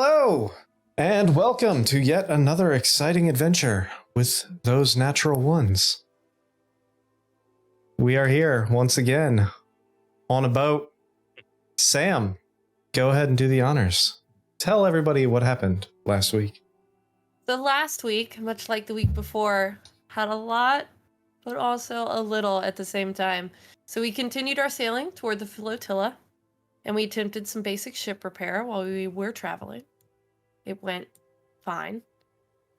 Hello, and welcome to yet another exciting adventure with those natural ones. We are here once again on a boat. Sam, go ahead and do the honors. Tell everybody what happened last week. The last week, much like the week before, had a lot, but also a little at the same time. So we continued our sailing toward the flotilla, and we attempted some basic ship repair while we were traveling. It went fine.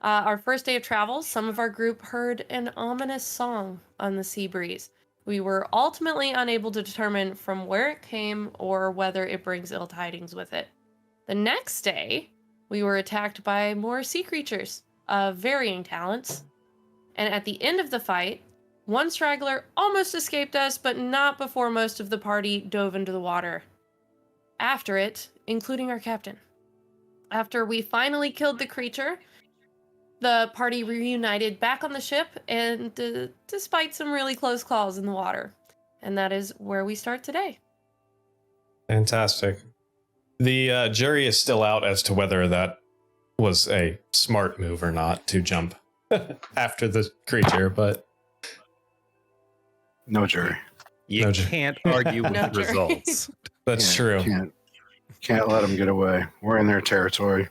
Our first day of travel, some of our group heard an ominous song on the sea breeze. We were ultimately unable to determine from where it came or whether it brings ill tidings with it. The next day, we were attacked by more sea creatures of varying talents. And at the end of the fight, one straggler almost escaped us, but not before most of the party dove into the water. After it, including our captain. After we finally killed the creature, the party reunited back on the ship, and despite some really close calls in the water. And that is where we start today. Fantastic. The jury is still out as to whether that was a smart move or not to jump after the creature, but... No jury. You can't argue with No the jury. results. That's true. Can't let them get away. We're in their territory.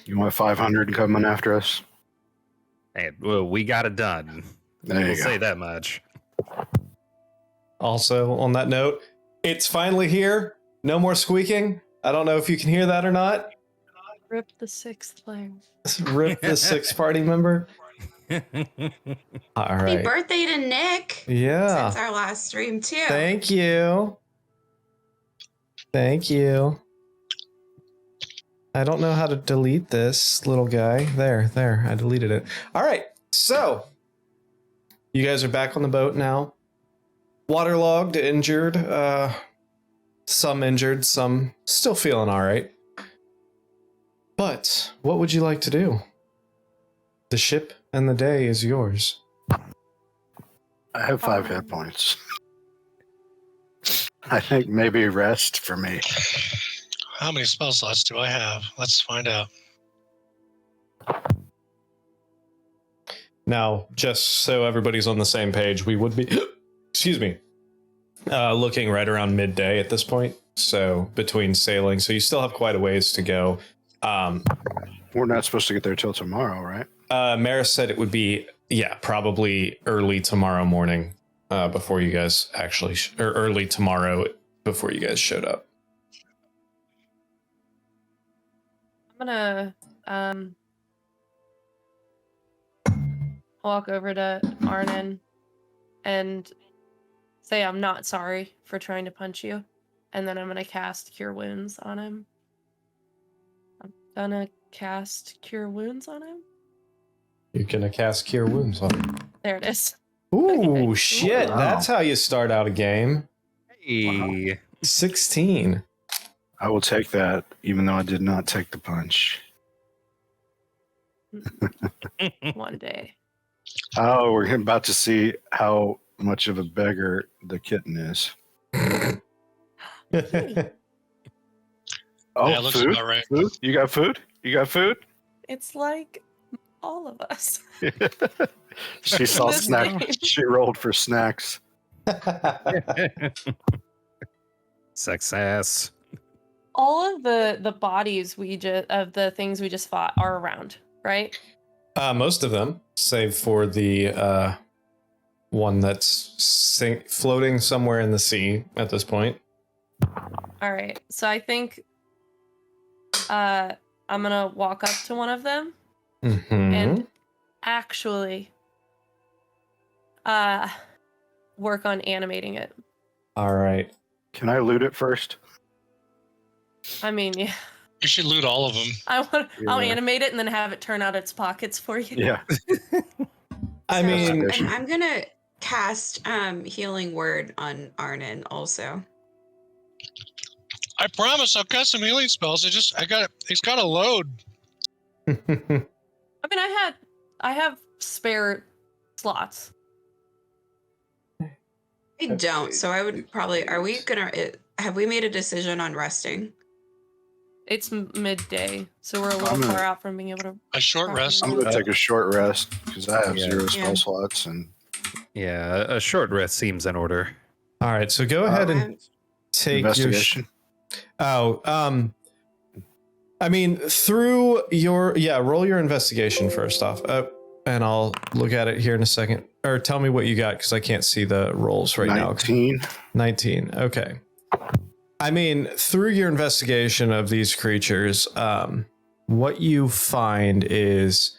You want 500 coming after us? Hey, well, we got it done. There We'll you go. say that much. Also, on that note, it's finally here. No more squeaking. I don't know if you can hear that or not. Rip the sixth player. Rip the sixth party member. All Happy right. birthday to Nick. Yeah. Since our last stream, too. Thank you. Thank you. I don't know how to delete this little guy. There. I deleted it. All right. So, you guys are back on the boat now. Waterlogged, injured. Some injured, some still feeling all right. But what would you like to do? The ship and the day is yours. I have 5 hit points. I think maybe rest for me. How many spell slots do I have? Let's find out. Now, just so everybody's on the same page, we would be, excuse me, looking right around midday at this point. So between sailing, so you still have quite a ways to go. We're not supposed to get there till tomorrow, right? Maris said it would be, probably early tomorrow morning before you guys actually, or early tomorrow before you guys showed up. I'm gonna walk over to Arnon and say I'm not sorry for trying to punch you, and then I'm gonna cast Cure Wounds on him. You're gonna cast Cure Wounds on him. There it is. Ooh, Okay. shit! Wow. That's how you start out a game. Hey. 16. I will take that, even though I did not take the punch. One day. Oh, we're about to see how much of a beggar the kitten is. Oh, Yeah, it looks food? about right. Food? You got food? You got food? It's like all of us. She saw This snack. game. She rolled for snacks. Success. All of the bodies of the things we just fought are around, right? Most of them, save for the one that's floating somewhere in the sea at this point. All right. So I think I'm gonna walk up to one of them Mm-hmm. and actually work on animating it. All right. Can I loot it first? I mean, yeah, You should loot all of them. I'll Yeah. animate it and then have it turn out its pockets for you. Yeah. I So, mean, and I'm gonna cast Healing Word on Arnon also. I promise I'll cast some healing spells. It's got a load. I mean, I have spare slots. I don't, so I would probably. Have we made a decision on resting? It's midday, so we're a little I'm gonna- far out from being able to. A short rest. I'm going to take a short rest because I have Yeah. 0 Yeah. spell slots. And Yeah, a short rest seems in order. All right, so go ahead and take investigation. I mean, through your roll your investigation first off, and I'll look at it here in a second. Or tell me what you got because I can't see the rolls right now. 19. 19. Okay. I mean, through your investigation of these creatures, what you find is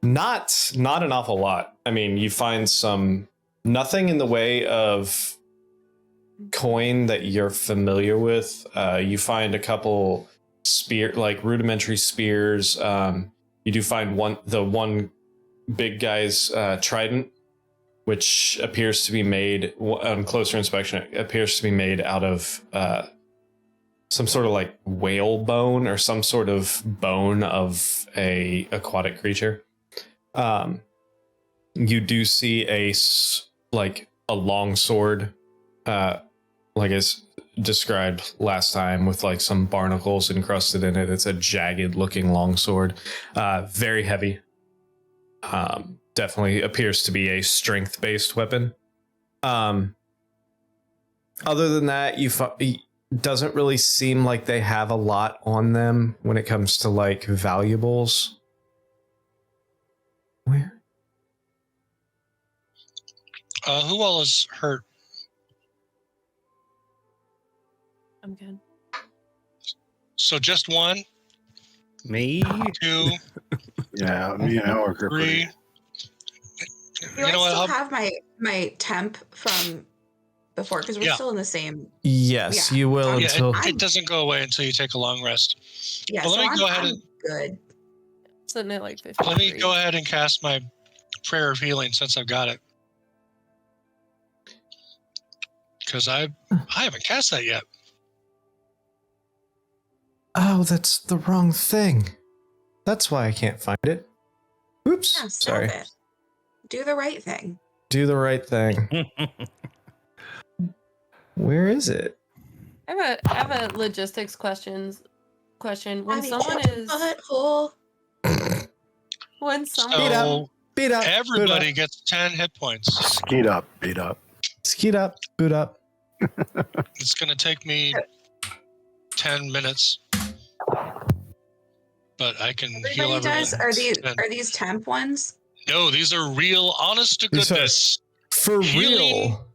not an awful lot. I mean, you find nothing in the way of coin that you're familiar with. You find a couple rudimentary spears. You do find the one big guy's trident, which appears to be made on closer inspection. It appears to be made out of some sort of like whale bone or some sort of bone of a aquatic creature. You do see a long sword, like as described last time, with like some barnacles encrusted in it. It's a jagged looking long sword, very heavy. Definitely appears to be a strength based weapon. Other than that, it doesn't really seem like they have a lot on them when it comes to like valuables. Where? Who all is hurt? I'm good. So just one, Me? 2, Yeah, me and Elric are 3. pretty. Do You I know what? still I'll- have my temp from before? Because we're Yeah. still in the same. Yes, Yeah. you will Yeah, until. it doesn't go away until you take a long rest. Yeah, Well, so let me go ahead I'm and good. Sitting at like 50. let me go ahead and cast my prayer of healing since I've got it. Because I haven't cast that yet. Oh, that's the wrong thing. That's why I can't find it. Oops. Yeah, stop Sorry. it. Do the right thing. Do the right thing. Where is it? I have a logistics question. When Abby, someone check your is butthole. when someone Beat up. So Beat up. everybody Boot up. gets 10 hit points. Skeet up, beat up. Skeet up. Boot up. It's going to take me 10 minutes. But I can heal Everybody everyone. does. And- Are these temp ones? No, these are real, honest to These are- goodness. For Healing. real.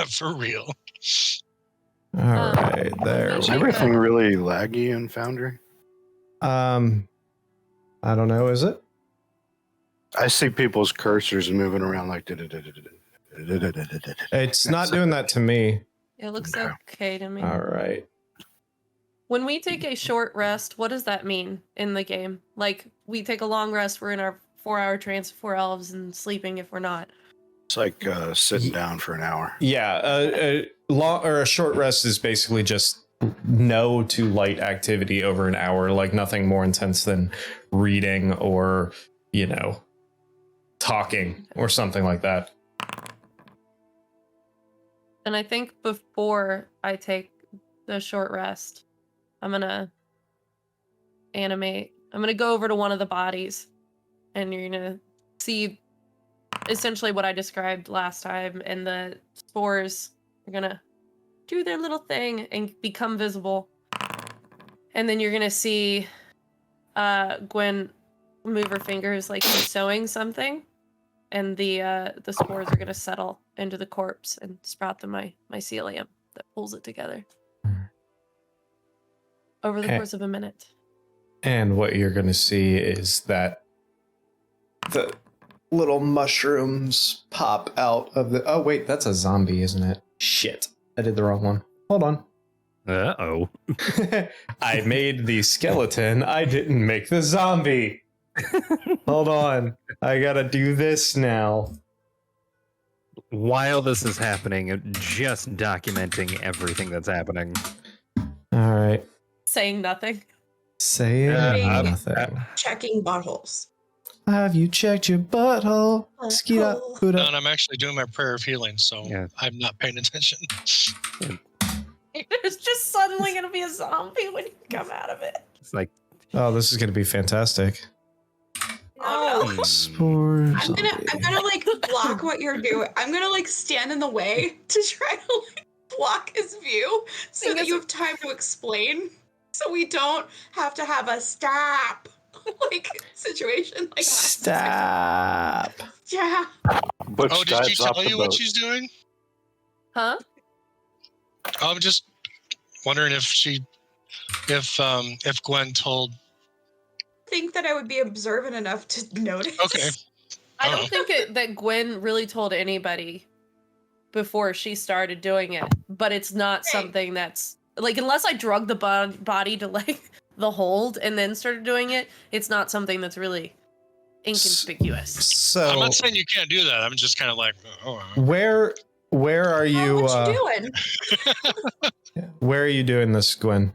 For real. All right, there. Is Sure. everything really laggy in Foundry? I don't know. Is it? I see people's cursors moving around like. It's not doing that to me. it looks Okay. okay to me. All right. When we take a short rest, what does that mean in the game? Like we take a long rest, we're in our 4-hour trance, 4 elves, and sleeping if we're not. It's like sitting down for an hour. Yeah, a long or a short rest is basically just no to light activity over an hour, like nothing more intense than reading or, talking or something like that. And I think before I take the short rest, I'm gonna animate. I'm gonna go over to one of the bodies, and you're gonna see essentially what I described last time, and the spores are gonna do their little thing and become visible. And then you're gonna see Gwen move her fingers like she's sewing something, and the spores are gonna settle into the corpse and sprout the mycelium that pulls it together over the Okay. course of a minute. And what you're going to see is that the little mushrooms pop out of the. Oh, wait, that's a zombie, isn't it? Shit. I did the wrong one. Hold on. Uh-oh. I made the skeleton. I didn't make the zombie. Hold on. I gotta do this now. While this is happening, just documenting everything that's happening. All right. Saying nothing. Saying I've- nothing. Checking buttholes. Have you checked your butthole? Skeet up, boot No, up. and I'm actually doing my prayer of healing, so Yeah. I'm not paying attention. There's just suddenly gonna be a zombie when you come out of it. It's like, Oh, this is going to be fantastic. Oh, hmm, Spores. I'm gonna like block what you're doing. I'm gonna like stand in the way to try to like block his view so Thing that is- you have time to explain. So we don't have to have a stop like situation like last Stop. time. Yeah. Butch Oh, did she dives off tell the you what boat. she's doing? Huh? I'm just wondering if Gwen told. Think that I would be observant enough to notice. Okay. I Oh. don't think that Gwen really told anybody before she started doing it, but it's not Okay. something that's like, unless I drug the body to like the hold and then started doing it, it's not something that's really inconspicuous. I'm So, not saying you can't do that. I'm just kind of like, where are you? What you doing? Where are you doing this, Gwen?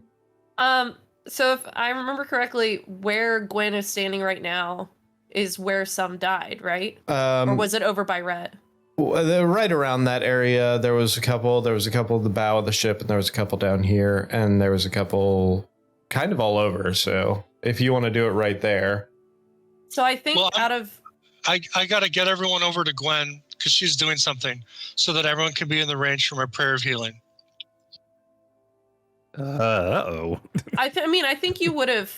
So if I remember correctly, where Gwen is standing right now is where some died, right? Or was it over by Red? Right around that area, there was a couple. There was a couple at the bow of the ship, and there was a couple down here, and there was a couple kind of all over. So, if you want to do it right there, So I think Well, out of I got to get everyone over to Gwen because she's doing something so that everyone can be in the range for my prayer of healing. uh-oh. I mean, I think you would have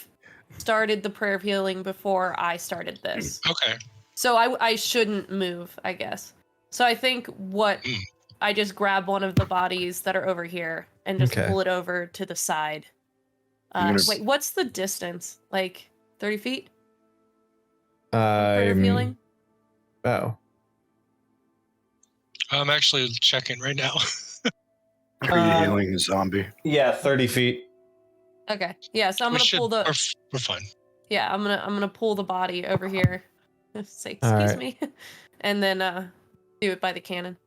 started the prayer of healing before I started this. Okay. So I shouldn't move, I guess. So I think I just grab one of the bodies that are over here and just Okay. pull it over to the side. I'm gonna- Wait, what's the distance? Like 30 feet? Prayer of healing? Oh, I'm actually checking right now. Are you healing a zombie? yeah, 30 feet. Okay. Yeah, so I'm gonna pull the We're fine. yeah, I'm gonna pull the body over here. Say All excuse right. me. And then do it by the cannon.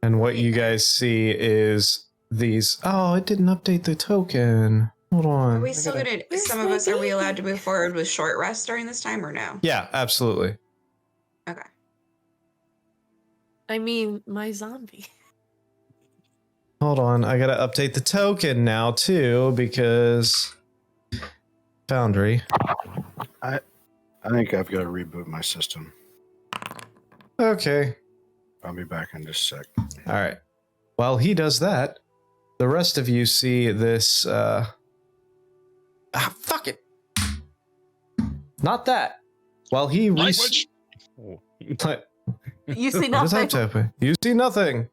And what you guys see is these. Oh, it didn't update the token. Hold on. Are we I still gotta- gonna? Where's Some of my us are we allowed to baby? move forward with short rest during this time or no? Yeah, absolutely. Okay. I mean my zombie. Hold on, I gotta update the token now too because Foundry. I think I've got to reboot my system. Okay. I'll be back in just a sec. All right. While he does that, the rest of you see this. Fuck it. Not that. While he Language. You see What is nothing. that typing? You see nothing.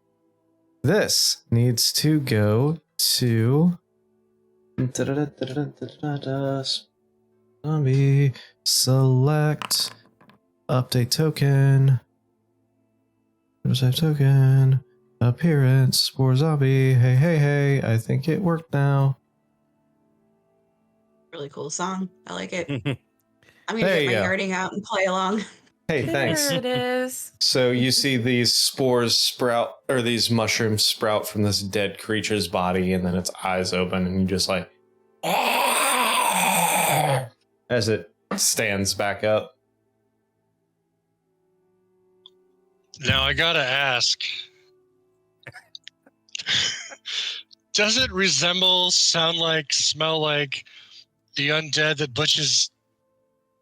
This needs to go to zombie select update token. Save token appearance spore zombie. Hey, hey, hey! I think it worked now. Really cool song. I like it. I'm gonna There get you my go. yarding out and play along. Hey, thanks. There it is. So you see these spores sprout, or these mushrooms sprout from this dead creature's body, and then its eyes open, and you just like, as it stands back up. Now I gotta ask. Does it resemble, sound like, smell like the undead that Butch has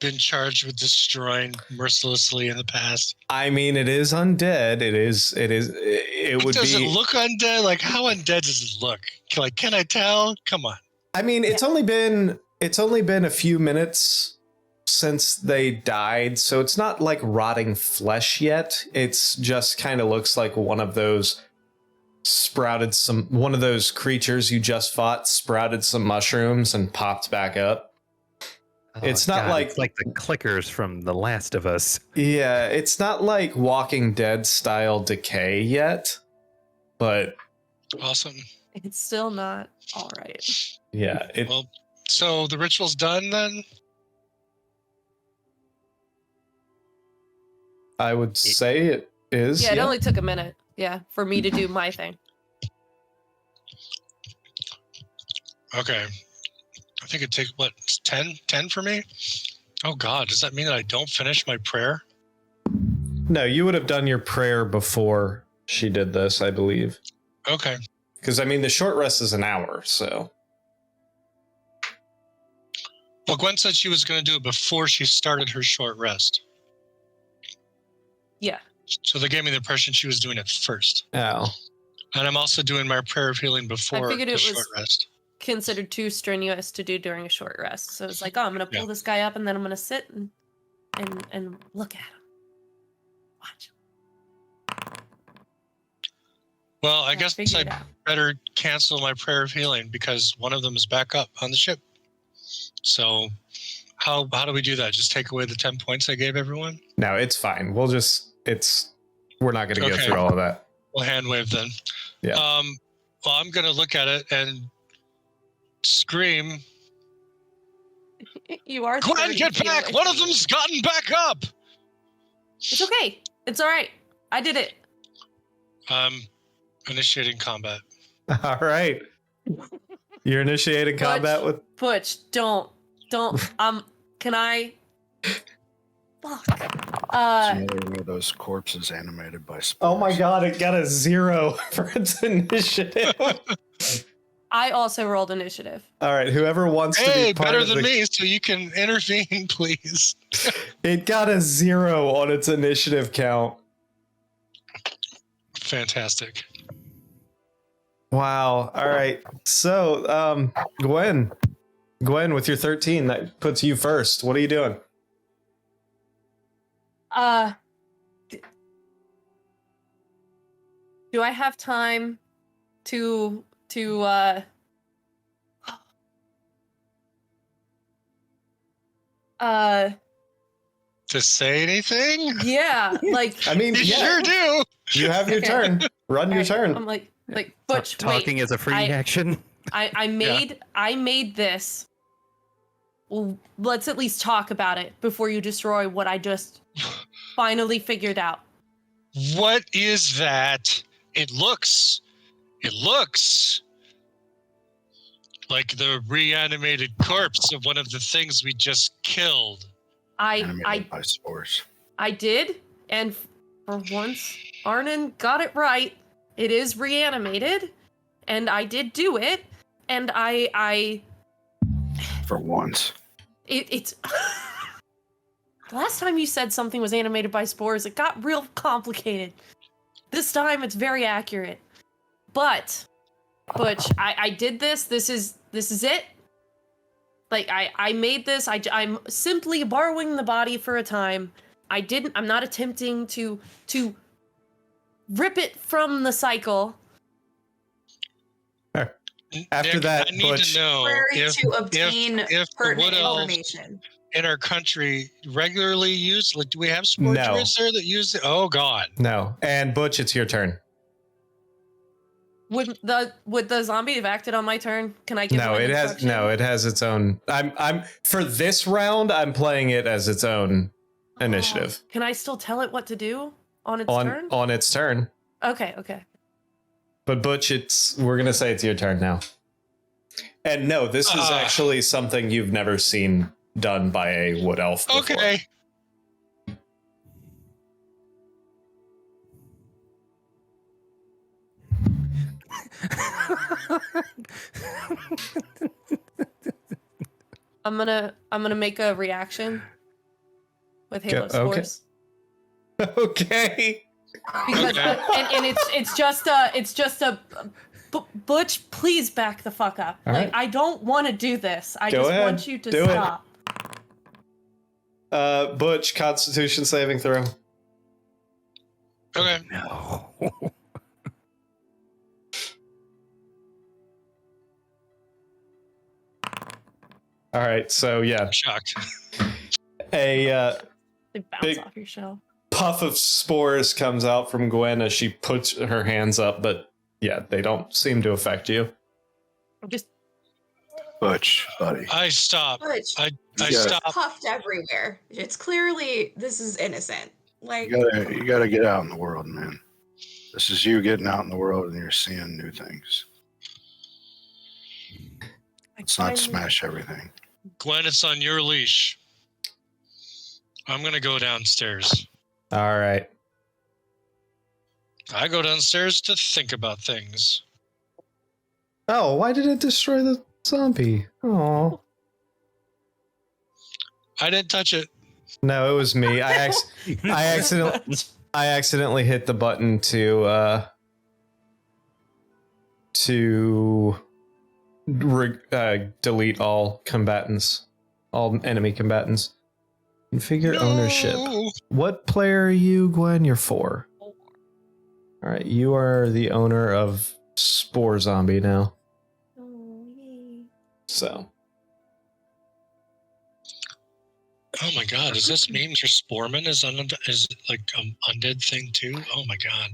been charged with destroying mercilessly in the past? I mean, it is undead. It would Does be. it look undead? Like, how undead does it look? Like, can I tell? Come on. I mean, it's only been a few minutes since they died, so it's not like rotting flesh yet. It's just kind of looks like one of those creatures you just fought sprouted some mushrooms and popped back up. It's not like- it's like the clickers from The Last of Us. Yeah, it's not like Walking Dead style decay yet, but Awesome. It's still not all right. yeah, it. Well, so the ritual's done then? I would say it is. Yeah, it only took a minute. Yeah, for me to do my thing. Okay. I think it'd take, what, 10? 10 for me? Oh, God. Does that mean that I don't finish my prayer? No, you would have done your prayer before she did this, I believe. Okay. Because, I mean, the short rest is an hour, so. Well, Gwen said she was going to do it before she started her short rest. Yeah. So they gave me the impression she was doing it first. Oh. And I'm also doing my prayer of healing before figured the it short was- rest. Considered too strenuous to do during a short rest. So it's like, oh, I'm gonna pull this guy up and then I'm gonna sit and look at him. Watch. Well, I Yeah, guess figure I it out. better cancel my prayer of healing because one of them is back up on the ship. So how do we do that? Just take away the 10 points I gave everyone? No, it's fine. We're not going to go Okay. through all of that. We'll hand wave then. Yeah. Well, I'm going to look at it and scream, You are. Gwen, 30 get feet back! away One from of me. them's gotten back up! It's okay. It's all right. I did it. Initiating combat. All right. You're initiating combat with. Butch, don't. Can I? Fuck. Another one of those corpses animated by spores. Oh my god, it got a 0 for its initiative. I also rolled initiative. All right, whoever wants to Hey, be part better of than the. me, so you can intervene, please. It got a 0 on its initiative count. Fantastic. Wow. All right. So, Gwen, with your 13, that puts you first. What are you doing? Do I have time to To say anything? yeah, like I mean, You yeah, sure do. you have your Okay. turn. Run your turn. I'm like Butch, Talking wait. is a free action. I made this. Well, let's at least talk about it before you destroy what I just finally figured out. What is that? It looks like the reanimated corpse of one of the things we just killed. Animated by spores. I did, and for once, Arnon got it right. It is reanimated, and I did do it, and I For once. it's the last time you said something was animated by spores, it got real complicated. This time it's very accurate. But Butch, I did this. This is it. Like I made this. I'm simply borrowing the body for a time. I'm not attempting to rip it from the cycle. After Nick, that, I need Butch. to know Necessary to obtain if the pertinent wood elves information. in our country regularly use, like, do we have spore No. druids there that use it? Oh God. No. And Butch, it's your turn. Would the zombie have acted on my turn? Can I give No, him an it has instruction? it has its own. I'm for this round. I'm playing it as its own initiative Oh, can I still tell it what to do on its turn? on its turn. Okay. But Butch, we're gonna say it's your turn now. And no, this is actually something you've never seen done by a wood elf before. Okay. I'm gonna make a reaction with Halo okay. Spores. Okay. Because Okay. and it's just a Butch, please back the fuck up. All Like right. I don't want to do this. I Go just ahead. want you to Do it. stop. Butch, Constitution saving throw. Okay. No. All right. So yeah, I'm shocked. a They bounce Big- off your shell. puff of spores comes out from Gwen as she puts her hands up, but yeah, they don't seem to affect you. I'm just Butch, buddy. I stopped. Butch, I Yeah. stopped. puffed everywhere. It's clearly this is innocent. Like You gotta get out in the world, man. This is you getting out in the world and you're seeing new things. Let's not smash everything. Gwen, it's on your leash. I'm gonna go downstairs. All right. I go downstairs to think about things. Oh, why did it destroy the zombie? Oh. I didn't touch it. No, it was me. I accidentally hit the button to delete all combatants, all enemy combatants. Configure ownership. What player are you, Gwen? You're 4. All right, you are the owner of Spore Zombie now. Oh, yay. So. Oh my god, does this mean your Sporman is like undead thing too? Oh my god.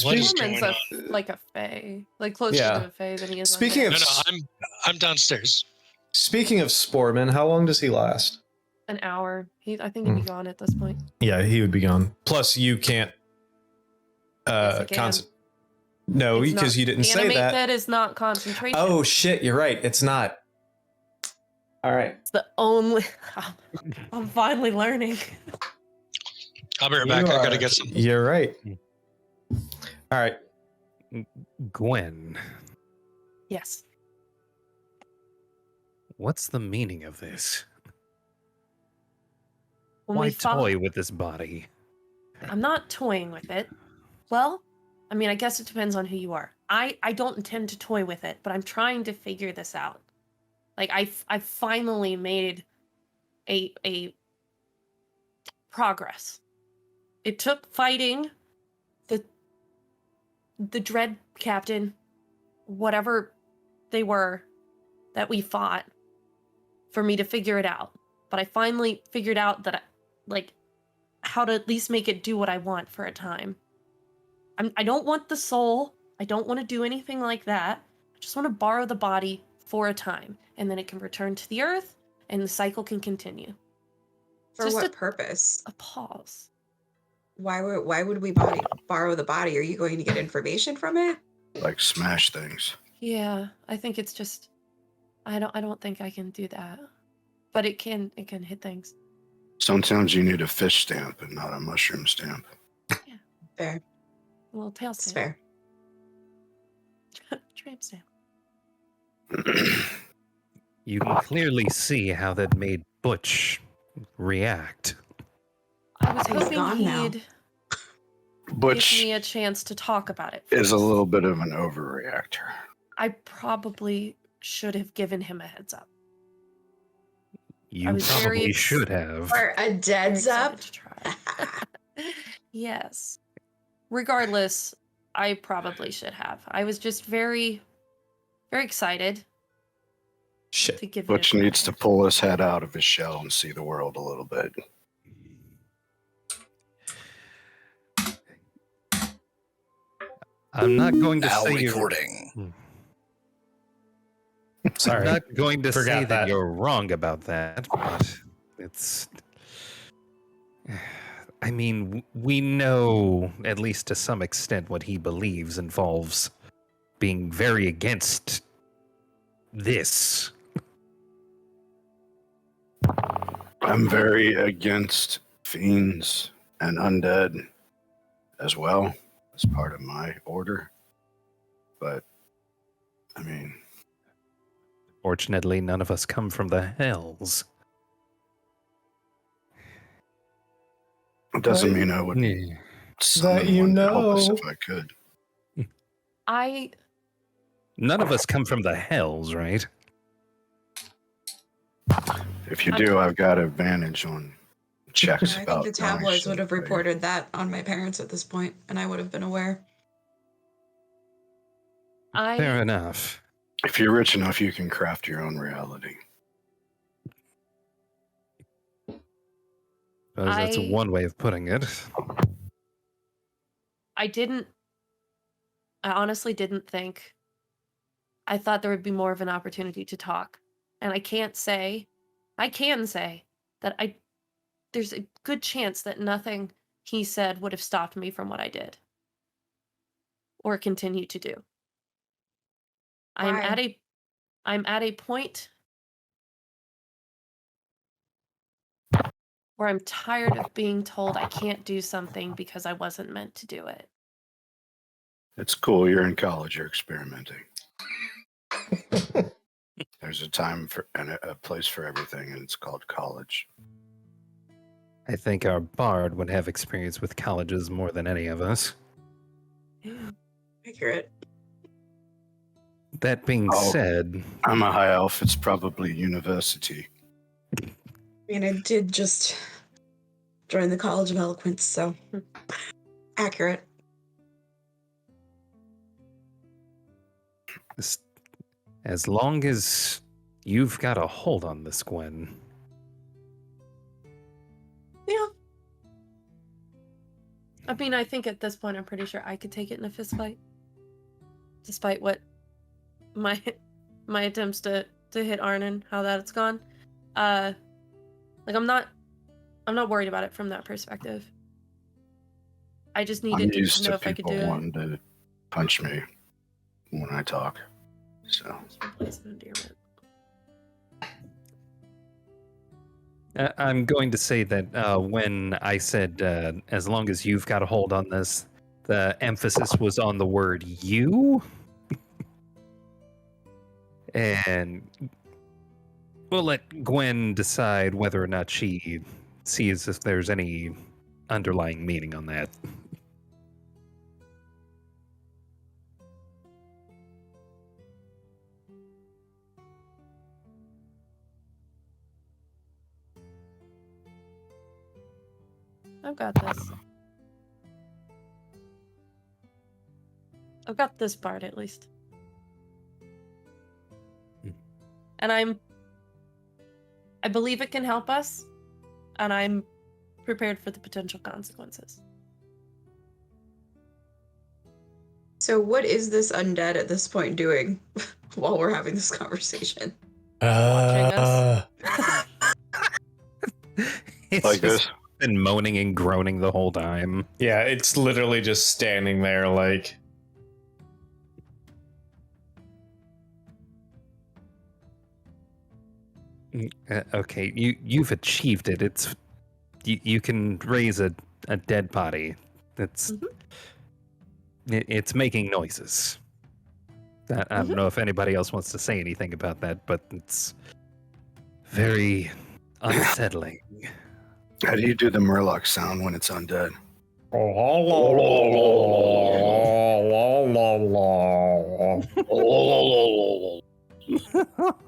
What is Sporman's going like a fae, like closer Yeah. to a fae than he is. Speaking undead. of- No, I'm downstairs. Speaking of Sporeman, how long does he last? An hour. I think he'd be gone at this point. Yeah, he would be gone. Plus, you can't. Yes, I can. No, It's because not- you didn't say animate that. that is not concentration. Oh shit! You're right. It's not. All right. It's the only. I'm finally learning. I'll be right back. I gotta get some. You're right. All right. Gwen, Yes. what's the meaning of this? When Why we fought- toy with this body? I'm not toying with it. Well, I mean, I guess it depends on who you are. I don't intend to toy with it, but I'm trying to figure this out. Like I finally made a progress. It took fighting the dread captain, whatever they were that we fought, for me to figure it out. But I finally figured out that how to at least make it do what I want for a time. I don't want the soul. I don't want to do anything like that. I just want to borrow the body for a time, and then it can return to the earth, and the cycle can continue. For Just what purpose? A pause. Why would we borrow the body? Are you going to get information from it? Like smash things. Yeah, I think it's just. I don't think I can do that, but it can hit things. Sometimes you need a fish stamp and not a mushroom stamp. Fair. A little tail It's stamp. fair. Tramp stamp. You can clearly see how that made Butch react. I was He's hoping gone now. he'd give Butch me a chance to talk about it. is a first. little bit of an overreactor. I probably should have given him a heads up. You was very probably ex- should have. Or a dead's up. Excited to try. Yes. Regardless, I probably should have. I was just very, very excited Shit. to give Butch it a needs to try. pull his head out of his shell and see the world a little bit. I'm not going to Now say recording. Sorry. I'm not going to Forgot say that that. you're wrong about that, but it's. I mean, we know, at least to some extent, what he believes involves being very against this. I'm very against fiends and undead as well as part of my order. But, I mean, Fortunately, none of us come from the hells. it doesn't Right. mean I would Yeah. summon you one to help us know. if I could. I None of us come from the hells, right? If you do, I've got advantage on checks. I about think the dying tabloids shit, would have right? reported that on my parents at this point, and I would have been aware. Fair enough. If you're rich enough, you can craft your own reality. Suppose that's I- one way of putting it. I honestly didn't think. I thought there would be more of an opportunity to talk. And I can say that there's a good chance that nothing he said would have stopped me from what I did. Or continue to do. I'm Why? at a point where I'm tired of being told I can't do something because I wasn't meant to do it. It's cool. You're in college. You're experimenting. There's a time for and a place for everything, and it's called college. I think our bard would have experience with colleges more than any of us. Accurate. That being Oh. said, I'm a high elf. It's probably university. I mean, I did just join the College of Eloquence, so accurate. as long as you've got a hold on this, Gwen. Yeah. I mean, I think at this point, I'm pretty sure I could take it in a fist fight, despite what my attempts to hit Arnon, how that's gone. Like I'm not worried about it from that perspective. I just I'm needed used to know to if I could people do it. wanting to punch me when I talk. So Place of endearment. I'm going to say that when I said, as long as you've got a hold on this, the emphasis was on the word you. And we'll let Gwen decide whether or not she sees if there's any underlying meaning on that. I've got this. I've got this part at least. And I believe it can help us, and I'm prepared for the potential consequences. So, what is this undead at this point doing while we're having this conversation? Watching us. It's like just this. been moaning and groaning the whole time. Yeah, it's literally just standing there like... Okay, you've achieved it. It's you can raise a dead body. It's it's making noises. I don't know if anybody else wants to say anything about that, but it's very unsettling. How do you do the Murloc sound when it's undead?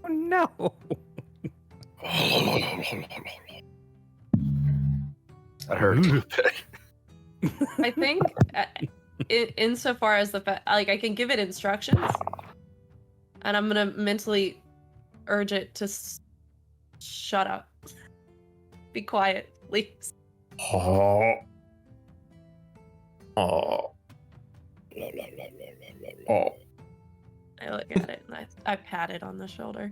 Oh no! I heard a little bit. I think, insofar as the fact, like, I can give it instructions, and I'm gonna mentally urge it to shut up, be quiet, please. Oh. I look at it and I pat it on the shoulder.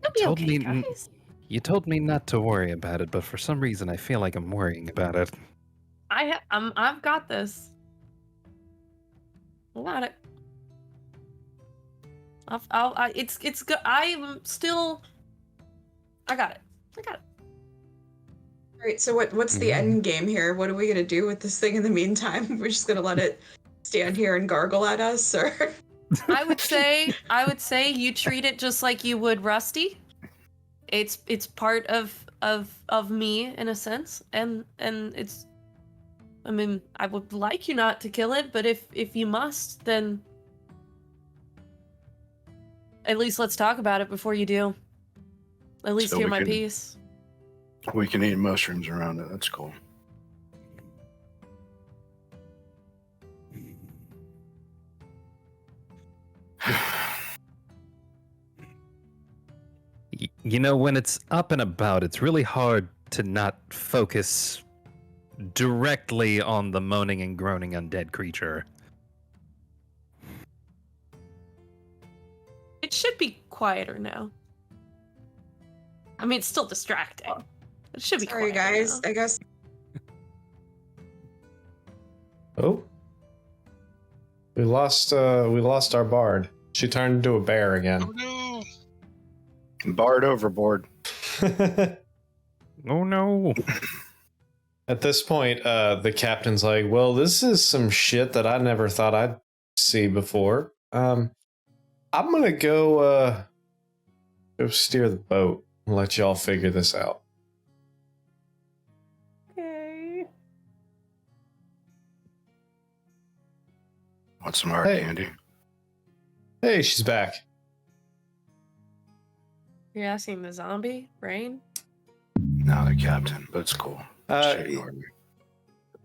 It'll be Told okay, me- guys. You told me not to worry about it, but for some reason I feel like I'm worrying about it. I've got this. I got it. It's good. I'm still. I got it. All right, so what's the end game here? What are we gonna do with this thing in the meantime? We're just gonna let it stand here and gargle at us, or? I would say you treat it just like you would Rusty. It's part of me in a sense, and it's. I mean, I would like you not to kill it, but if you must, then at least let's talk about it before you do. At least So hear we my can- piece. We can eat mushrooms around it. That's cool. You know, when it's up and about, it's really hard to not focus directly on the moaning and groaning undead creature. It should be quieter now. I mean, it's still distracting. It should be Sorry, quieter guys. now. I guess Oh. We lost our bard. She turned into a bear Oh again. no! Bard overboard. Oh no! At this point, the captain's like, well, this is some shit that I never thought I'd see before. I'm gonna go steer the boat and let y'all figure this out. Okay. Want some hard Hey. candy? Hey, she's back. You're asking the zombie, Rain? No, the captain, but it's cool. She ignored me.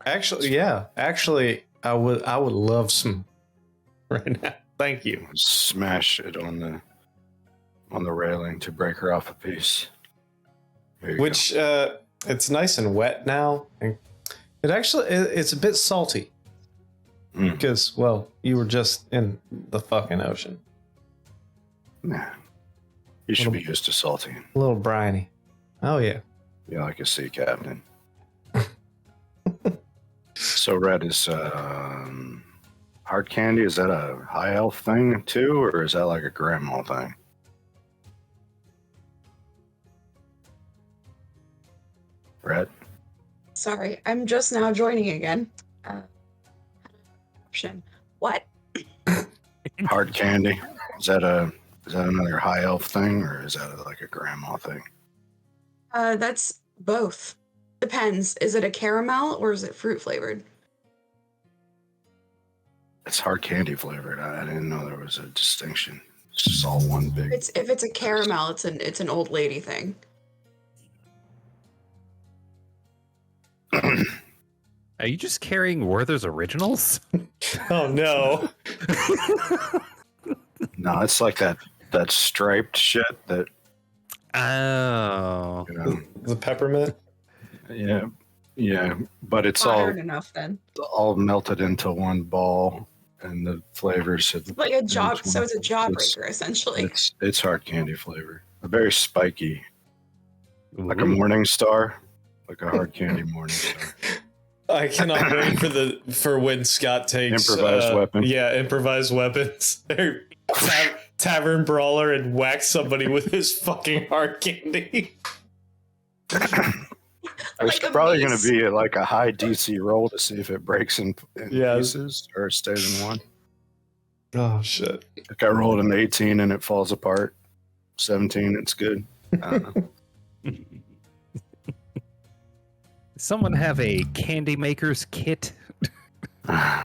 Actually, I would love some right now. Thank you. Smash it on the railing to break her off a piece. There you Which it's nice and wet now. And it's a bit salty go. Mm. because, well, you were just in the fucking ocean. Nah. You should be used to salty. A little briny. Oh yeah. Yeah, like a sea captain. So red is hard candy. Is that a high elf thing too, or is that like a grandma thing? Red. Sorry, I'm just now joining again. Option. What? Hard candy. Is that another high elf thing, or is that like a grandma thing? That's both. Depends. Is it a caramel or is it fruit flavored? It's hard candy flavored. I didn't know there was a distinction. It's just all one big. If it's a caramel, it's an old lady thing. Are you just carrying Werther's originals? Oh no. No, it's like that striped shit that Oh. you know. The peppermint. Yeah, but it's Modern enough then. all melted into one ball, and the flavors. Like a jaw. It's- So it's a jawbreaker essentially. It's hard candy flavor, a very spiky, like a Ooh. morning star, like a hard candy morning star. I cannot wait for when Scott takes Improvised weapon. Yeah, improvised weapons. Tavern brawler and whack somebody with his fucking hard candy. There's Like a probably going mace. to be like a high DC roll to see if it breaks in Yeah. pieces or stays in one. Oh shit. Like I rolled an 18 and it falls apart. 17, it's good. I don't know. Someone have a candy maker's kit? All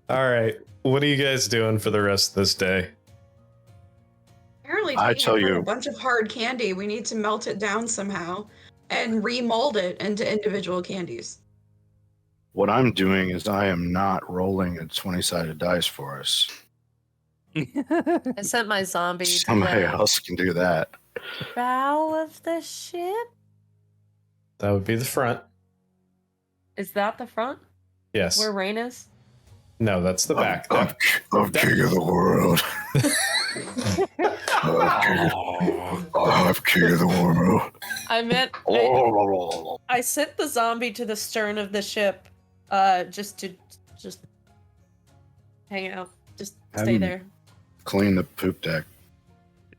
right. What are you guys doing for the rest of this day? Apparently, I taking tell apart you- a bunch of hard candy. We need to melt it down somehow and remold it into individual candies. What I'm doing is I am not rolling a 20-sided dice for us. I sent my zombie to Somebody the else can do that. bow of the ship. That would be the front. Is that the front Yes. where Rain is? No, that's the back. I'm king of the world. I'm king of the world. I meant Oh. I sent the zombie to the stern of the ship, just to hang out, just stay there. Clean the poop deck.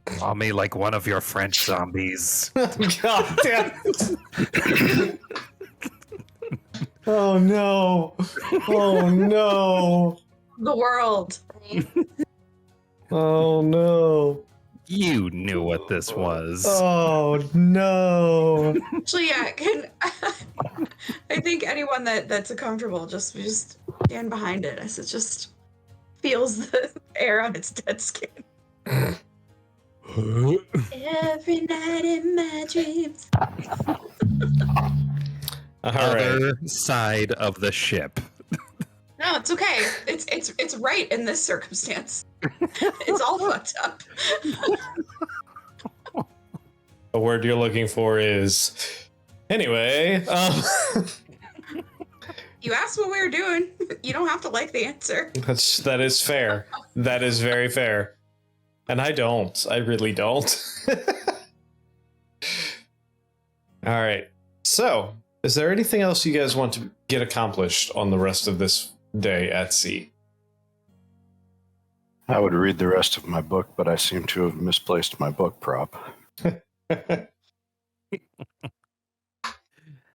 Call me like one of your French zombies. God damn it. Oh no. Oh no. The world. Oh no. You knew what this was. Oh no. Actually, yeah. I think anyone that's comfortable just stand behind it as it just feels the air on its dead skin. Every night in my dreams. All right. Other side of the ship. No, it's okay. It's right in this circumstance. It's all fucked up. The word you're looking for is anyway. You asked what we were doing. You don't have to like the answer. That is fair. That is very fair. And I don't. I really don't. All right. So, is there anything else you guys want to get accomplished on the rest of this day at sea? I would read the rest of my book, but I seem to have misplaced my book prop.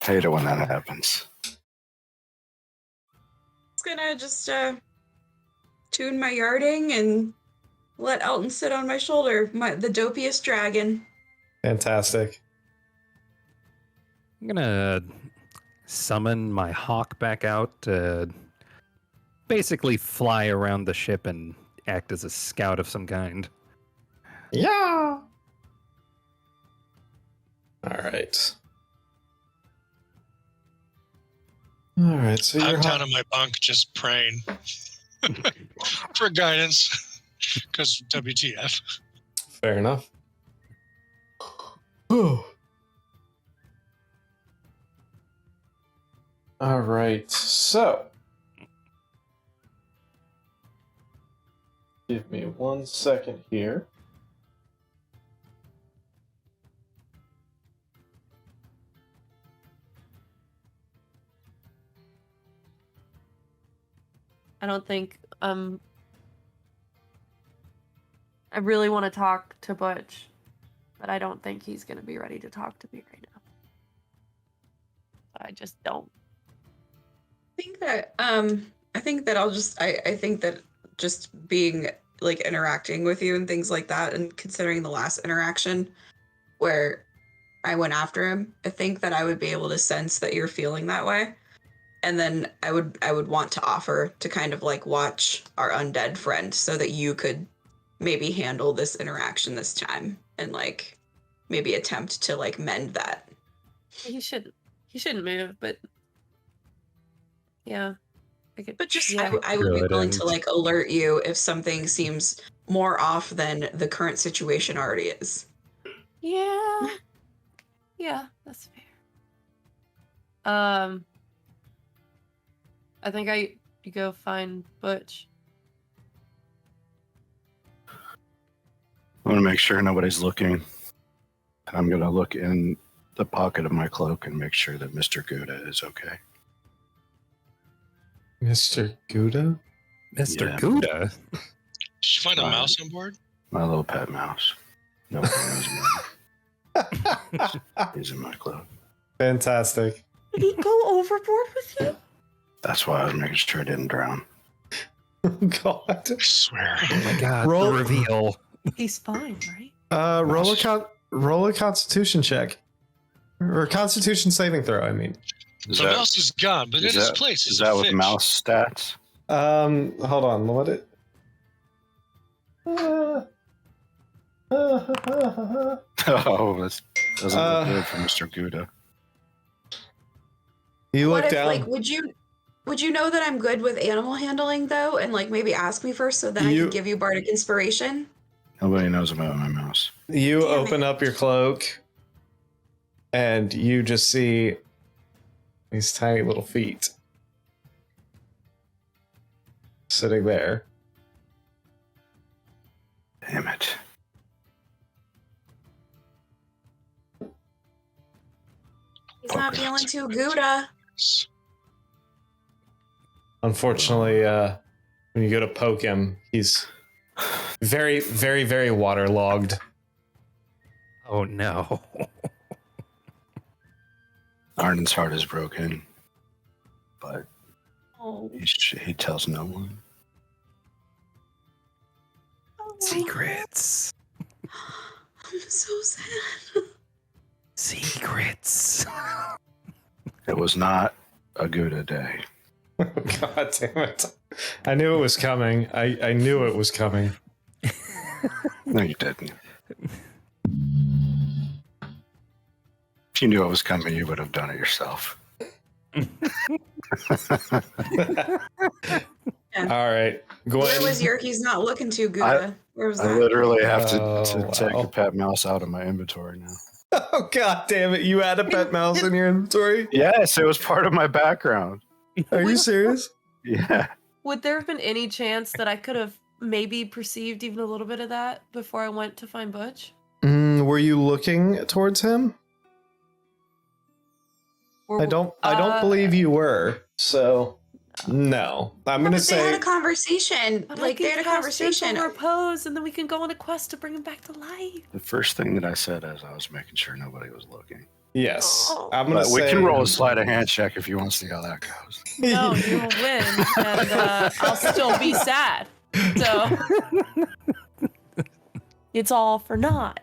Hate it when that happens. It's gonna just tune my yarding and let Elton sit on my shoulder, the dopiest dragon. Fantastic. I'm gonna summon my hawk back out to basically fly around the ship and act as a scout of some kind. Yeah. All right. All right. So you're I'm down in my bunk just praying for guidance because WTF. fair enough. Whew. All right. So give me 1 second here. I don't think I really want to talk to Butch, but I don't think he's gonna be ready to talk to me right now. I just don't. I think that I think that just being like interacting with you and things like that, and considering the last interaction where I went after him, I think that I would be able to sense that you're feeling that way. And then I would want to offer to kind of like watch our undead friend so that you could maybe handle this interaction this time and like maybe attempt to like mend that. He shouldn't move, but yeah, I could. But just yeah. I would be willing to Couldn't. like alert you if something seems more off than the current situation already is. Yeah. Yeah, that's fair. I think I go find Butch. I want to make sure nobody's looking. I'm going to look in the pocket of my cloak and make sure that Mr. Gouda is okay. Mr. Gouda? Mr. Yeah. Gouda? Did you find a Fine. mouse on board? My little pet mouse. Nobody knows me. He's in my cloak. Fantastic. Did he go overboard with you? That's why I was making sure I didn't drown. God. I swear. Oh my god, Roll- the reveal. He's fine, right? Roll a Constitution check, or Constitution saving throw. I mean, The mouse is gone, but in its place is is that a with fish. mouse stats? hold on. What it? Oh, that doesn't Uh, look good for Mr. Gouda. You What look if down. like would you know that I'm good with animal handling though, and like maybe ask me first so that I You- can give you bardic inspiration? Nobody knows about my mouse. You Damn open it. up your cloak, and you just see these tiny little feet sitting there. Damn it. He's not feeling too Gouda. Unfortunately, when you go to poke him, he's very, very, very waterlogged. Oh no. Arden's heart is broken, but Oh, he tells no one. Secrets. I'm so sad. Secrets. It was not a Gouda day. God damn it. I knew it was coming. I knew it was coming. No, you didn't. If you knew it was coming, you would have done it yourself. All right. Gwen. Where was Yerky's not looking too Gouda? Where was I that? literally have to Oh, take wow. a pet mouse out of my inventory now. Oh, God damn it. You had a pet mouse in your inventory? Yes, it was part of my background. Are you serious? Yeah. Would there have been any chance that I could have maybe perceived even a little bit of that before I went to find Butch? Were you looking towards him? Or I don't believe you were. So, no. I'm going to But they had say a conversation. But Like I they had a can cast Gentle conversation. Repose, and then we can go on a quest to bring him back to life. The first thing that I said as I was making sure nobody was looking. Yes. Oh. I'm gonna But we say can roll a sleight of hand check if you want to see how that goes. No, you will win, and I'll still be sad. So it's all for naught.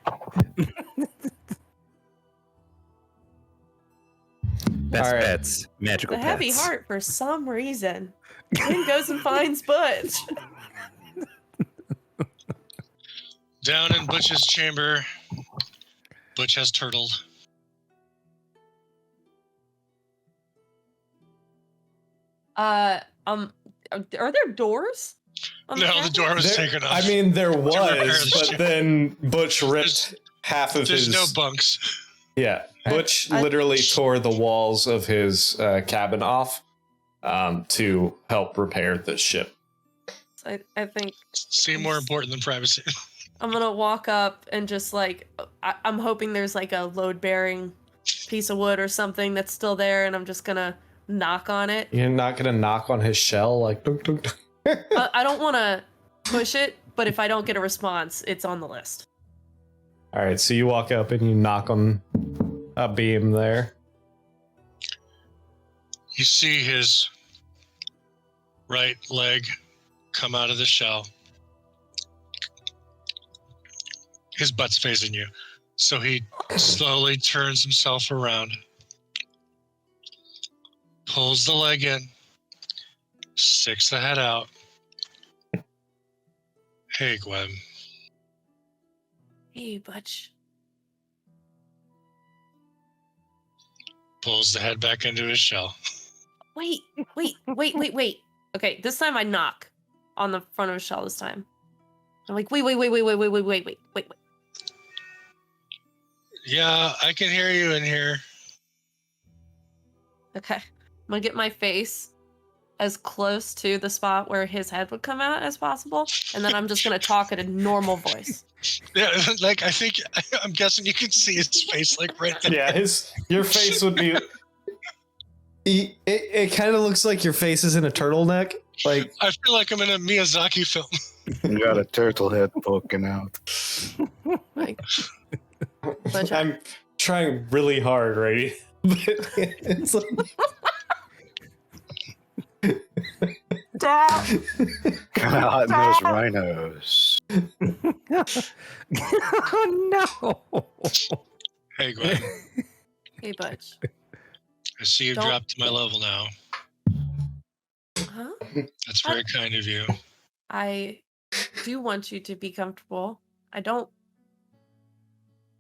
Best All right. bets, magical The heavy pets. heart for some reason. Then goes and finds Butch. Down in Butch's chamber, Butch has turtled. Are there doors? on No, the cabinet? door was There- taken off. I mean, there repair was, the but ship. then Butch ripped half of There's his. no bunks. Yeah, Butch I- literally tore the walls of his cabin off to help repair the ship. I think Seem more important than privacy. I'm gonna walk up and just like I'm hoping there's like a load bearing piece of wood or something that's still there, and I'm just gonna knock on it. You're not gonna knock on his shell like dunk, dunk, dunk. I don't want to push it, but if I don't get a response, it's on the list. All right, so you walk up and you knock on a beam there. You see his right leg come out of the shell. His butt's facing you. So he slowly turns himself around, pulls the leg in, sticks the head out. Hey, Gwen. Hey, Butch. Pulls the head back into his shell. Wait. Okay, this time I knock on the front of his shell this time. I'm like, wait. Yeah, I can hear you in here. Okay. I'm gonna get my face as close to the spot where his head would come out as possible, and then I'm just gonna talk at a normal voice. Yeah, like I'm guessing you can see his face like right there. Yeah, your face would be. It kind of looks like your face is in a turtleneck. Like I feel like I'm in a Miyazaki film. You got a turtle head poking out. Like, Butch, I'm trying really hard, right? But it's like, God, those rhinos. Oh no! Hey, Gwen. hey, Butch. I see you've Don't- dropped to my level now. Huh? That's very kind of you. I do want you to be comfortable. I don't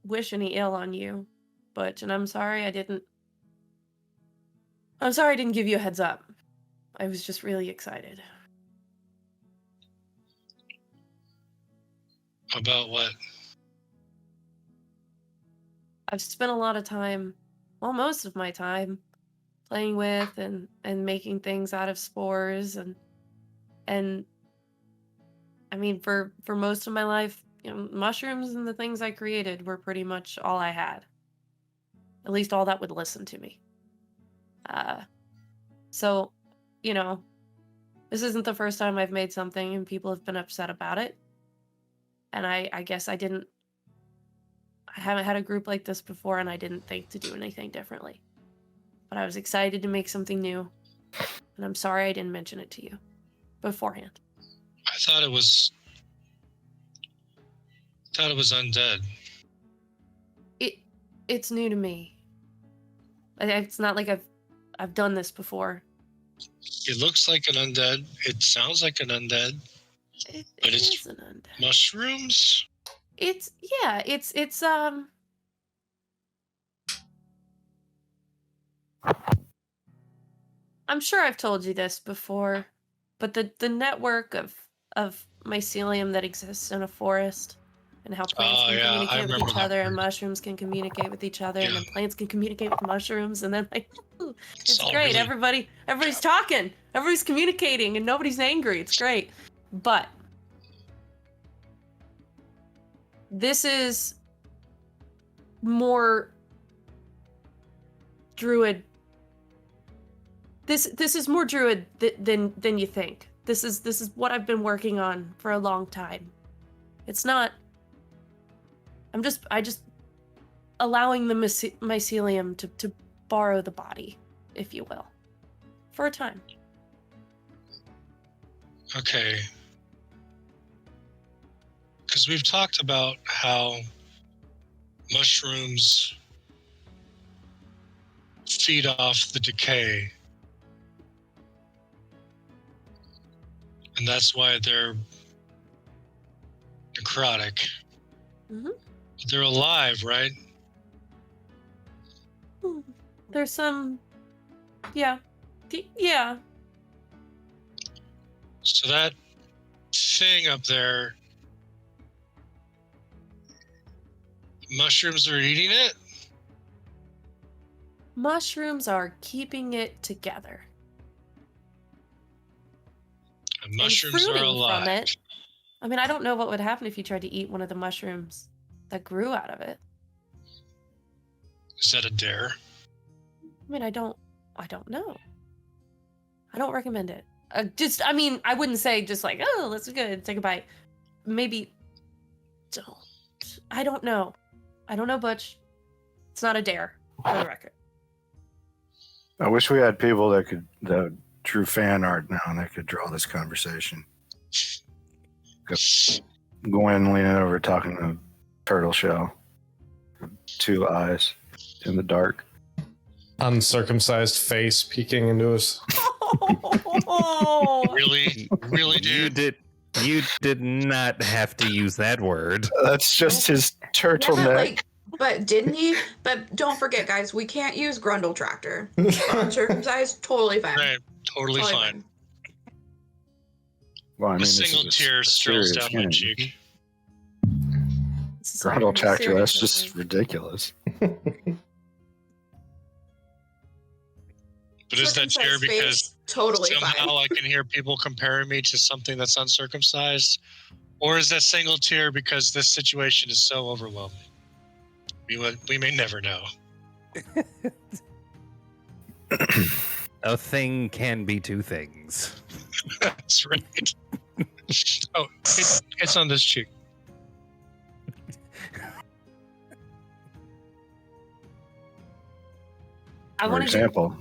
wish any ill on you, Butch, and I'm sorry I didn't give you a heads up. I was just really excited. About what? I've spent a lot of time, well, most of my time, playing with and making things out of spores and I mean for most of my life, you know, mushrooms and the things I created were pretty much all I had. At least all that would listen to me. So, you know, this isn't the first time I've made something and people have been upset about it. And I guess I haven't had a group like this before, and I didn't think to do anything differently. But I was excited to make something new, and I'm sorry I didn't mention it to you beforehand. I thought it was undead. It's new to me. It's not like I've done this before. It looks like an undead. It sounds like an undead. It But it's- is an undead. Mushrooms? It's I'm sure I've told you this before, but the network of mycelium that exists in a forest and how plants Oh, can yeah, I communicate with remember each that other and part. mushrooms can communicate with each other and Yeah. then plants can communicate with mushrooms and then like it's all great. really- Everybody's talking, everybody's communicating and nobody's angry. It's great. But this is more druid. This is more druid than you think. This is what I've been working on for a long time. It's not. allowing the mycelium to borrow the body, if you will, for a time. Okay. Because we've talked about how mushrooms feed off the decay. And that's why they're necrotic. Mm-hmm. They're alive, right? There's some, yeah, yeah. So that thing up there, mushrooms are eating it? Mushrooms are keeping it together. And mushrooms and are fruiting alive. from it. I mean, I don't know what would happen if you tried to eat one of the mushrooms that grew out of it. Is that a dare? I mean, I don't know. I don't recommend it. I mean, I wouldn't say just like, oh, let's go take a bite. Maybe don't. I don't know. I don't know, Butch. It's not a dare, for the record. I wish we had people that drew fan art now and that could draw this conversation. Gwen leaning over talking to Turtle Shell. 2 eyes in the dark. Uncircumcised face peeking into his. Oh, Really? Really, dude? You did not have to use that word. That's just his Yeah, turtleneck. but didn't he? But don't forget, guys, we can't use Grundle Tractor. Uncircumcised, totally fine. Right. Totally fine. Well, I mean, A this single is tear strolls serious down my game. cheek. Grundle Tractor, that's just ridiculous. But is that Circumcised dare because face, totally somehow fine. I can hear people comparing me to something that's uncircumcised? Or is that single tear because this situation is so overwhelming? We may never know. A thing can be 2 things. That's right. Oh, it's on this cheek. I For want example,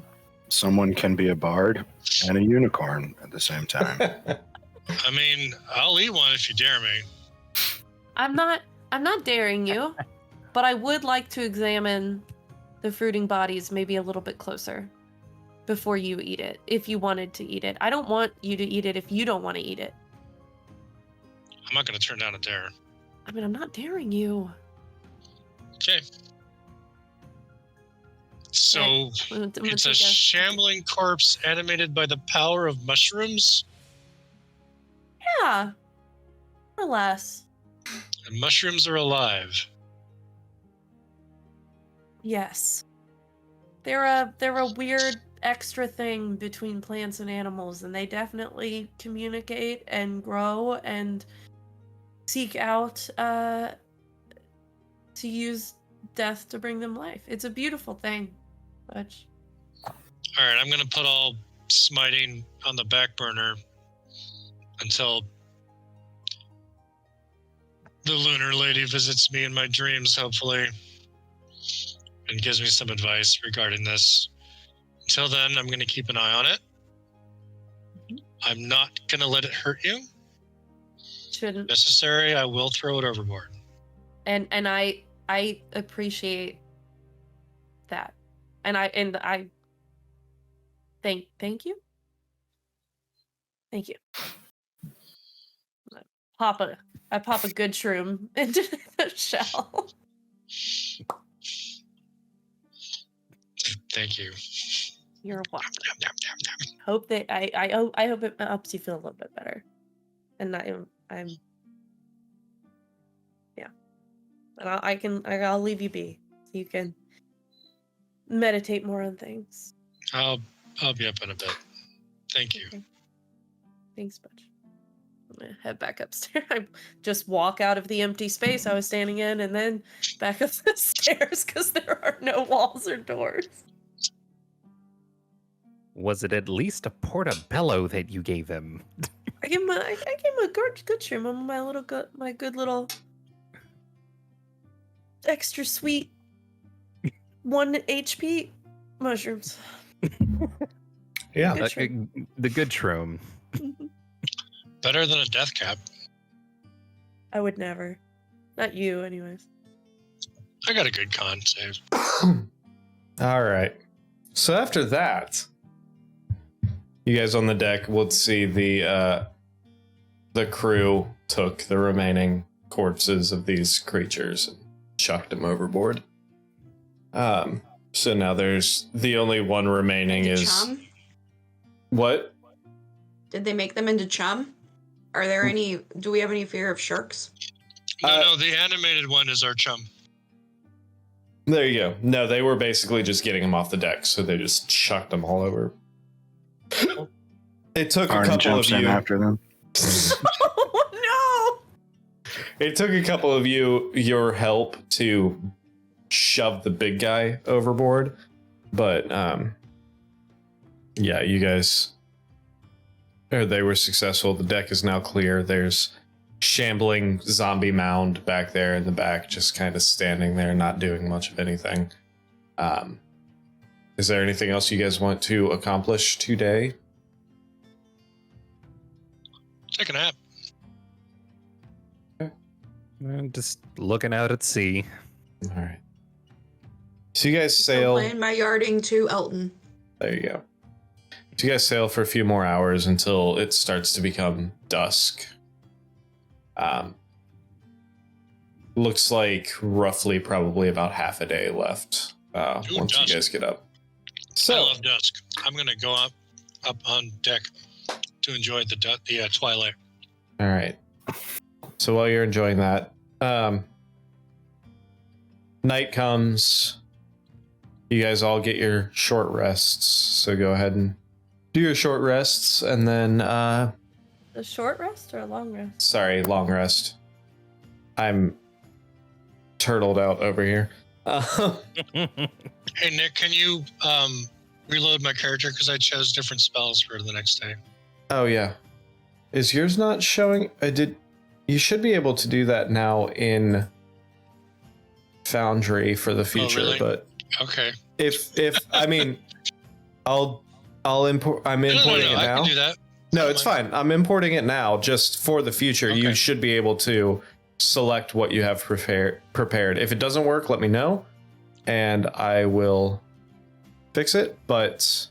someone can be a bard and a unicorn at the same time. I mean, I'll eat one if you dare me. I'm not daring you, but I would like to examine the fruiting bodies maybe a little bit closer before you eat it, if you wanted to eat it. I don't want you to eat it if you don't want to eat it. I'm not going to turn down a dare. I mean, I'm not daring you. Okay. So I'm gonna it's a take shambling corpse animated by the power of mushrooms, Yeah, or less. and mushrooms are alive. Yes. They're a weird extra thing between plants and animals, and they definitely communicate and grow and seek out to use death to bring them life. It's a beautiful thing. Butch. All right, I'm going to put all smiting on the back burner until the lunar lady visits me in my dreams, hopefully, and gives me some advice regarding this. Until then, I'm going to keep an eye on it. I'm not going to let it hurt you. Shouldn't. Necessary, I will throw it overboard. And I appreciate that. And I thank you. Thank you. I pop a good shroom into the shell. Thank you. You're welcome. Yum, yum, yum, yum. Hope that I hope it helps you feel a little bit better. And I'm yeah. And I'll leave you be so you can meditate more on things. I'll be up in a bit. Thank you. Okay. Thanks, Butch. I'm gonna head back upstairs. I just walk out of the empty space I was standing in and then back up the stairs because there are no walls or doors. Was it at least a portobello that you gave him? I gave him a good shroom on my good little extra sweet 1 HP mushrooms. Yeah. Good shroom. The good shroom. Better than a death cap. I would never. Not you, anyways. I got a good con save. All right. So after that, you guys on the deck would see the crew took the remaining corpses of these creatures and chucked them overboard. So now there's the only one remaining Into is chum? what? Did they make them into chum? Are there any? Do we have any fear of sharks? No, the animated one is our chum. There you go. No, they were basically just getting them off the deck, so they just chucked them all over. It took Arden a couple of jumps in you. after them. Oh no! It took a couple of you your help to shove the big guy overboard, but yeah, you guys, or they were successful. The deck is now clear. There's shambling zombie mound back there in the back, just kind of standing there, not doing much of anything. Is there anything else you guys want to accomplish today? Take a nap. Just looking out at sea. All right. So you guys Still sail. playing my yarding to Elton. There you go. So you guys sail for a few more hours until it starts to become dusk. Looks like roughly probably about half a day left once dusk. you guys get up. I So love dusk. I'm gonna go up on deck to enjoy the twilight. all right. So while you're enjoying that, night comes. You guys all get your short rests. So go ahead and do your short rests, and then A short rest or a long rest? sorry, long rest. I'm turtled out over here. Hey Nick, can you reload my character because I chose different spells for the next day? Oh yeah, is yours not showing? You should be able to do that now in Foundry for the future, really? but Okay. if I mean, I'll import. I'm importing it I now. can do that. No, it's fine. I'm importing it now just for the future. You Okay. should be able to select what you have prepared. If it doesn't work, let me know and I will fix it, but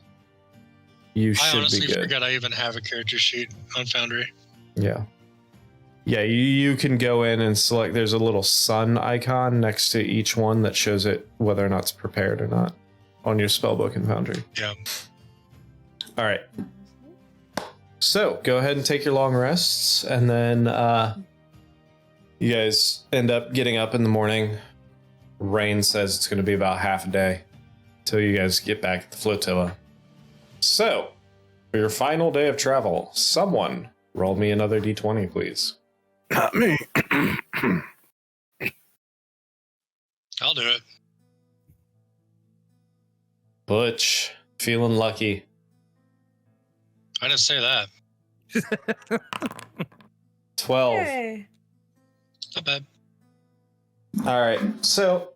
you I should honestly be good. forgot I even have a character sheet on Foundry. Yeah. Yeah, you can go in and select. There's a little sun icon next to each one that shows it whether or not it's prepared or not on your spellbook in Foundry. Yeah. All right. So go ahead and take your long rests, and then you guys end up getting up in the morning. Rain says it's going to be about half a day till you guys get back at the flotilla. So, for your final day of travel, someone roll me another d20, please. Not me. I'll do it. Butch, feeling lucky. I didn't say that. 12. Yay. Not bad. All right, so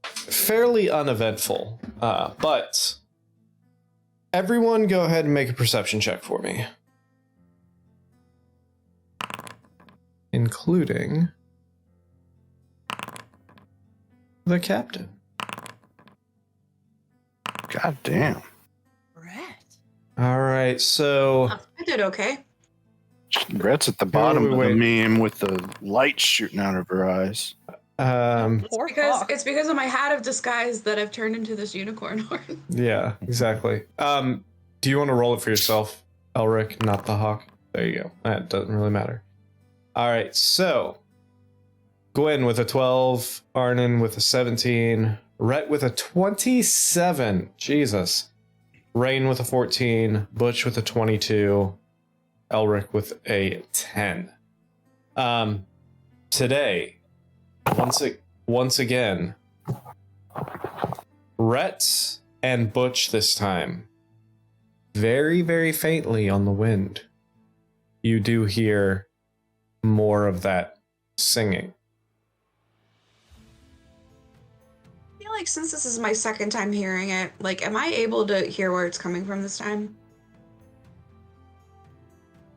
fairly uneventful, but everyone go ahead and make a perception check for me. Including the captain. God damn. Brett. All right, so I did okay. Brett's at the bottom wait. of the meme with the light shooting out of her eyes. Poor Hawk. It's because of my hat of disguise that I've turned into this unicorn horn. yeah, exactly. Do you want to roll it for yourself, Elric, not the hawk? There you go. That doesn't really matter. All right, so Gwen with a 12, Arnon with a 17, Rhett with a 27. Jesus. Rain with a 14, Butch with a 22, Elric with a 10. Today, once again, Rhett and Butch this time, very, very faintly on the wind, you do hear more of that singing. like since this is my second time hearing it, like, am I able to hear where it's coming from this time?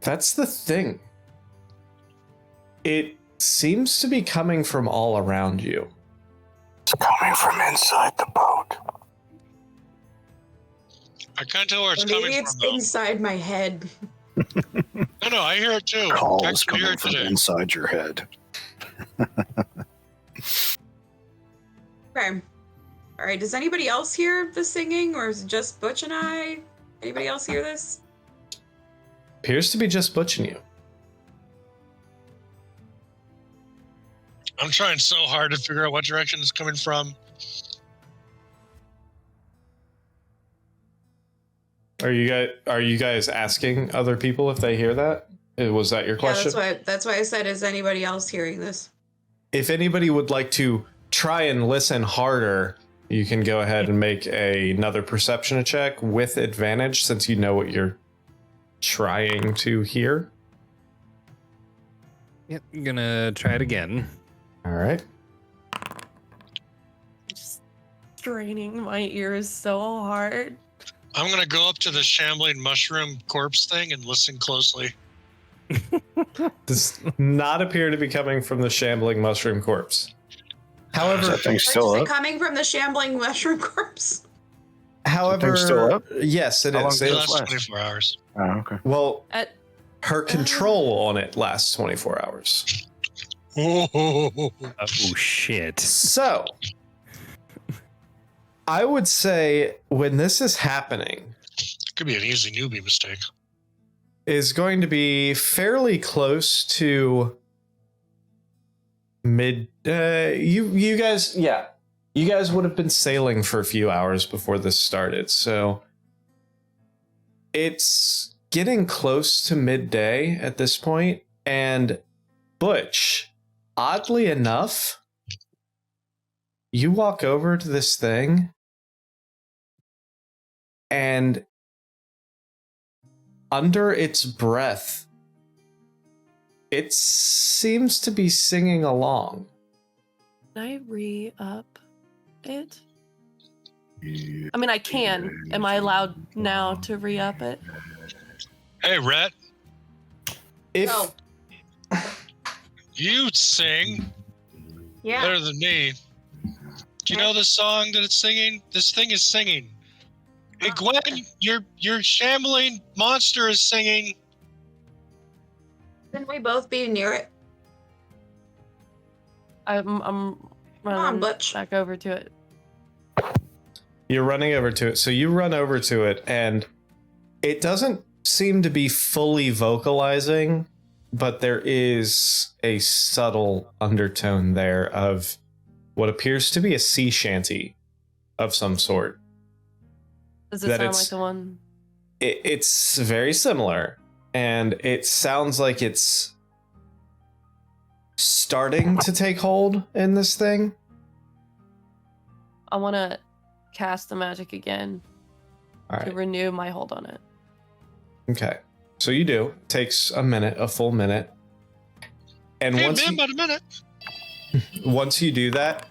That's the thing. It seems to be coming from all around you. It's coming from inside the boat. I can't tell where it's Or maybe coming it's from, though. inside my head. No, I hear it too. I Calls actually hear coming it from today. inside your head. Okay. All right. Does anybody else hear the singing, or is it just Butch and I? Anybody else hear this? Appears to be just Butch and you. I'm trying so hard to figure out what direction it's coming from. Are you guys asking other people if they hear that? Was that your question? Yeah, that's why I said, is anybody else hearing this? If anybody would like to try and listen harder, you can go ahead and make another perception check with advantage since you know what you're trying to hear. Yep, I'm gonna try it again. All right. Just straining my ears so hard. I'm going to go up to the shambling mushroom corpse thing and listen closely. Does not appear to be coming from the shambling mushroom corpse. Is However, that thing Like, still is it up? coming from the shambling mushroom corpse? however, still up? yes, it How long is. does The it last last? 24 hours. Oh, okay. Well, At her control on it lasts 24 hours. Oh, Oh shit! So, I would say when this is happening, could be an easy newbie mistake. is going to be fairly close to mid. You guys, yeah, you guys would have been sailing for a few hours before this started, so it's getting close to midday at this point. And Butch, oddly enough, you walk over to this thing, and under its breath, it seems to be singing along. Can I re-up it? I mean, I can. Am I allowed now to re-up it? Hey, Rhett, If Oh. you sing Yeah. better than me. Do you know the song that it's singing? This thing is singing. Hey, Gwen, your shambling monster is singing. Shouldn't we both be near it? I'm on, running Butch. back over to it. you're running over to it, so you run over to it, and it doesn't seem to be fully vocalizing, but there is a subtle undertone there of what appears to be a sea shanty of some sort. Does it That sound it's- like the one? It's very similar, and it sounds like it's starting to take hold in this thing. I want to cast the magic again All to right. renew my hold on it. Okay. So you do. Takes a full minute. And Hey, once man, you, about a minute. once you do that,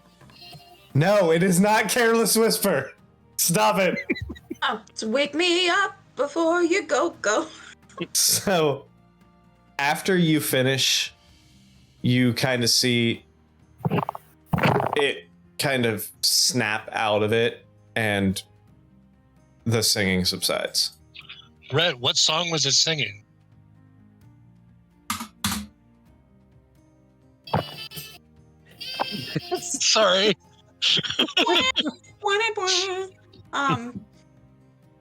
no, it is not Careless Whisper. Stop it. Oh, to wake me up before you go. So after you finish, you kind of see it kind of snap out of it, and the singing subsides. Rhett, what song was it singing? Sorry.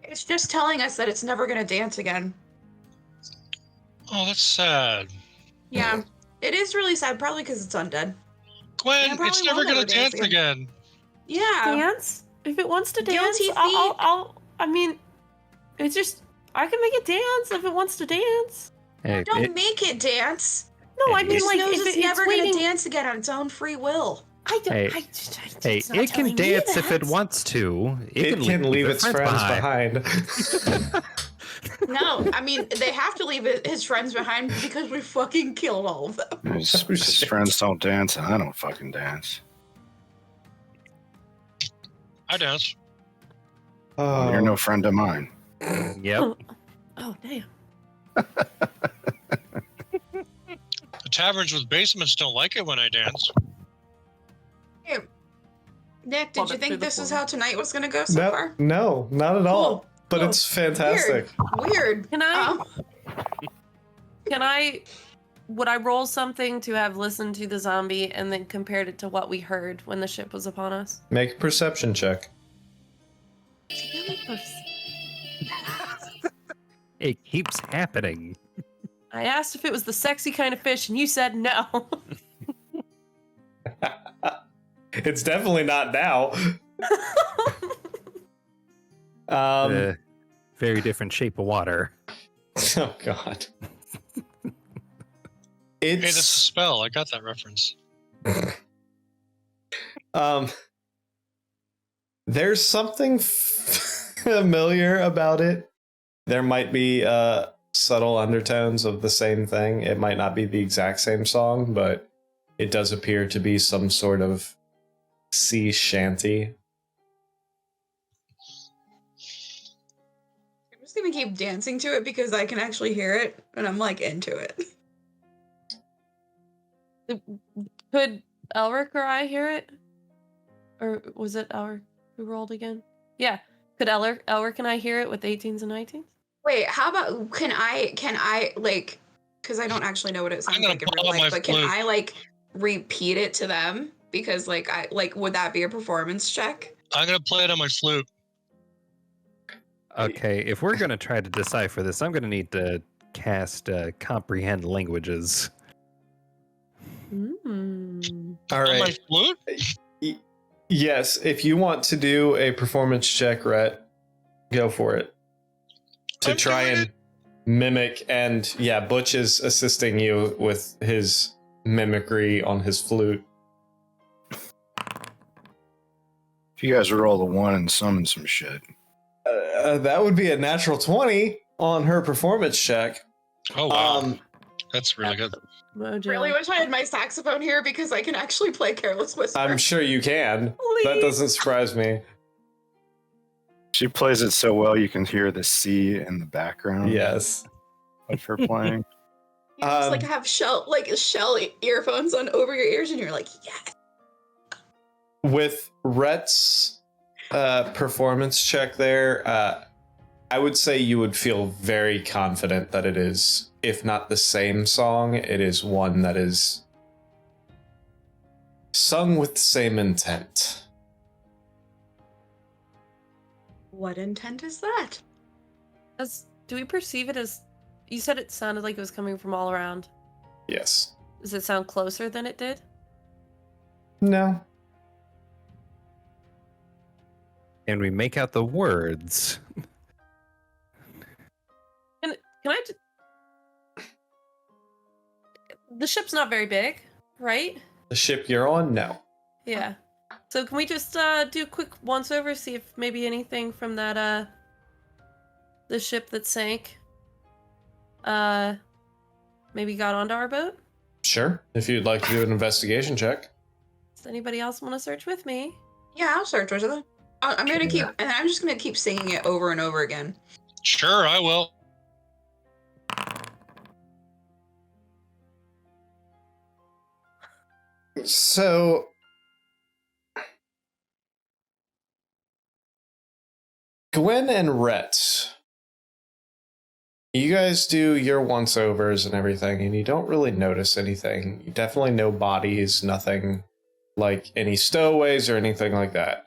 It's just telling us that it's never gonna dance again. Oh, that's sad. Yeah, it is really sad. Probably because it's undead. Gwen, Yeah, probably it's never will gonna never dance dance again. Yeah. Dance? If it wants to dance, Guilty I mean, it's just, I can make it dance if it wants to dance. Hey, Don't make it dance. No, I It mean, It like, knows if it's it's never waiting, gonna dance again on its own free will. I don't, Hey, hey, it's not it can telling me dance if it that. wants to. It can leave its friends behind. No, I mean they have to leave his friends behind because we fucking killed all of them. His friends don't dance, and I don't fucking dance. I dance. Oh, You're no friend of mine. Yep. Oh, damn. The taverns with basements don't like it when I dance. Hey, Nick, did Love you it through think the this is floor. how tonight was gonna go so far? no, not at all. Cool. But Cool. it's fantastic. Weird. Can I would I roll something to have listened to the zombie and then compared it to what we heard when the ship was upon us? Make a perception check. It keeps happening. I asked if it was the sexy kind of fish, and you said no. It's definitely not now. Very different shape of water. Oh god. Hey, that's a It's spell. I got that reference. there's something familiar about it. There might be subtle undertones of the same thing. It might not be the exact same song, but it does appear to be some sort of sea shanty. I'm just gonna keep dancing to it because I can actually hear it and I'm like into it. Could Elric or I hear it? Or was it Elric who rolled again? Yeah. Could Elric and I hear it with 18s and 19s? Wait, how about can I like, because I don't actually know what it sounds gonna like in pull real out my life, but can flute. I like repeat it to them? Because like would that be a performance check? I'm gonna play it on my flute. Okay, if we're going to try to decipher this, I'm going to need to cast Comprehend Languages. Mm. All On my right. flute? Yes, if you want to do a performance check, Rhett, go for it. To I'm try doing and mimic, and yeah, Butch is assisting you with his mimicry on his flute. If you guys roll a 1 and summon some shit. That would be a natural 20 on her performance check. Oh wow, that's really good. Mojo. Really wish I had my saxophone here because I can actually play Careless Whisper. I'm sure you can. That Please. doesn't surprise me. She plays it so well you can hear the sea in the background Yes. of her playing. You just like Um, have shell earphones on over your ears and you're like, yes. With Rhett's performance check there, I would say you would feel very confident that it is, if not the same song, it is one that is sung with the same intent. What intent is that? Do we perceive it as... You said it sounded like it was coming from all around. Yes. Does it sound closer than it did? No. And we make out the words. Can I just... The ship's not very big, right? The ship you're on? No. Yeah. So can we just do a quick once-over, see if maybe anything from that, the ship that sank, maybe got onto our boat? Sure. If you'd like to do an investigation check. Does anybody else want to search with me? Yeah, I'll search with it. I'm gonna keep, and I'm just gonna keep singing it over and over again. Sure, I will. So, Gwen and Rhett, you guys do your once-overs and everything, and you don't really notice anything. You definitely no bodies, nothing like any stowaways or anything like that.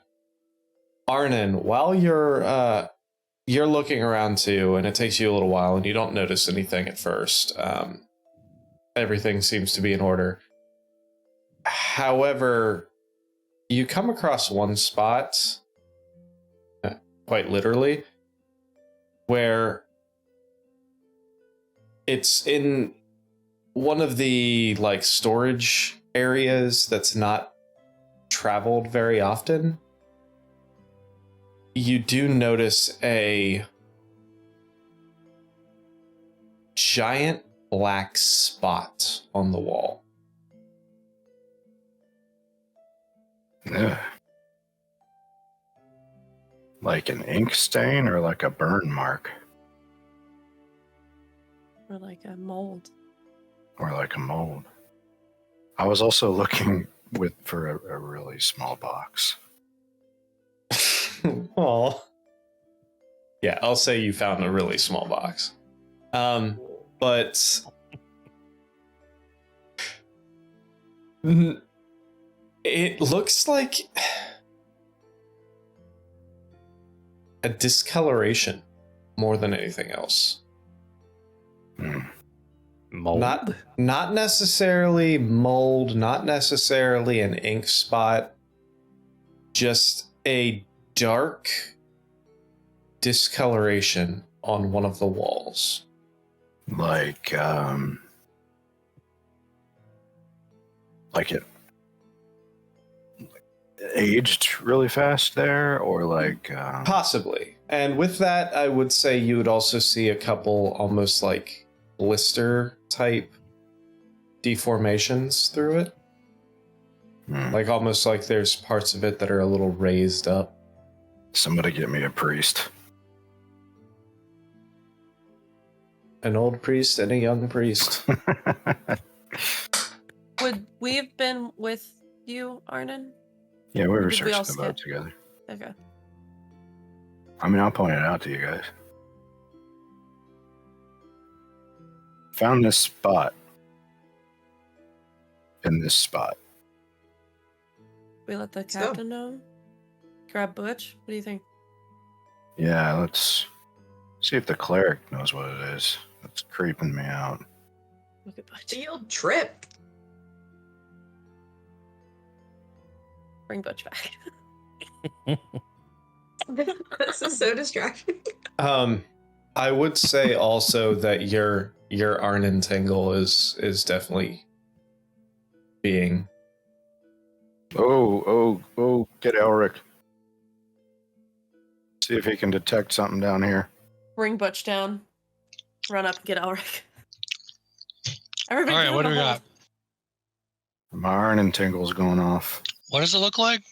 Arnon, while you're looking around too, and it takes you a little while, and you don't notice anything at first. Everything seems to be in order. However, you come across one spot, quite literally, where it's in one of the like storage areas that's not traveled very often. You do notice a giant black spot on the wall. Ugh. Like an ink stain or like a burn mark Or like a mold. or like a mold. I was also looking for a really small box. Well, yeah, I'll say you found a really small box. But it looks like a discoloration more than anything else. Hmm. Mold? Not necessarily mold, not necessarily an ink spot, just a dark discoloration on one of the walls. Like it aged really fast there, or like Possibly. And with that, I would say you would also see a couple almost like blister type deformations through it. Like almost like there's parts of it that are a little raised up. Somebody get me a priest. An old priest and a young priest. Would we have been with you, Arnon? Yeah, we were Did we all searching the boat skip? together. Okay. I mean, I'll point it out to you guys. Found this spot. In this spot. We let the go. captain know? Grab Butch? What do you think? Yeah, let's see if the cleric knows what it is. That's creeping me out. Look at Butch. Field trip. Bring Butch back. This is so distracting. I would say also that your Arnon tingle is definitely being. Oh, get Elric. See if he can detect something down here. Bring Butch down. Run up and get Elric. Everybody All right, get what in do the we hole. got? My iron tingle's going off. What does it look like?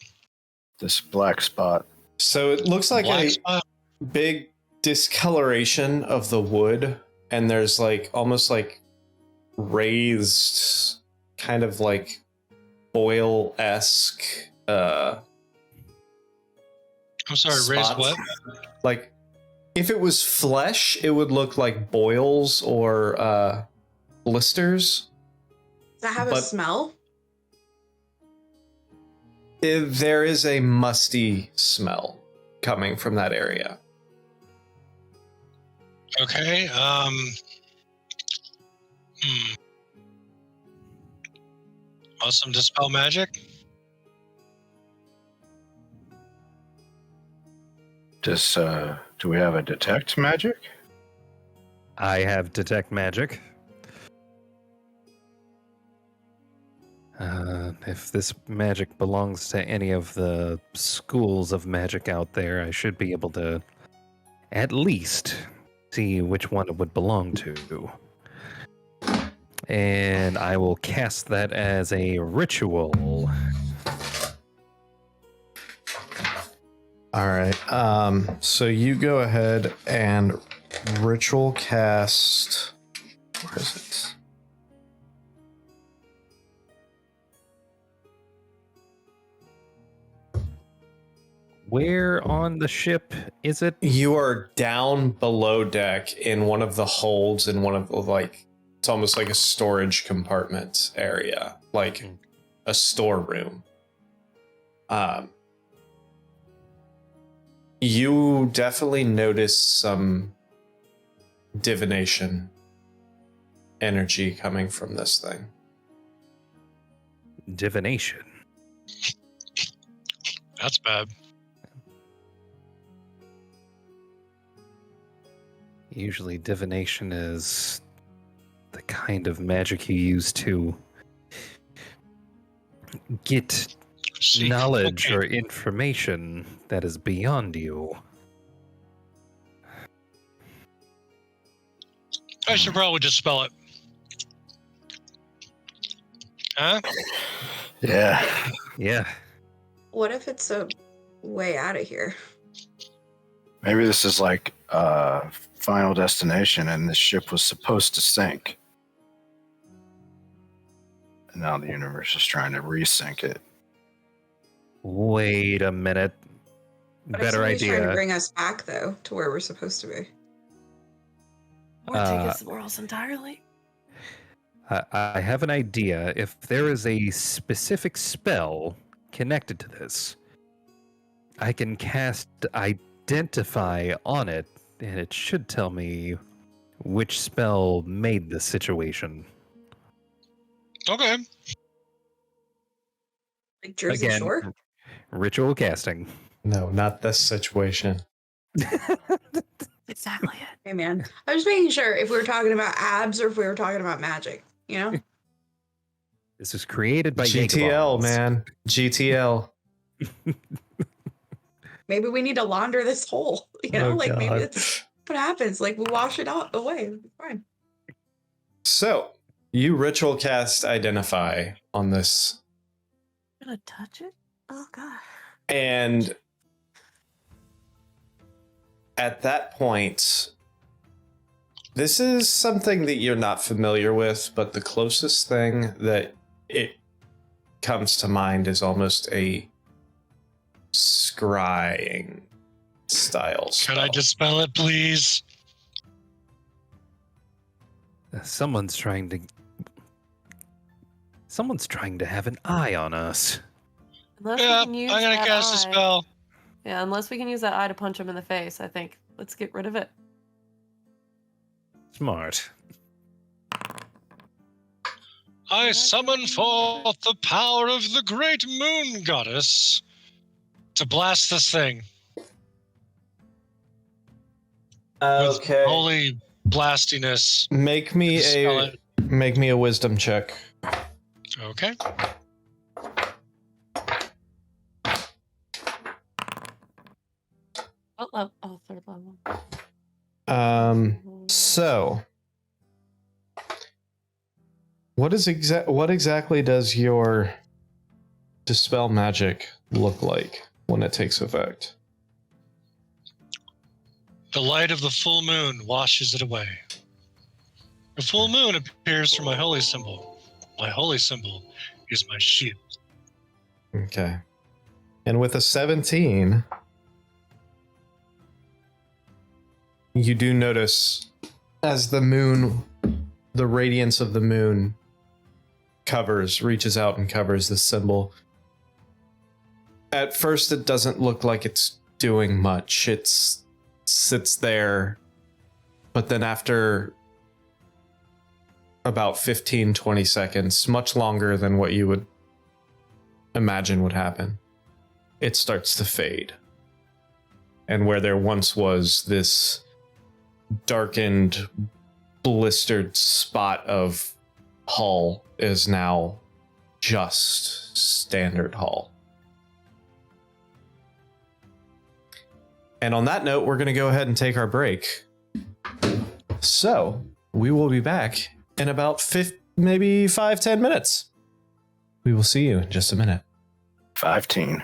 This black spot. So it looks like Black a spot? big discoloration of the wood, and there's like almost like raised kind of like boil-esque I'm sorry, raised spots. what? Like if it was flesh, it would look like boils or blisters. Does that have a But- smell? There is a musty smell coming from that area. Okay. Awesome. Dispel Magic. Do we have a detect magic? I have detect magic. If this magic belongs to any of the schools of magic out there, I should be able to at least see which one it would belong to. And I will cast that as a ritual. All right. So you go ahead and ritual cast. Where is it? Where on the ship is it? You are down below deck in one of the holds in one of the, like, it's almost like a storage compartment area, like a storeroom. You definitely notice some divination energy coming from this thing. Divination. That's bad. Usually divination is the kind of magic you use to get See, knowledge okay. or information that is beyond you. I should probably just spell it. Huh? Yeah. Yeah. What if it's a way out of here? Maybe this is like Final Destination, and this ship was supposed to sink. And now the universe is trying to resync it. Wait a minute. But if Better somebody's trying to idea. bring us back, though, to where we're supposed to be. Or take us somewhere else entirely. I have an idea. If there is a specific spell connected to this, I can cast Identify on it, and it should tell me which spell made this situation. Okay. Like Jersey Again, Shore? ritual casting. No, not this situation. Exactly it. Hey, man. I was making sure if we were talking about abs or if we were talking about magic, you know? This was created by GTL, Jacobons. man. GTL. Maybe we need to launder this hole. You know, Oh, like maybe God. that's what happens. Like we wash it out away. It'll be fine. So, you ritual cast Identify on this, I'm gonna touch it? Oh god. and at that point, this is something that you're not familiar with, but the closest thing that it comes to mind is almost a scrying style spell. Can I dispel it, please? Someone's trying to have an eye on us. Unless Yeah, we I'm can use gonna that cast a eye. spell. Yeah, unless we can use that eye to punch him in the face, I think. Let's get rid of it. Smart. I summon forth the power of the great moon goddess to blast this thing with holy blastiness. Make me Spell a it. wisdom check. Okay. What level? Oh, third level. So what exactly does your Dispel Magic look like when it takes effect? The light of the full moon washes it away. The full moon appears from my holy symbol. My holy symbol is my shield. Okay. And with a 17, you do notice as the moon, the radiance of the moon reaches out and covers the symbol. At first, it doesn't look like it's doing much. It sits there, but then after about 15-20 seconds, much longer than what you would imagine would happen, it starts to fade. And where there once was this darkened, blistered spot of hull is now just standard hull. And on that note, we're going to go ahead and take our break. So we will be back in about maybe 5-10 minutes. We will see you in just a minute. 15.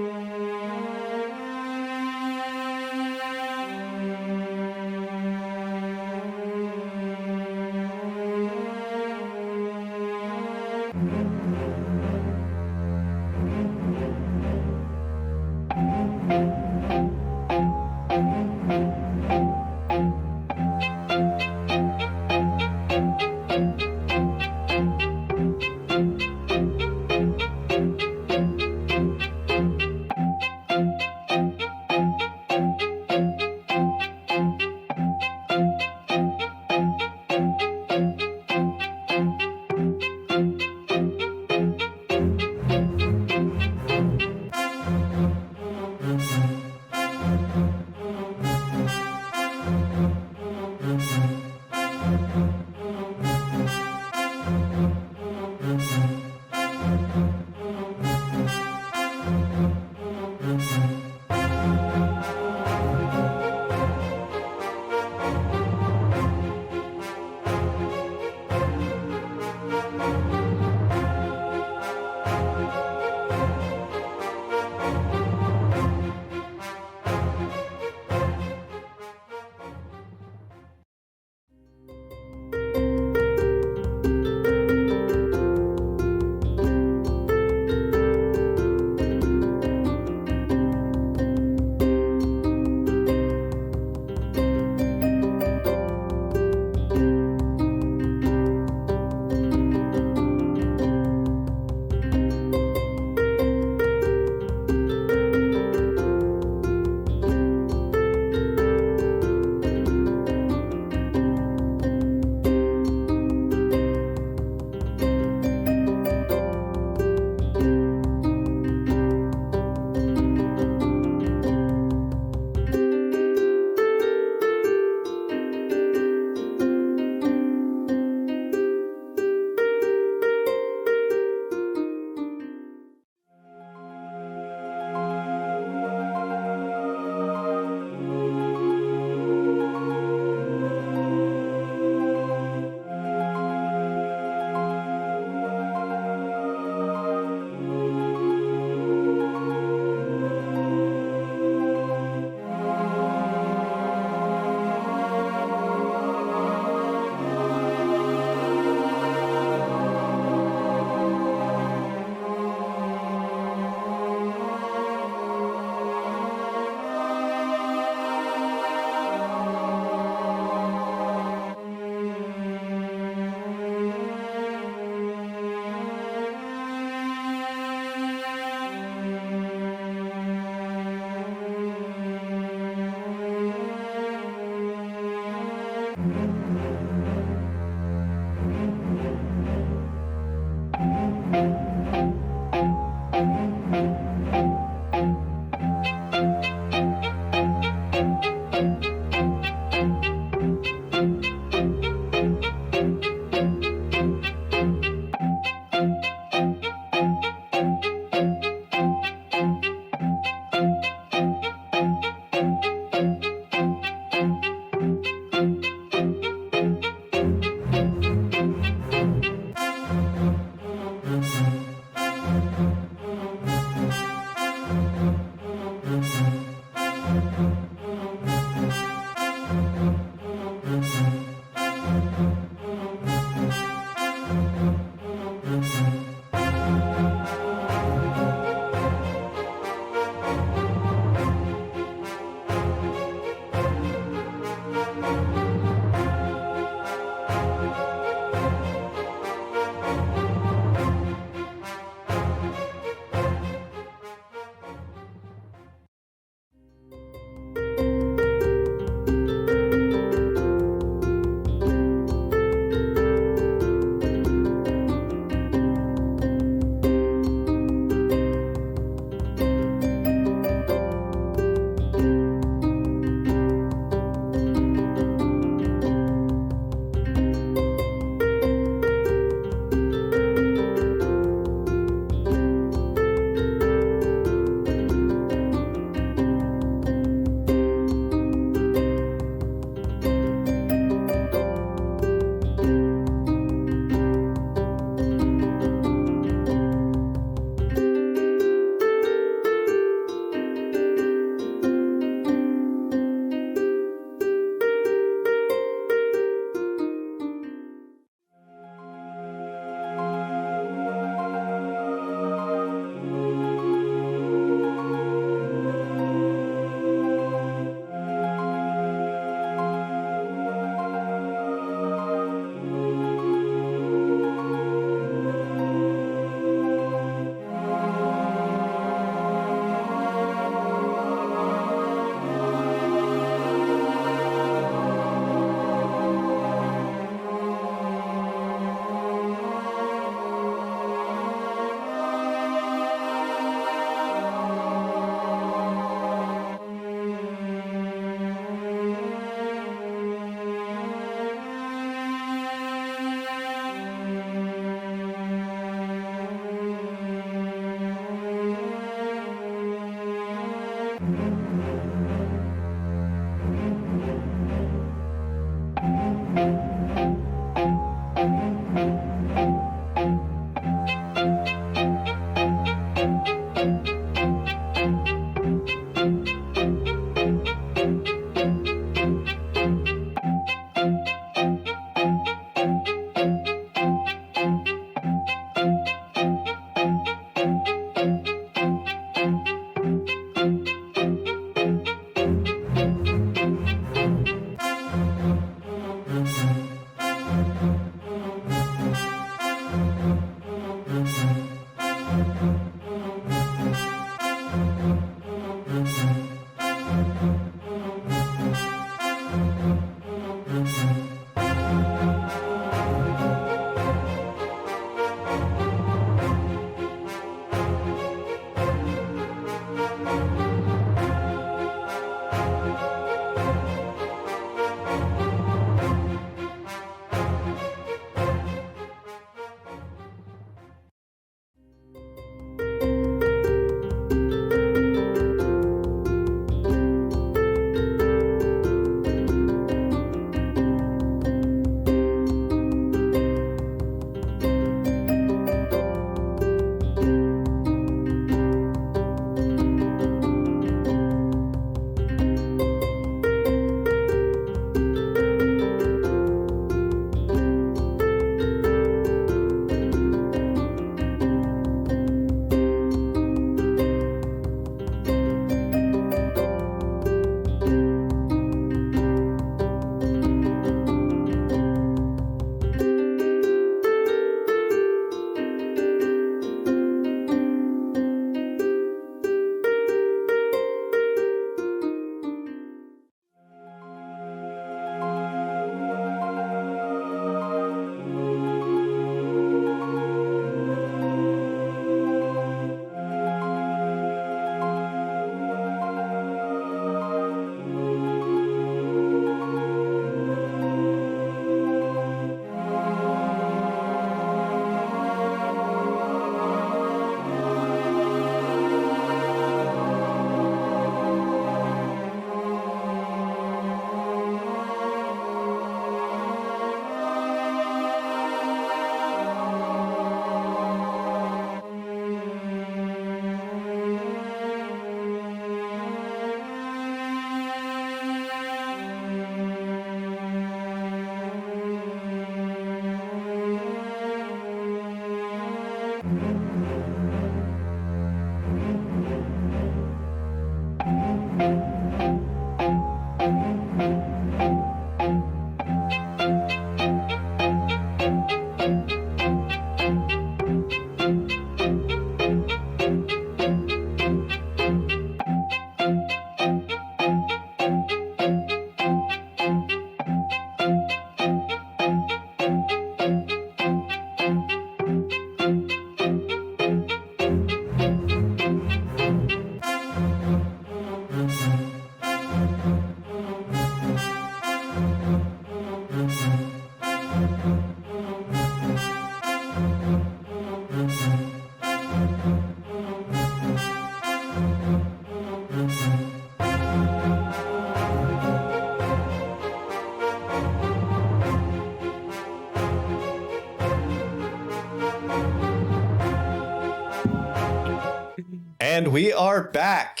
And we are back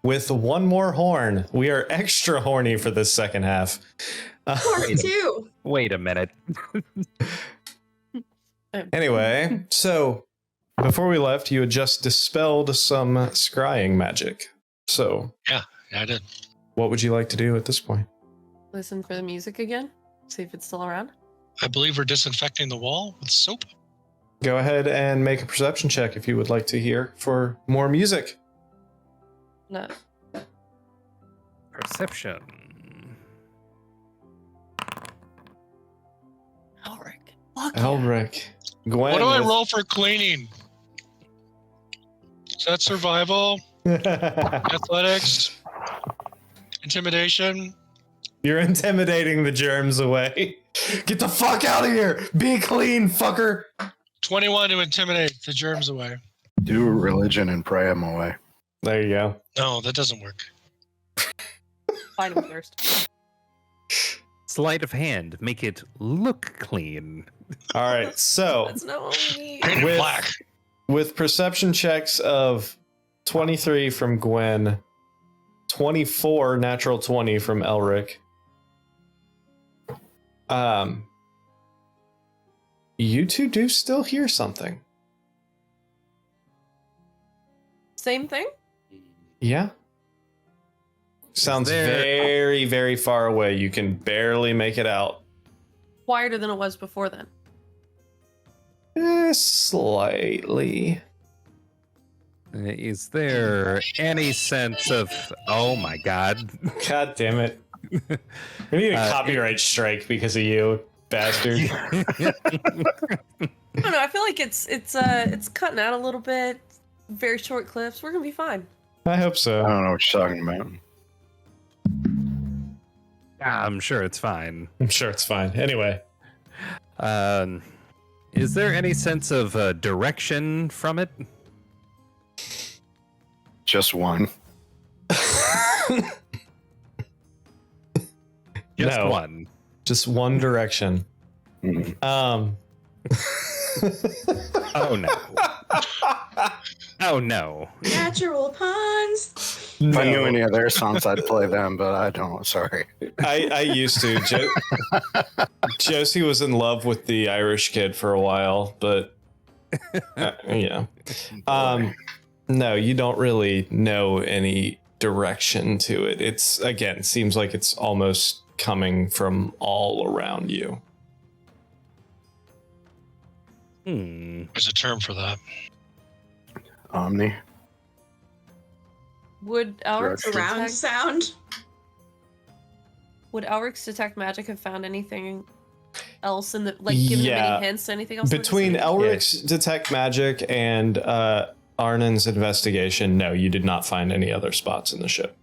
with one more horn. We are extra horny for this second half. Part two. Wait a minute. Anyway, so before we left, you had just dispelled some scrying magic. So, Yeah, I did. what would you like to do at this point? Listen for the music again. See if it's still around. I believe we're disinfecting the wall with soap. Go ahead and make a perception check if you would like to hear for more music. No. Perception. Elric. Fuck Elric. Gwen. What do I with- roll for cleaning? Is that survival? Athletics? Intimidation? You're intimidating the germs away. Get the fuck out of here. Be clean, fucker. 21 to intimidate the germs away. Do religion and pray them away. There you go. No, that doesn't work. Find him first. Sleight of hand. Make it look clean. All right. So That's not what we need. Paint it With- black. with perception checks of 23 from Gwen, 24 natural 20 from Elric. You two do still hear something. Same thing? Yeah. Sounds there- very, very far away. You can barely make it out. Quieter than it was before then. Slightly. Is there any sense of, oh my god, God damn it. We need a copyright strike because of you, bastard. I don't know. I feel like it's cutting out a little bit. Very short clips. We're gonna be fine. I hope I so. don't know what you're talking about. I'm sure it's fine. I'm sure it's fine. Anyway. Is there any sense of direction from it? Just one. Just No. one. Just one direction. Mhm. Oh no. Oh no. Natural puns. If I knew No. any of their songs, I'd play them, but I don't. Sorry. I used to. Josie was in love with the Irish kid for a while, but yeah. No, you don't really know any direction to it. It's again, seems like it's almost coming from all around you. There's a term for that. Omni. Would Elric's Surround detect, sound. would Elric's detect magic have found anything else in the given Yeah. them any hints? Anything else? Between El- Elric's detect magic and Arnon's investigation, no, you did not find any other spots in the ship.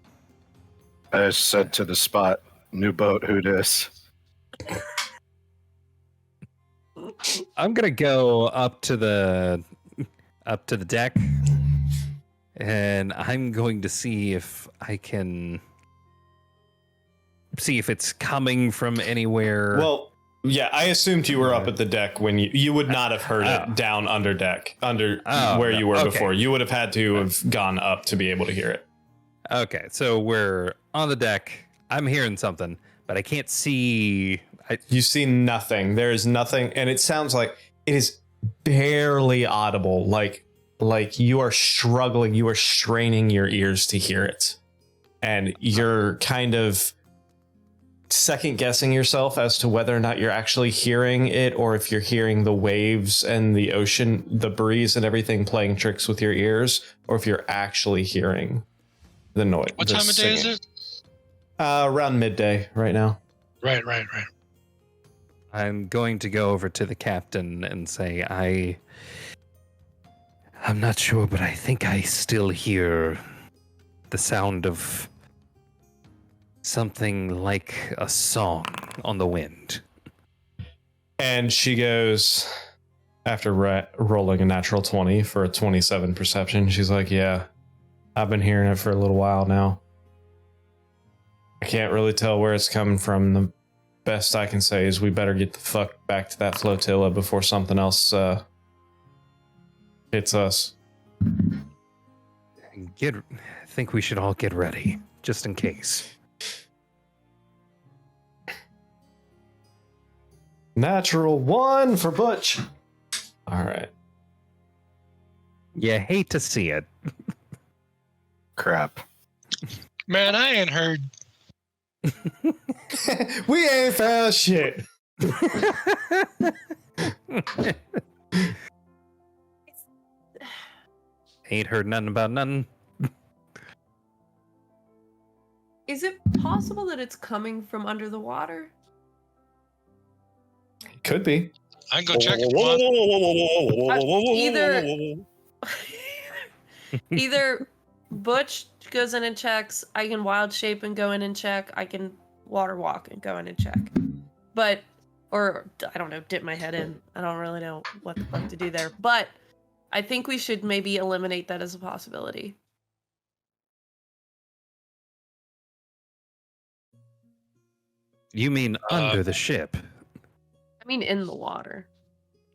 I said to the spot, new boat, who dis? I'm gonna go up to the deck, and I'm going to see if I can see if it's coming from anywhere. Well, yeah, I assumed you were up at the deck when you would not have heard Oh. it down under deck, under Oh, where no. you were Okay. before. You would have had to have gone up to be able to hear it. Okay, so we're on the deck. I'm hearing something, but I can't see. You see nothing. There is nothing, and it sounds like it is barely audible, like you are struggling, you are straining your ears to hear it, and you're kind of second guessing yourself as to whether or not you're actually hearing it, or if you're hearing the waves and the ocean, the breeze and everything playing tricks with your ears, or if you're actually hearing the noise. What time of day is it? Around midday right now. Right. I'm going to go over to the captain and say, I'm not sure, but I think I still hear the sound of something like a song on the wind. And she goes, after rolling a natural 20 for a 27 perception, she's like, yeah, I've been hearing it for a little while now. I can't really tell where it's coming from. The best I can say is we better get the fuck back to that flotilla before something else hits us. I think we should all get ready, just in case. Natural 1 for Butch. All right. You hate to see it. Crap. Man, I ain't heard. We ain't found shit. Ain't heard nothing about nothing. Is it possible that it's coming from under the water? Could be. I can go check it. Either Butch goes in and checks, I can wild shape and go in and check, I can water walk and go in and check. But, or I don't know, dip my head in. I don't really know what the fuck to do there. But I think we should maybe eliminate that as a possibility. You mean under the ship? I mean, in the water.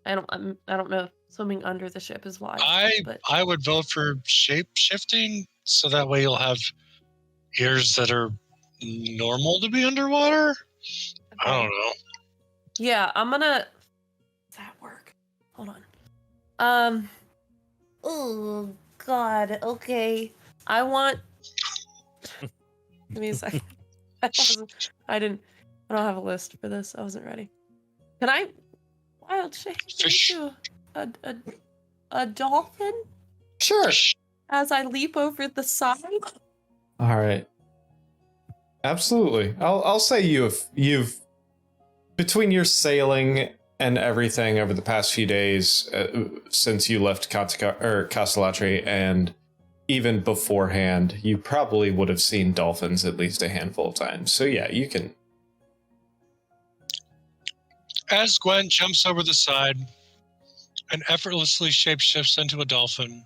I don't know if swimming under the ship is wise. But I would vote for shape shifting, so that way you'll have ears that are normal to be underwater. I don't know. Yeah, I'm gonna. Does that work? Hold on. Oh God. Okay. I want. Give me a second. I don't have a list for this. I wasn't ready. Can I wild shape into a dolphin Sure. as I leap over the side? All right. Absolutely. I'll say you've between your sailing and everything over the past few days since you left Castellatri and even beforehand, you probably would have seen dolphins at least a handful of times. So yeah, you can. As Gwen jumps over the side and effortlessly shapeshifts into a dolphin,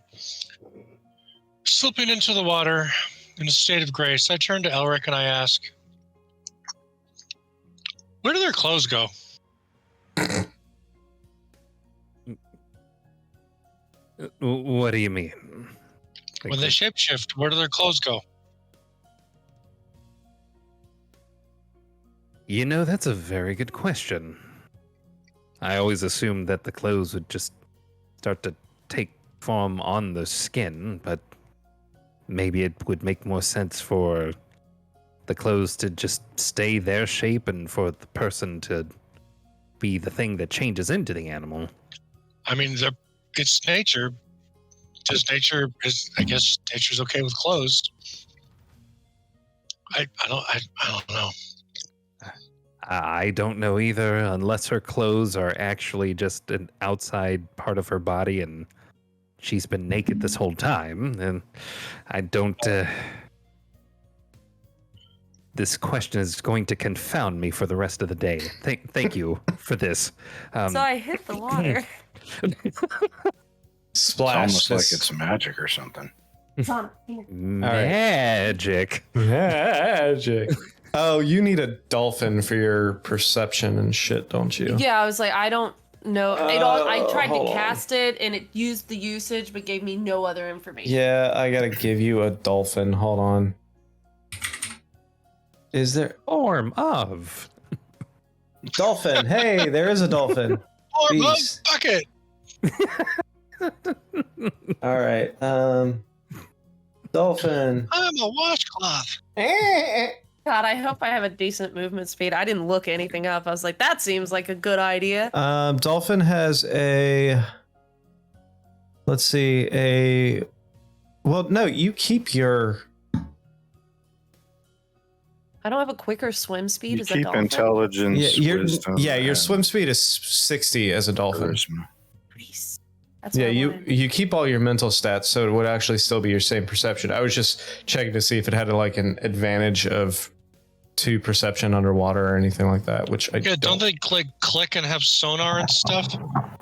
slipping into the water in a state of grace, I turn to Elric and I ask, where do their clothes go? What do you mean? When they shapeshift, where do their clothes go? You know, that's a very good question. I always assumed that the clothes would just start to take form on the skin, but maybe it would make more sense for the clothes to just stay their shape and for the person to be the thing that changes into the animal. I mean, it's nature. I guess nature's okay with clothes. I don't know. I don't know either, unless her clothes are actually just an outside part of her body and she's been naked this whole time. And I don't... This question is going to confound me for the rest of the day. Thank you for this. So I hit the water. Splash. It's almost like it's magic or something. Magic. Magic. Oh, you need a dolphin for your perception and shit, don't you? Yeah, I was like, I don't know. I tried to hold on. cast it and it used the usage but gave me no other information. Yeah, I gotta give you a dolphin. Hold on. Is there Form of. dolphin? Hey, there is a dolphin. Or Beast. bucket. All right. Dolphin. I'm a washcloth. God, I hope I have a decent movement speed. I didn't look anything up. I was like, that seems like a good idea. Dolphin has a. Let's see. Well, no, you keep your. I don't have a quicker swim speed You as a keep dolphin. intelligence, wisdom, your and swim speed is 60 as a dolphin. charisma. Nice. That's Yeah, what I you wanted. you keep all your mental stats, so it would actually still be your same perception. I was just checking to see if it had like an advantage of 2 perception underwater or anything like that, which I Yeah, don't they click and have sonar and stuff?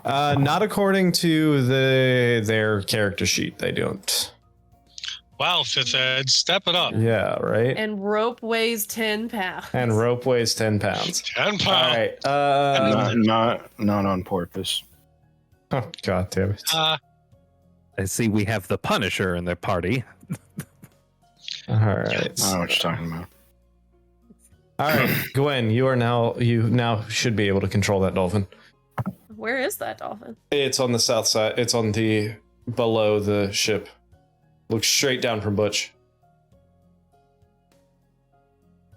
Not according to their character sheet. They don't. Wow, fifth ed, step it up. Yeah, right. And rope weighs 10 pounds. And rope weighs 10 pounds. 10 pounds. All right. Not on porpoise. Oh, God damn it. I see we have the Punisher in their party. All right. I don't know what you're talking about. All right, Gwen, you now should be able to control that dolphin. Where is that dolphin? It's on the south side. It's on the below the ship. Look straight down from Butch.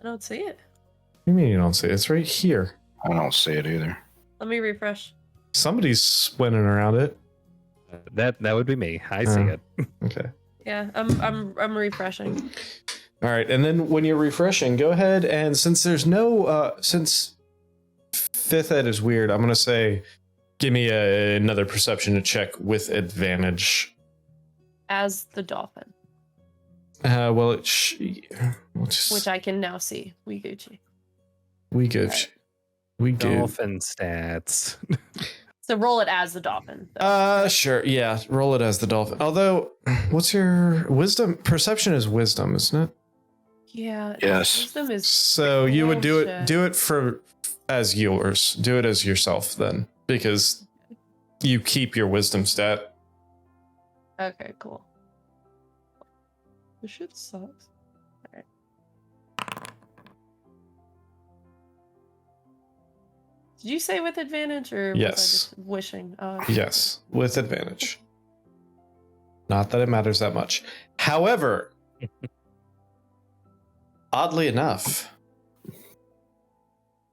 I don't see it. What do you mean you don't see it? It's right here. I don't see it either. Let me refresh. Somebody's spinning around it. That would be me. I see it. Okay. Yeah, I'm refreshing. All right, and then when you're refreshing, go ahead and since there's no since fifth ed is weird, I'm gonna say, give me another perception check with advantage. As the dolphin, Well, which I can now see. We Gucci. we good. Right. We good. Dolphin stats. So roll it as the dolphin. though. Sure. Yeah, roll it as the dolphin. Although, what's your wisdom? Perception is wisdom, isn't it? Yeah. Yes. Wisdom is. So you would do it. Bullshit. Do it for as yours. Do it as yourself then, because you keep your wisdom stat. Okay, cool. This shit sucks. Alright. Did you say with advantage or was I Yes. just wishing? Oh, okay. Yes, with advantage. Not that it matters that much. However, oddly enough,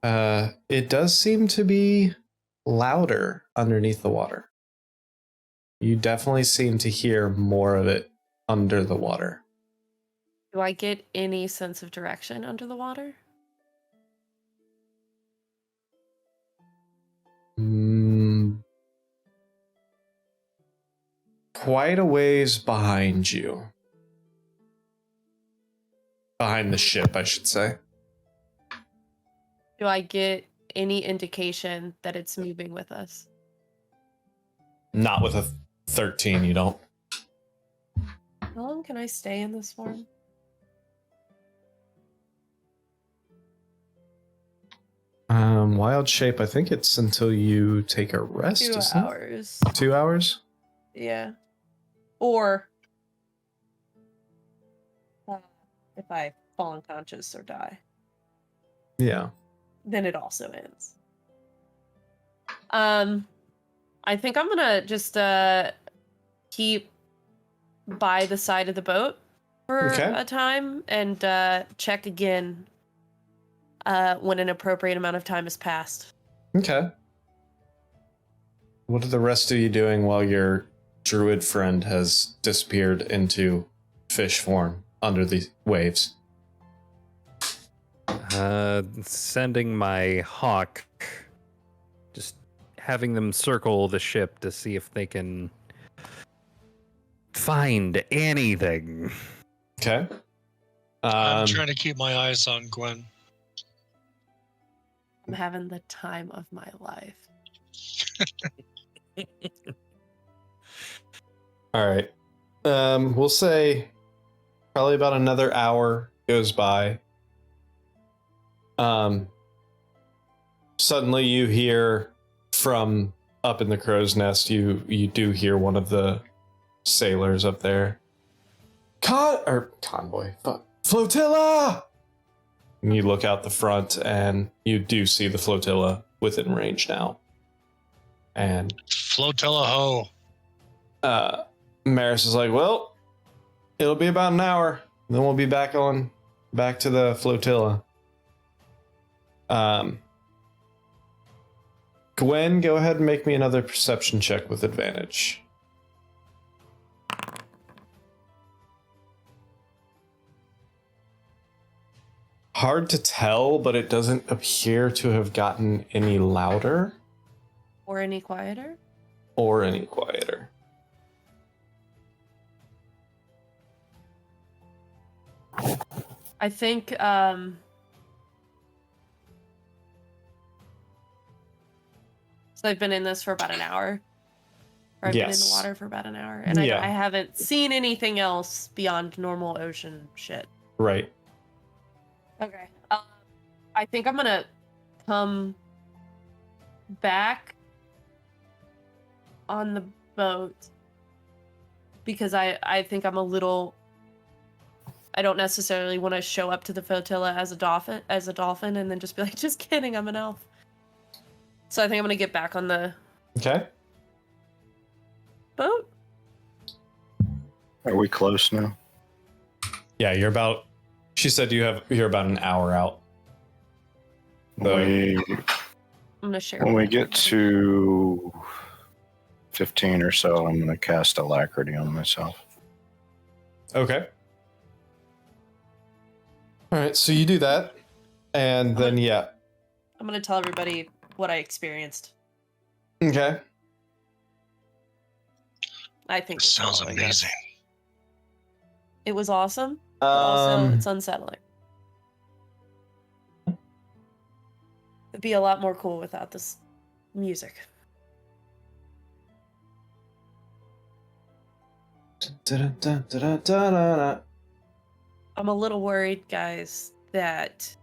it does seem to be louder underneath the water. You definitely seem to hear more of it under the water. Do I get any sense of direction under the water? Quite a ways behind you. Behind the ship, I should say. Do I get any indication that it's moving with us? Not with a 13, you don't. How long can I stay in this form? Wild shape, I think it's until you take a rest. 2 isn't it? hours. 2 hours? Yeah. Or if I fall unconscious or die, Yeah. then it also ends. I think I'm gonna just keep by the side of the boat for Okay. a time and check again when an appropriate amount of time has passed. Okay. What are the rest of you doing while your druid friend has disappeared into fish form under the waves? Sending my hawk, just having them circle the ship to see if they can find anything. Okay. I'm trying to keep my eyes on Gwen. I'm having the time of my life. All right. We'll say probably about another hour goes by. Suddenly you hear from up in the crow's nest, you do hear one of the sailors up there. Convoy. Flotilla! And you look out the front and you do see the flotilla within range now. And Flotilla ho. Maris is like, well, it'll be about an hour. Then we'll be back to the flotilla. Gwen, go ahead and make me another perception check with advantage. Hard to tell, but it doesn't appear to have gotten any louder Or any quieter? or any quieter. I think so I've been in this for about an hour. Or I've been in the Yes. water for about an hour. And Yeah. I haven't seen anything else beyond normal ocean shit. Right. Okay. I think I'm gonna come back on the boat because I think I'm a little. I don't necessarily want to show up to the flotilla as a dolphin, and then just be like, just kidding, I'm an elf. So I think I'm gonna get back on the Okay. boat. Are we close now? Yeah, you're about. She said you're about an hour out. We, I'm gonna share. when we get to 15 or so, I'm going to cast Alacrity on myself. Okay. All right, so you do that, and then yeah. I'm gonna tell everybody what I experienced. Okay. I think This it's sounds all I got. amazing. It was awesome, but also it's unsettling. It'd be a lot more cool without this music. Da-da-da-da-da-da-da. I'm a little worried, guys, that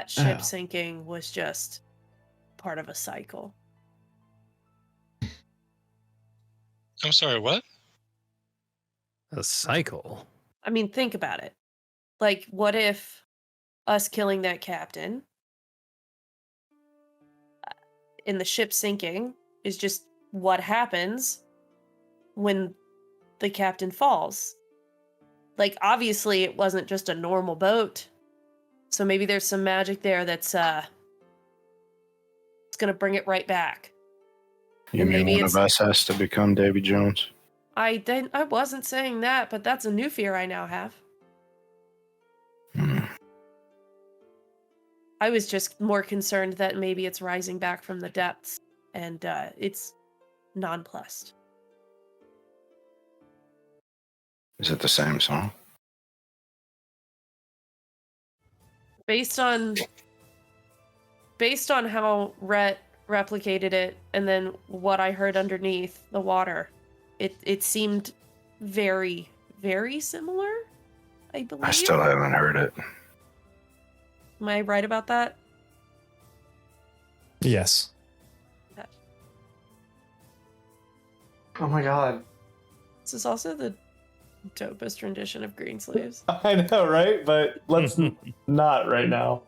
ship Oh. sinking was just part of a cycle. I'm sorry, what? A cycle. I mean, think about it. Like, what if us killing that captain in the ship sinking is just what happens when the captain falls? Like, obviously, it wasn't just a normal boat. So maybe there's some magic there that's it's gonna bring it right back. You And mean maybe one it's- of us has to become Davy Jones? I wasn't saying that, but that's a new fear I now have. Hmm. I was just more concerned that maybe it's rising back from the depths and it's nonplussed. Is it the same song? Based on how Rhett replicated it and then what I heard underneath the water, it seemed very, very similar, I believe. I still haven't heard it. Am I right about that? Yes. Okay. Oh my god. This is also the dopest rendition of Greensleeves. I know, right? But let's not right now.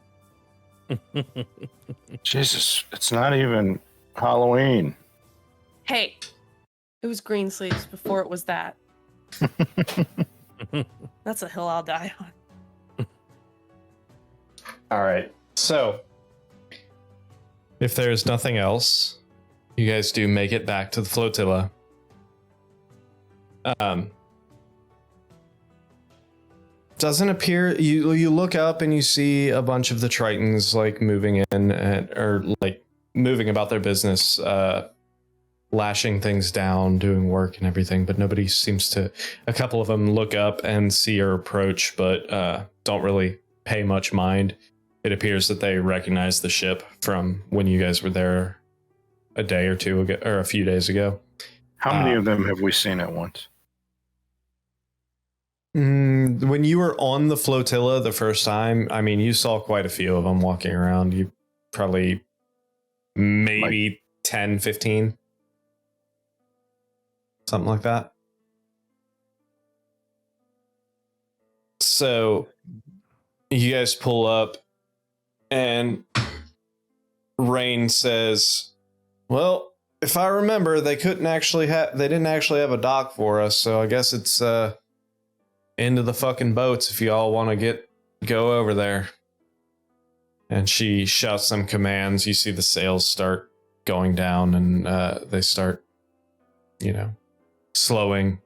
Jesus, it's not even Halloween. Hey, it was Greensleeves before it was that. That's a hill I'll die on. All right. So, if there's nothing else, you guys do make it back to the flotilla. Doesn't appear you look up and you see a bunch of the Tritons like moving in or like moving about their business, lashing things down, doing work and everything, but nobody seems to. A couple of them look up and see your approach, but don't really pay much mind. It appears that they recognize the ship from when you guys were there a day or two ago, or a few days ago. How many of them have we seen at once? When you were on the flotilla the first time, I mean, you saw quite a few of them walking around. You probably maybe 10, 15. Something like that. So you guys pull up and Rain says, well, if I remember, they didn't actually have a dock for us, so I guess it's into the fucking boats if y'all want to go over there. And she shouts some commands. You see the sails start going down, and they start, slowing.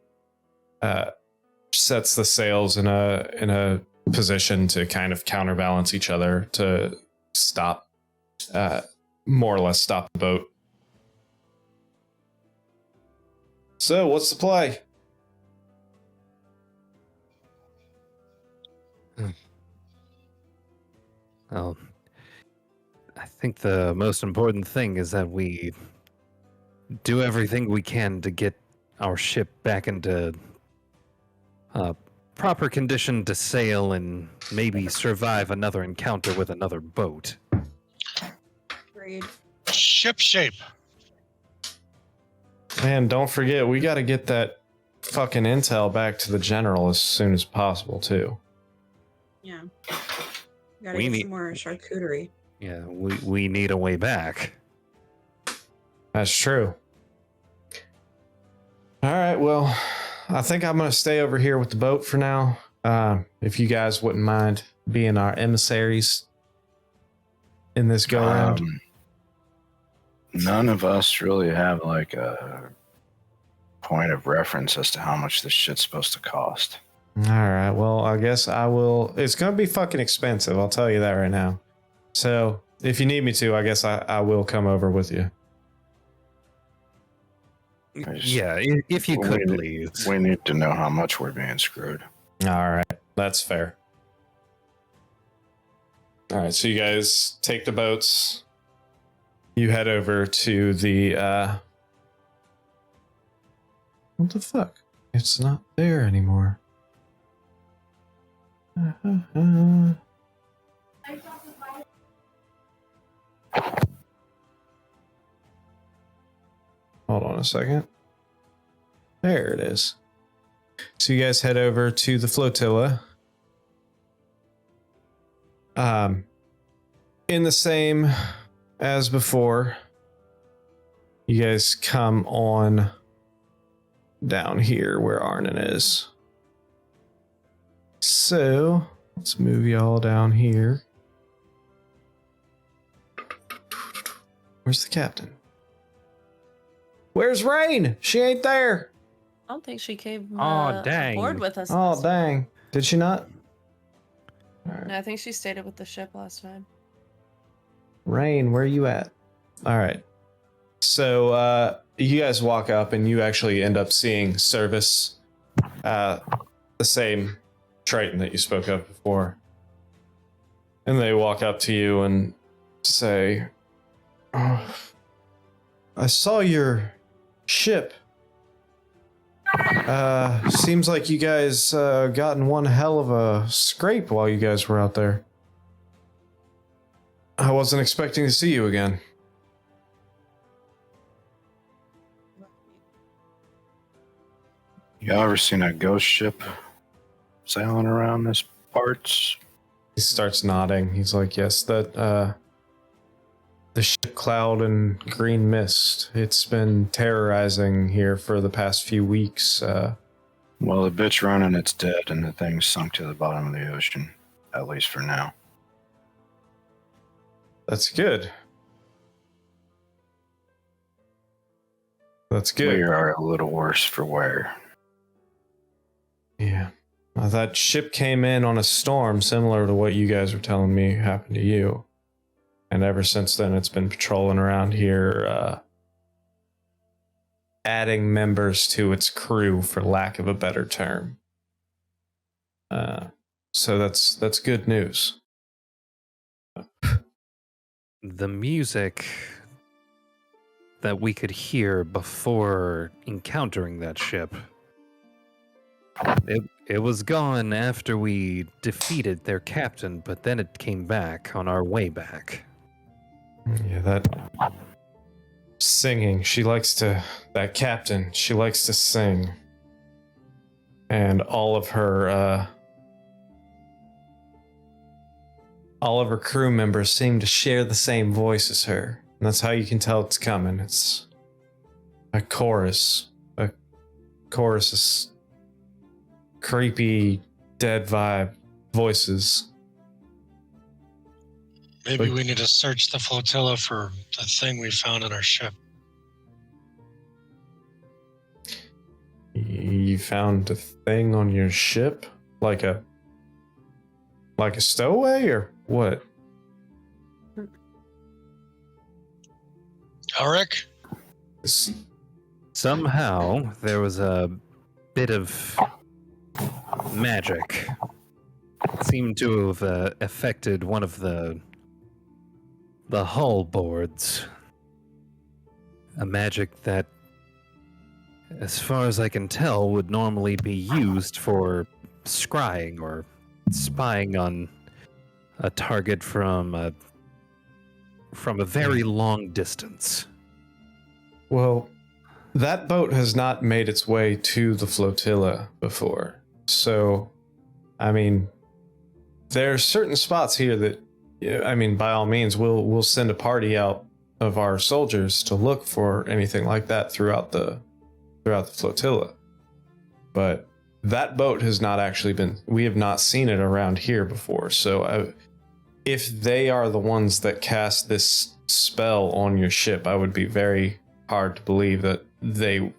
Sets the sails in a position to kind of counterbalance each other to stop, more or less stop the boat. So, what's the play? Well, I think the most important thing is that we do everything we can to get our ship back into proper condition to sail and maybe survive another encounter with another boat. Agreed. Ship shape. Man, don't forget, we got to get that fucking intel back to the general as soon as possible, too. Yeah. Gotta We get need- some more charcuterie. Yeah, we need a way back. That's true. All right, well, I think I'm going to stay over here with the boat for now. If you guys wouldn't mind being our emissaries in this go-around. None of us really have like a point of reference as to how much this shit's supposed to cost. All right, well, I guess I will. It's going to be fucking expensive, I'll tell you that right now. So, if you need me to, I guess I will come over with you. Yeah, if you could, please. We need to know how much we're being screwed. All right, that's fair. All right, so you guys take the boats. You head over to the, what the fuck? It's not there anymore. Hold on a second. There it is. So you guys head over to the flotilla. In the same as before, you guys come on down here where Arnon is. So let's move y'all down here. Where's the captain? Where's Rain? She ain't there. I don't think she came dang. aboard with us. Oh, last time. dang. Did she not? All right. No, I think she stayed with the ship last time. Rain, where you at? All right. So you guys walk up and you actually end up seeing Service, the same Triton that you spoke of before. And they walk up to you and say, oh, I saw your ship. Seems like you guys got in one hell of a scrape while you guys were out there. I wasn't expecting to see you again. You ever seen a ghost ship sailing around this parts? He starts nodding. He's like, yes, that, the ship Cloud and Green Mist. It's been terrorizing here for the past few weeks. Well, the bitch running, it's dead, and the thing's sunk to the bottom of the ocean, at least for now. That's good. That's good. We are a little worse for wear. Yeah. That ship came in on a storm similar to what you guys were telling me happened to you. And ever since then, it's been patrolling around here, adding members to its crew, for lack of a better term. So that's good news. The music that we could hear before encountering that ship, it was gone after we defeated their captain, but then it came back on our way back. Yeah, that singing. That captain, she likes to sing. And all of her all of her crew members seem to share the same voice as her. And that's how you can tell it's coming. It's a chorus. A chorus is creepy, dead vibe voices. Maybe we need to search the flotilla for the thing we found on our ship. You found a thing on your ship? Like a stowaway or what? Alric? Somehow there was a bit of magic. It seemed to have affected one of the hull boards. A magic that, as far as I can tell, would normally be used for scrying or spying on a target from a very long distance. Well, that boat has not made its way to the flotilla before. So, I mean, there are certain spots here that, I mean, by all means, we'll send a party out of our soldiers to look for anything like that throughout the flotilla. But that boat has not actually we have not seen it around here before. So if they are the ones that cast this spell on your ship, I would be very hard to believe that they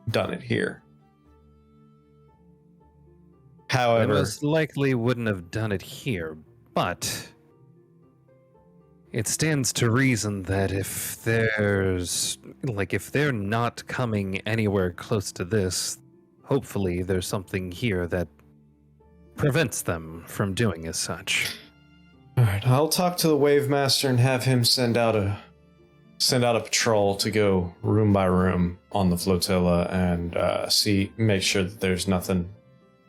done it here. They However, most likely wouldn't have done it here, but it stands to reason that if they're not coming anywhere close to this, hopefully there's something here that prevents them from doing as such. all right, I'll talk to the Wave Master and have him send out a patrol to go room by room on the flotilla and make sure that there's nothing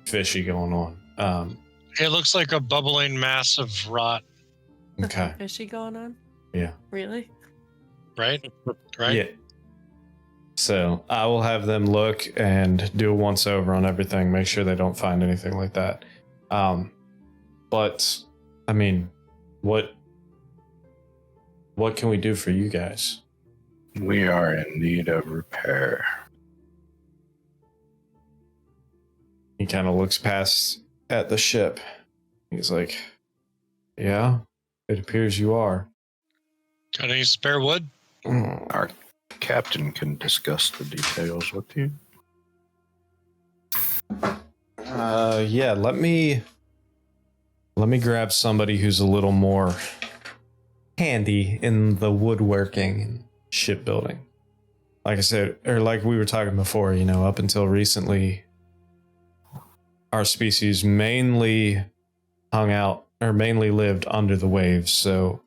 fishy going on. It looks like a bubbling mass of rot, Okay. Is she going on? Yeah. Really? right? Right? Yeah. So I will have them look and do a once over on everything, make sure they don't find anything like that. But I mean, what can we do for you guys? We are in need of repair. He kind of looks past at the ship. He's like, yeah, it appears you are. Got any spare wood? Our captain can discuss the details with you. Yeah, let me grab somebody who's a little more handy in the woodworking and shipbuilding. Like I said, or like we were talking before, you know, up until recently, our species mainly mainly lived under the waves, so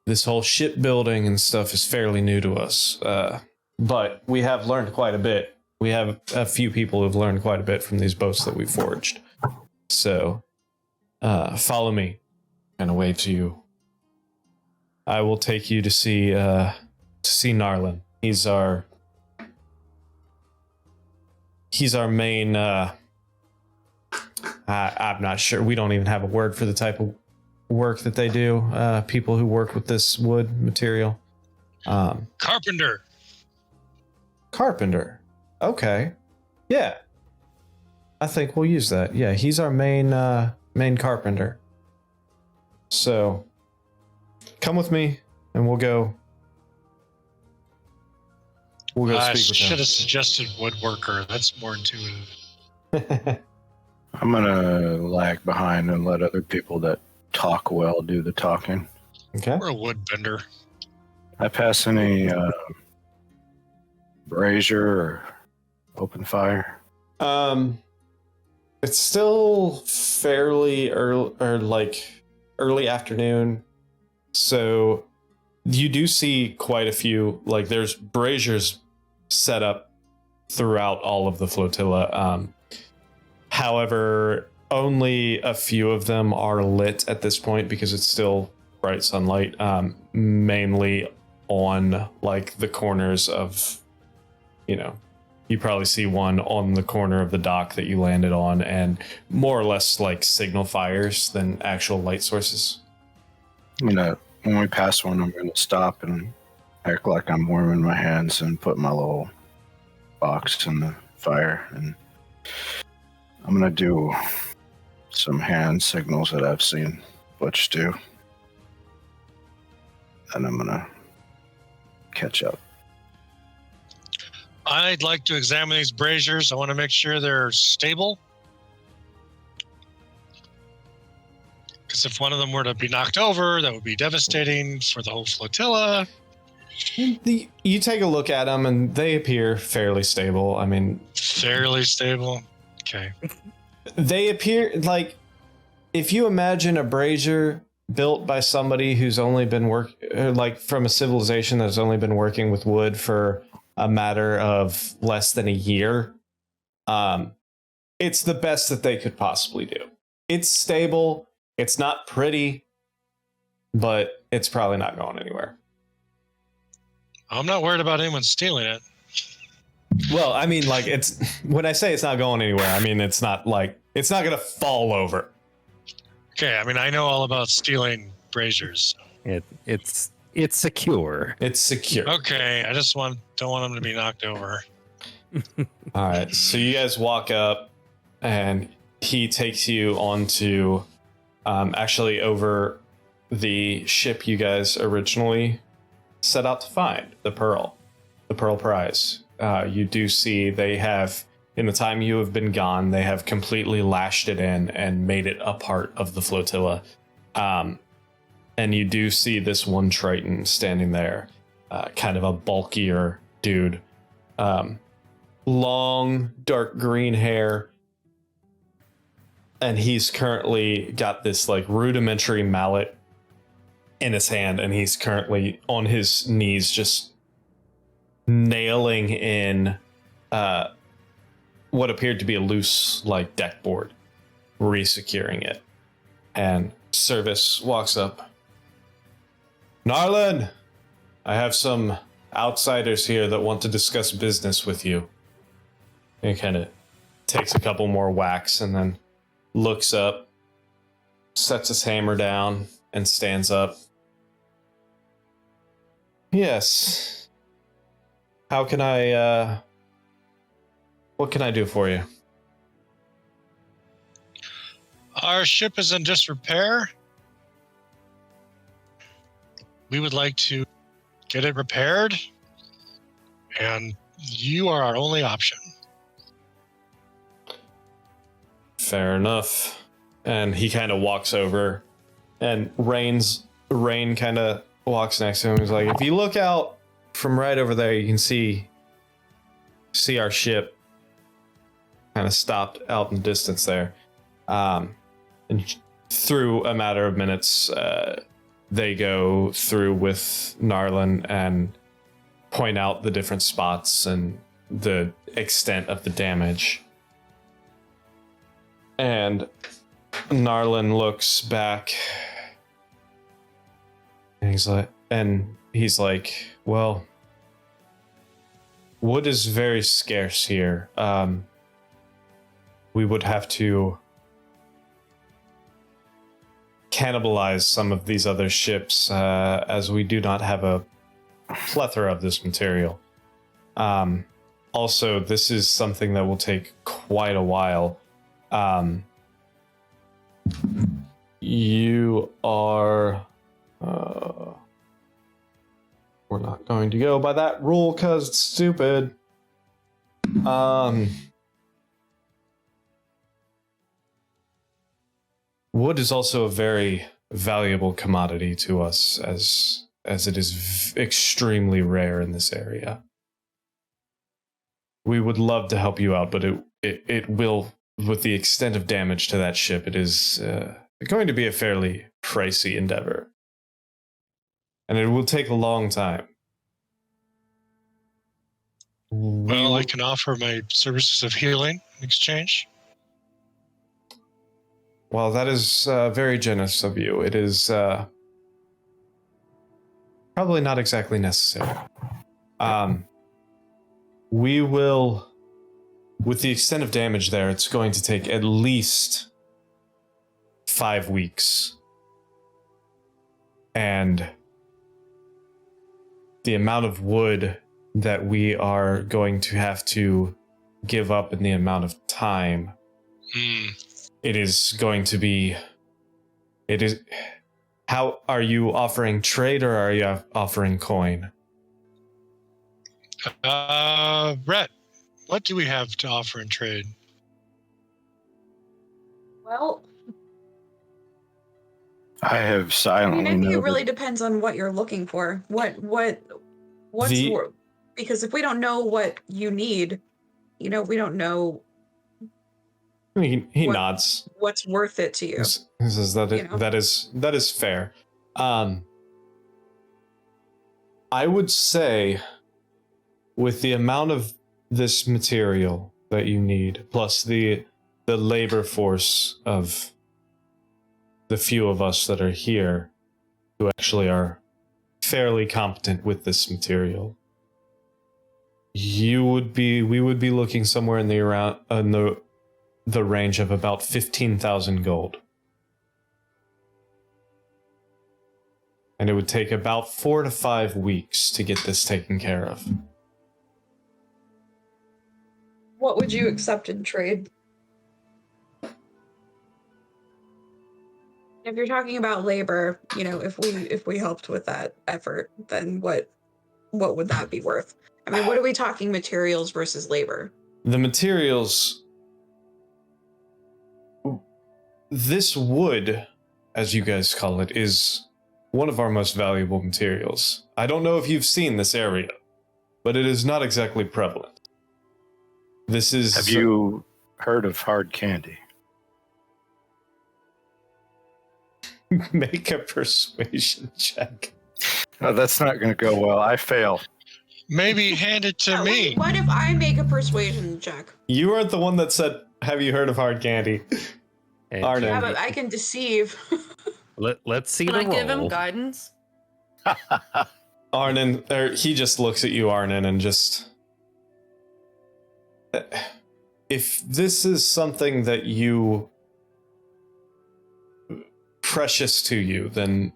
this whole shipbuilding and stuff is fairly new to us. But we have learned quite a bit. We have a few people who've learned quite a bit from these boats that we forged. So, follow me. Kind of wave to you. I will take you to see Narlin. He's our main. I'm not sure. We don't even have a word for the type of work that they do. People who work with this wood material. Carpenter. Carpenter. Okay. Yeah. I think we'll use that. Yeah, he's our main carpenter. So, come with me, and we'll go. I speak should with have suggested woodworker. That's more intuitive. him. I'm gonna lag behind and let other people that talk well do the talking. Okay. We're a wood bender. I pass any brazier or open fire? It's still fairly early, or like early afternoon, so you do see quite a few. Like there's braziers set up throughout all of the flotilla. However, only a few of them are lit at this point because it's still bright sunlight, mainly on like the corners of, you know, You probably see one on the corner of the dock that you landed on, and more or less like signal fires than actual light sources. When we pass one, I'm gonna stop and act like I'm warming my hands and put my little box in the fire, and I'm gonna do some hand signals that I've seen Butch do, and I'm gonna catch up. I'd like to examine these braziers. I want to make sure they're stable. Because if one of them were to be knocked over, that would be devastating for the whole flotilla. You take a look at them, and they appear fairly stable. I mean, Fairly stable. Okay. they appear like if you imagine a brazier built by somebody who's only been like from a civilization that's only been working with wood for a matter of less than a year, it's the best that they could possibly do. It's stable. It's not pretty, but it's probably not going anywhere. I'm not worried about anyone stealing it. Well, I mean, like, it's when I say it's not going anywhere, I mean it's not like it's not gonna fall over. Okay, I mean, I know all about stealing braziers. It's secure. It's secure. Okay, I just don't want them to be knocked over. All right, so you guys walk up, and he takes you onto, actually over the ship you guys originally set out to find, the Pearl Prize. You do see they have, in the time you have been gone, they have completely lashed it in and made it a part of the flotilla. And you do see this one Triton standing there, kind of a bulkier dude. Long, dark green hair. And he's currently got this like rudimentary mallet in his hand, and he's currently on his knees just nailing in what appeared to be a loose like deck board, resecuring it. And Service walks up. Narlan, I have some outsiders here that want to discuss business with you. He kind of takes a couple more whacks and then looks up, sets his hammer down, and stands up. Yes. How can I, what can I do for you? Our ship is in disrepair. We would like to get it repaired, and you are our only option. Fair enough. And he kind of walks over, and Rain kind of walks next to him. He's like, if you look out from right over there, you can see our ship kind of stopped out in the distance there. And through a matter of minutes, they go through with Narlan and point out the different spots and the extent of the damage. And Narlan looks back, and he's like, well, wood is very scarce here. We would have to cannibalize some of these other ships, as we do not have a plethora of this material. Also, this is something that will take quite a while. You are... we're not going to go by that rule because it's stupid. Wood is also a very valuable commodity to us, as it is extremely rare in this area. We would love to help you out, but it will, with the extent of damage to that ship, it is going to be a fairly pricey endeavor. And it will take a long time. Well, I can offer my services of healing in exchange. Well, that is very generous of you. It is probably not exactly necessary. We will with the extent of damage there, it's going to take at least 5 weeks. And the amount of wood that we are going to have to give up in the amount of time, it is going to be... It is... How are you offering trade or are you offering coin? Rhett, what do we have to offer in trade? Well, I have I silently mean, I think it noted- really depends on what you're looking for. What's The- because if we don't know what you need, we don't know He What- nods. what's worth it to you. He says that You know? that is fair. I would say, with the amount of this material that you need, plus the labor force of the few of us that are here, who actually are fairly competent with this material, we would be looking somewhere in the range of about 15,000 gold. And it would take about 4 to 5 weeks to get this taken care of. What would you accept in trade? If you're talking about labor, if we helped with that effort, then what would that be worth? I mean, what are we talking materials versus labor? The materials... This wood, as you guys call it, is one of our most valuable materials. I don't know if you've seen this area, but it is not exactly prevalent. This is... Have you heard of hard candy? Make a persuasion check. No, that's not going to go well. I fail. Maybe hand it to Yeah, me. What if I make a persuasion check? You aren't the one that said, "Have you heard of hard candy?" And Arnon. Yeah, but I can deceive. let's see Can the I give him roll. guidance? Arnon, he just looks at you, Arnon, and just... If this is something that you... precious to you, then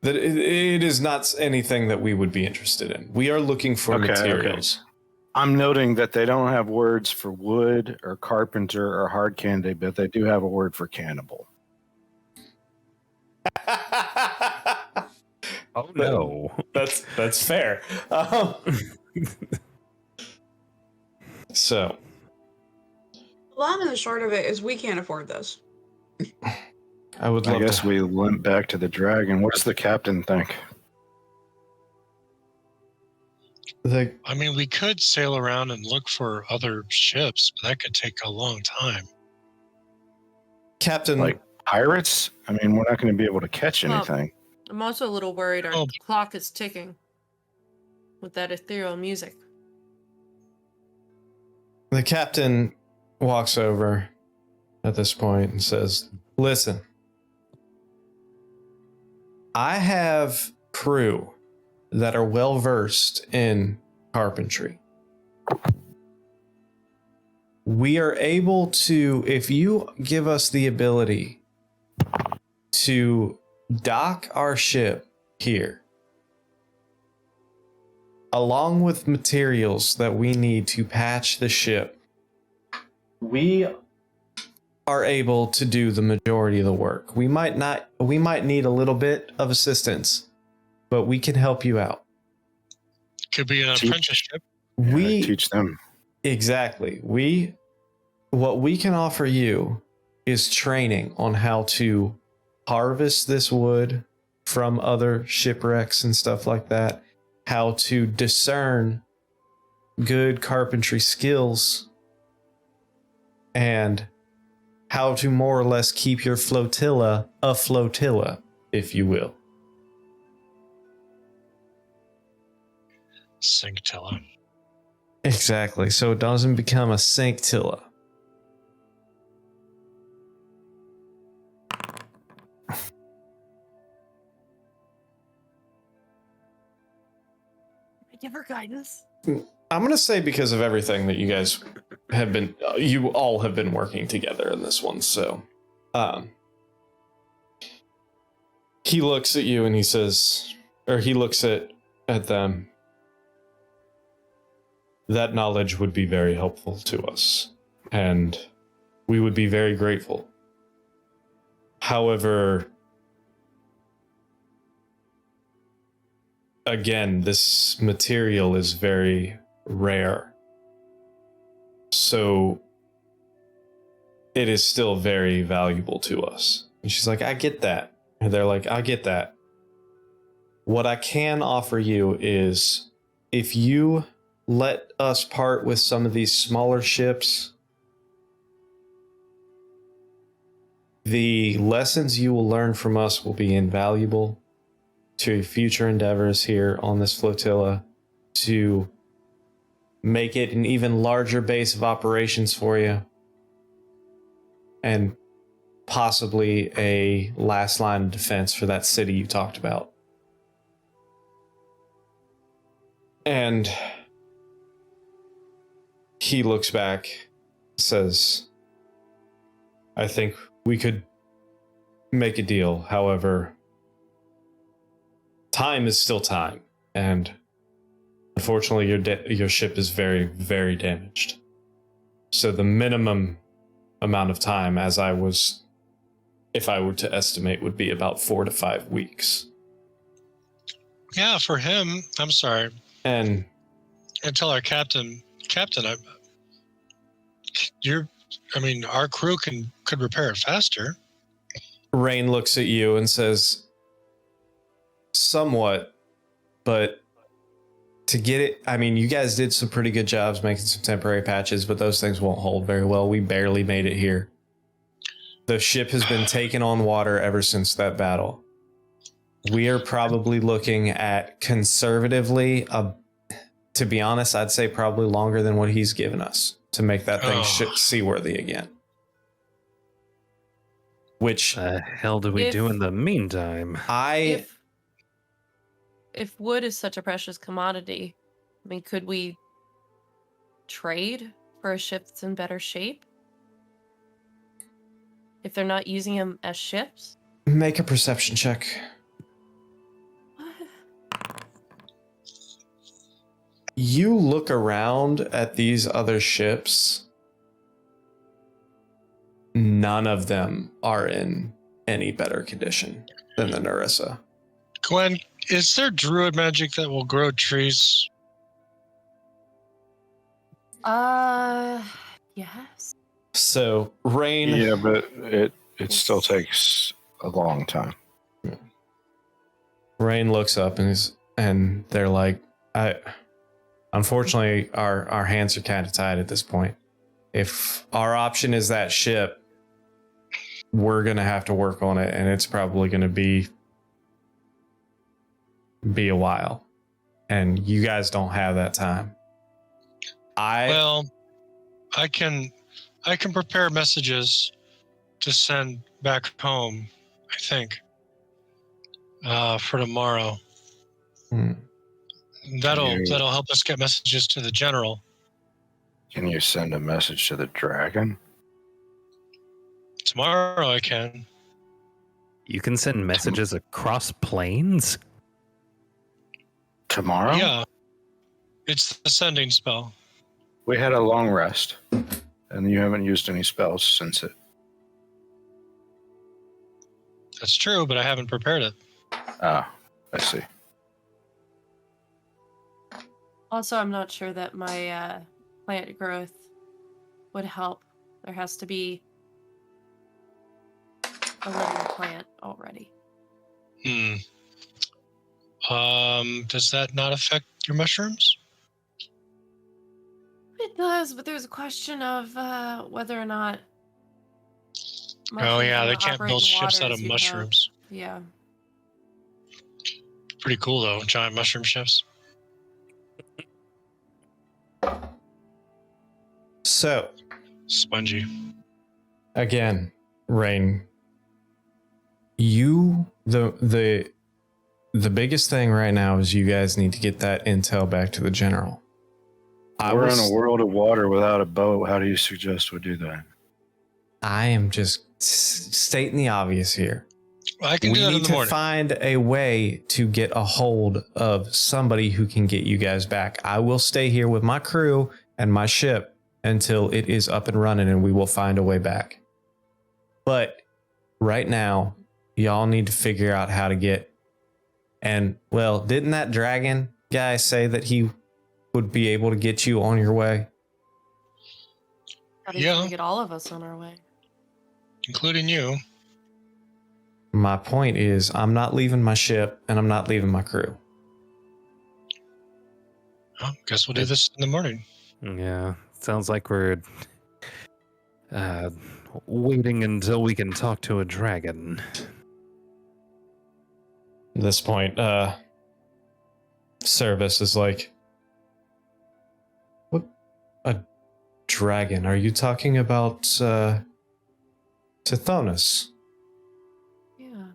it is not anything that we would be interested in. We are looking for Okay, materials. I'm noting that they don't have words for wood or carpenter or hard candy, but they do have a word for cannibal. Oh no. That's fair. So, The long and the short of it is we can't afford this. I would I love guess to... we limp back to the dragon. What does the captain think? I mean, we could sail around and look for other ships, but that could take a long time. Captain... Like pirates? I mean, we're not going to be able to catch Well, anything. I'm also a little worried our Oh. clock is ticking with that ethereal music. The captain walks over at this point and says, "Listen, I have crew that are well versed in carpentry. We are able to, if you give us the ability to dock our ship here, along with materials that we need to patch the ship, we are able to do the majority of the work. We might need a little bit of assistance, but we can help you out." Could be an Teach- apprenticeship. We Teach them. exactly. What we can offer you is training on how to harvest this wood from other shipwrecks and stuff like that, how to discern good carpentry skills, and how to more or less keep your flotilla a flotilla, if you will. Synctilla. Exactly, so it doesn't become a Sanctilla. I give her guidance. I'm going to say because of everything that you guys have been, you all have been working together in this one. So, he looks at you and he says, or he looks at them. That knowledge would be very helpful to us, and we would be very grateful. However, again, this material is very rare, so it is still very valuable to us. And she's like, I get that. And they're like, I get that. What I can offer you is, if you let us part with some of these smaller ships, the lessons you will learn from us will be invaluable to future endeavors here on this flotilla, to make it an even larger base of operations for you, and possibly a last line of defense for that city you talked about. And he looks back, says, I think we could make a deal. However, time is still time, and unfortunately your ship is very, very damaged. So the minimum amount of time, if I were to estimate, would be about 4 to 5 weeks. Yeah, for him, I'm sorry. And tell our captain, our crew could repair it faster. Rain looks at you and says, somewhat, but to get it, you guys did some pretty good jobs making some temporary patches, but those things won't hold very well. We barely made it here. The ship has been taken on water ever since that battle. We are probably looking at, conservatively, to be honest, I'd say probably longer than what he's given us to make that thing seaworthy again. Which the hell do we do in the meantime? If wood is such a precious commodity, could we trade for a ship that's in better shape? If they're not using them as ships? Make a perception check. You look around at these other ships. None of them are in any better condition than the Narissa. Gwen, is there druid magic that will grow trees? Yes. So, Rain... Yeah, but it still takes a long time. Rain looks up and they're like, unfortunately, our hands are kind of tied at this point. If our option is that ship, we're going to have to work on it, and it's probably going to be a while. And you guys don't have that time. I can prepare messages to send back home, I think, for tomorrow. That'll help us get messages to the general. Can you send a message to the dragon? Tomorrow I can. You can send messages across planes? Tomorrow? Yeah. It's the sending spell. We had a long rest, and you haven't used any spells since it. That's true, but I haven't prepared it. Ah, I see. Also, I'm not sure that my plant growth would help. There has to be a living plant already. Does that not affect your mushrooms? It does, but there's a question of whether or not. Oh yeah, they mushrooms can't operate build in ships out waters of you have. mushrooms. Yeah. Pretty cool though, giant mushroom ships. So, Spongy. again, Rain, the biggest thing right now is you guys need to get that intel back to the general. We're in a world of water without a boat. How do you suggest we do that? I am just stating the obvious here. I can We do that in need the to morning. find a way to get a hold of somebody who can get you guys back. I will stay here with my crew and my ship until it is up and running, and we will find a way back. But right now, y'all need to figure out how to get. And, well, didn't that dragon guy say that he would be able to get you on your way? How do you Yeah. get all of us on our way? Including you. My point is, I'm not leaving my ship and I'm not leaving my crew. Oh, guess we'll do this in the morning. Yeah, sounds like we're waiting until we can talk to a dragon. At this point, Service is like, what? A dragon? Are you talking about Tithonus? Yeah,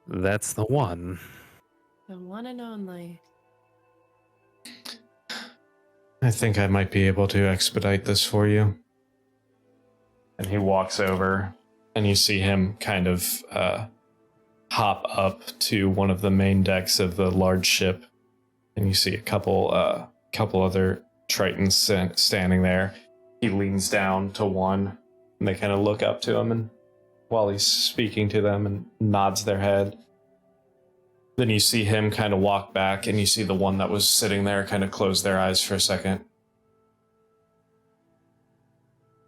That's the one. the one and only. I think I might be able to expedite this for you. And he walks over, and you see him kind of hop up to one of the main decks of the large ship, and you see a couple other Tritons standing there. He leans down to one, and they kind of look up to him, and while he's speaking to them, and nods their head. Then you see him kind of walk back, and you see the one that was sitting there kind of close their eyes for a second.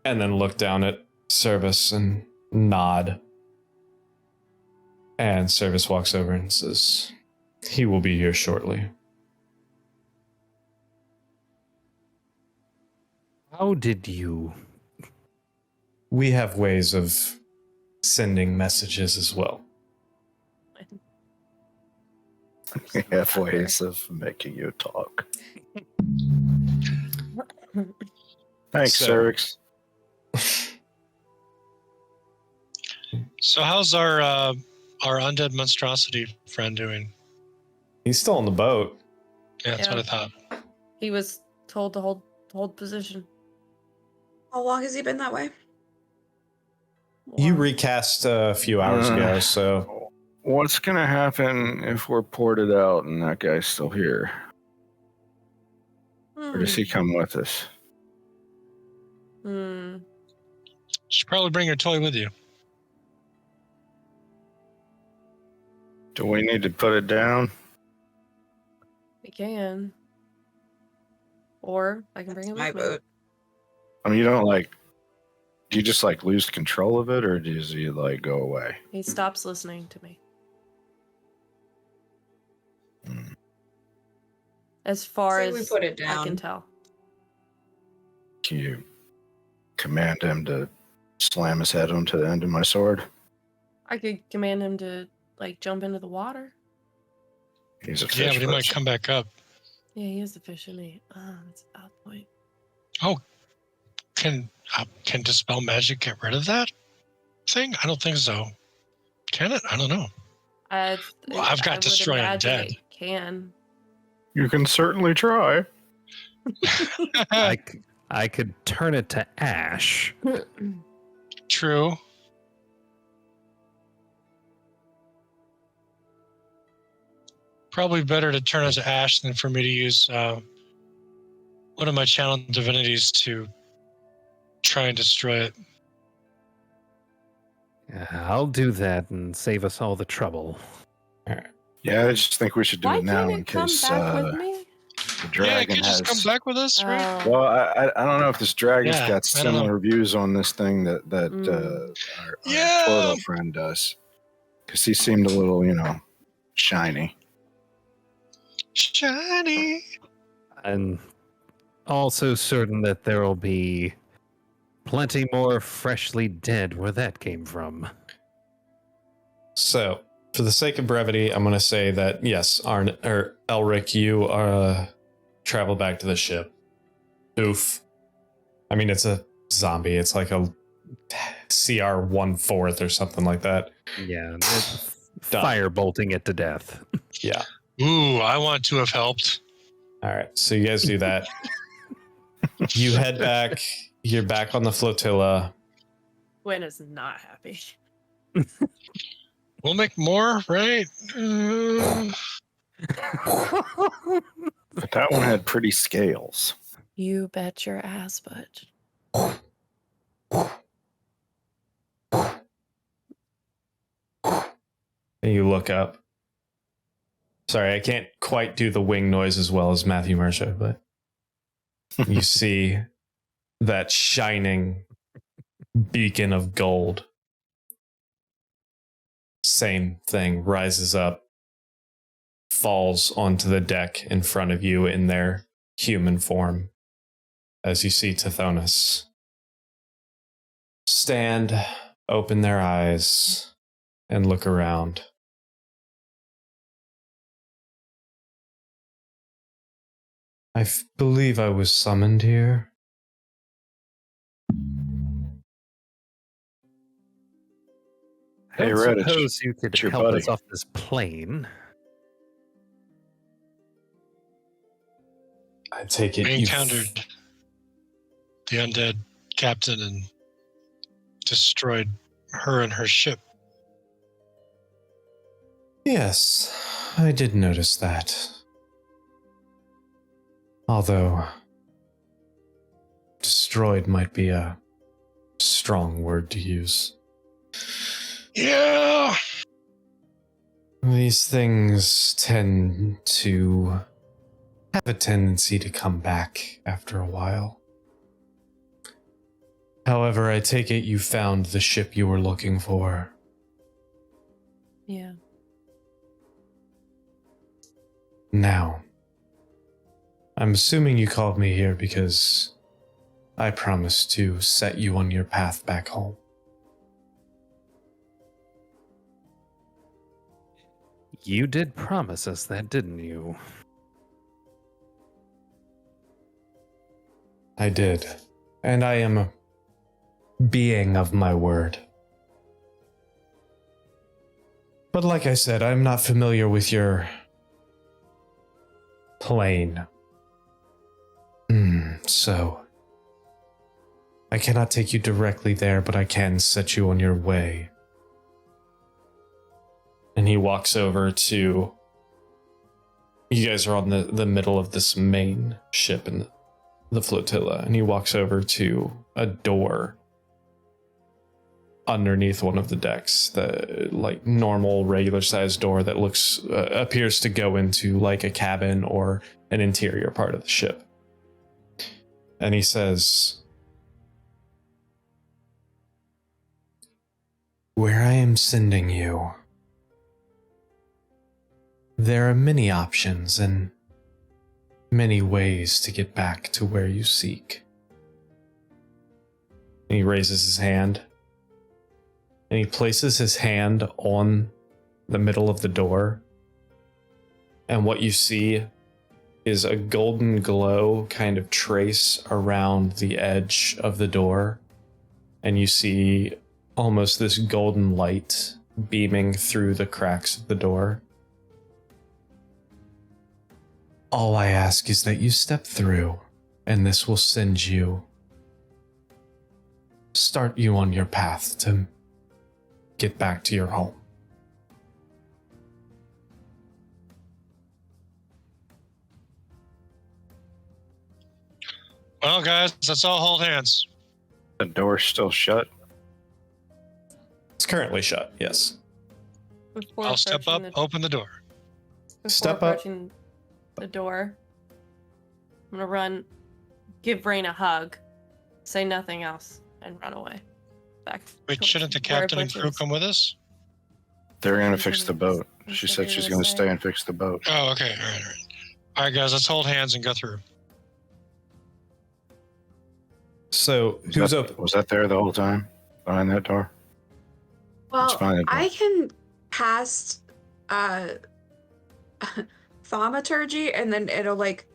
And then look down at Service and nod. And Service walks over and says, he will be here shortly. How did you? We have ways of sending messages as well. We have ways of making you talk. Thanks, So- Cervix. So how's our undead monstrosity friend doing? He's still on the boat. Yeah, that's Yeah. what I thought. He was told to hold position. How long has he been that way? You Or- recast a few hours ago, so What's gonna happen if we're ported out and that guy's still here? Or does he come with us? Hmm. Should probably bring your toy with you. Do we need to put it down? We can. Or I can bring it My with me. boat. I mean, you don't do you just lose control of it, or does he go away? He stops listening to me. Hmm. As far Say as we put it I can down. tell. Can you command him to slam his head onto the end of my sword? I could command him to jump into the water. He's a fish Yeah, but he might person. come back up. Yeah, he is the fish, isn't he? That's a bad point. Can Dispel Magic get rid of that thing? I don't think so. Can it? I don't know. Well, I've got I would Destroy imagine Undead. it can. You can certainly try. I could turn it to ash. True. Probably better to turn it to ash than for me to use one of my channel divinities to try and destroy it. I'll do that and save us all the trouble. Yeah, I just think we should do Why it now can't in it come case back the with me? dragon Yeah, it could has. just come back with us, right? Oh. Well, I don't know if this dragon's Yeah, got I don't know. similar views on this thing that our Yeah. turtle friend does, because he seemed a little, shiny. Shiny. And also certain that there will be plenty more freshly dead where that came from. So, for the sake of brevity, I'm going to say that yes, Elric, you travel back to the ship. Oof. I mean, it's a zombie. It's like a CR 1/4 or something like that. Yeah, Done. fire bolting it to death. Yeah. Ooh, I want to have helped. All right, so you guys do that. You head back. You're back on the flotilla. Gwen is not happy. We'll make more, right? But that one had pretty scales. You bet your ass, Butch. And you look up. Sorry, I can't quite do the wing noise as well as Matthew Mercer, but you see that shining beacon of gold. Same thing, rises up, falls onto the deck in front of you in their human form, as you see Tithonus stand, open their eyes, and look around. I believe I was summoned here. Hey, I Red, suppose you could it's your help buddy. us off this plane. I take it We you encountered the undead captain and destroyed her and her ship. Yes, I did notice that. Although, destroyed might be a strong word to use. Yeah. These things tend to have a tendency to come back after a while. However, I take it you found the ship you were looking for. Yeah. Now, I'm assuming you called me here because I promised to set you on your path back home. You did promise us that, didn't you? I did, and I am a being of my word. But like I said, I'm not familiar with your plane. So I cannot take you directly there, but I can set you on your way. And he walks over to... You guys are on the middle of this main ship in the flotilla, and he walks over to a door underneath one of the decks, the like normal regular sized door that looks appears to go into like a cabin or an interior part of the ship. And he says, "Where I am sending you, there are many options and many ways to get back to where you seek." And he raises his hand, and he places his hand on the middle of the door. And what you see is a golden glow kind of trace around the edge of the door. And you see almost this golden light beaming through the cracks of the door. All I ask is that you step through, and this will start you on your path to get back to your home. Well, guys, let's all hold hands. The door's still shut. It's currently shut, yes. Before I'll step up, approaching open the door. before Step up. approaching the door, I'm gonna run, give Rain a hug, say nothing else, and run away. Back. Wait, towards shouldn't the where captain and Butch crew is. come with us? They're going to Something fix the was- boat. was She that said you she's were going to say? stay and fix the boat. Oh, okay. All right. All right, guys, let's hold hands and go through. So, who's open? Was that there the whole time? Behind that door? Well, fine. I can cast thaumaturgy, and then it'll like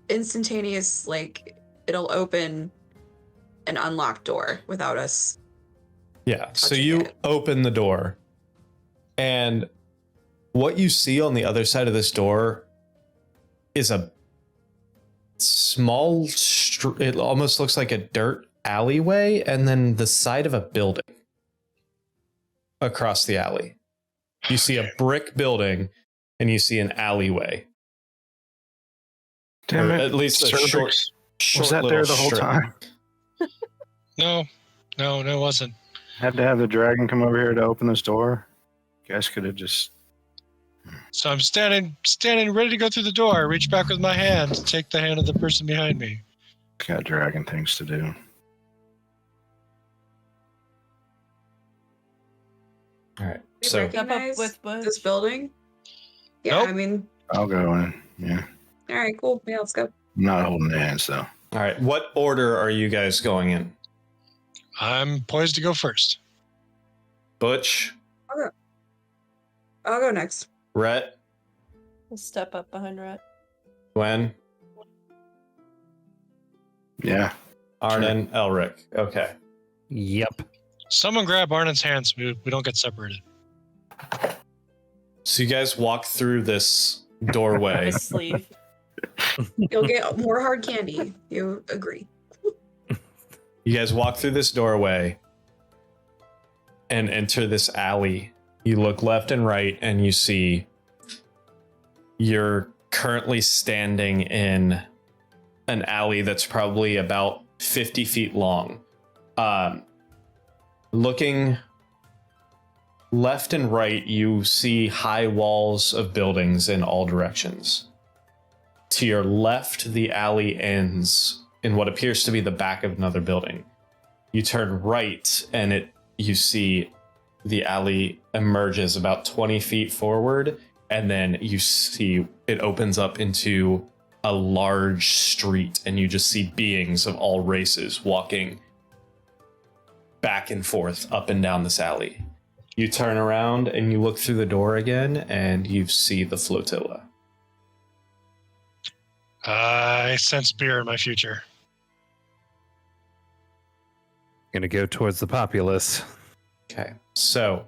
instantaneous, like it'll open an unlocked door without us. Yeah, so touching you it. open the door, and what you see on the other side of this door is a small, it almost looks like a dirt alleyway, and then the side of a building across the alley. You see a brick building, and you see an alleyway. Damn Or it! at least a short Was that little there the whole strip. time? No, it wasn't. Had to have the dragon come over here to open this door. You guys could have just. So I'm standing, ready to go through the door. I reach back with my hand to take the hand of the person behind me. Got dragon things to do. All right. You So Keep up recognize with Bush. this building? Yeah, Nope. I mean, I'll go in. Yeah. all right, cool. Yeah, let's go. I'm not holding hands though. all right, what order are you guys going in? I'm poised to go first. Butch, I'll go next. Rhett, We'll step up behind Rhett. Gwen, Yeah. Arnon, Elric. Okay. Yep. Someone grab Arnon's hands so we don't get separated. So you guys walk through this doorway. His sleeve. You'll get more hard candy. You agree? You guys walk through this doorway and enter this alley. You look left and right, and you see you're currently standing in an alley that's probably about 50 feet long. Looking left and right, you see high walls of buildings in all directions. To your left, the alley ends in what appears to be the back of another building. You turn right, and you see the alley emerges about 20 feet forward, and then you see it opens up into a large street, and you just see beings of all races walking back and forth up and down this alley. You turn around and you look through the door again, and you see the flotilla. I sense beer in my future. Gonna go towards the populace. Okay, so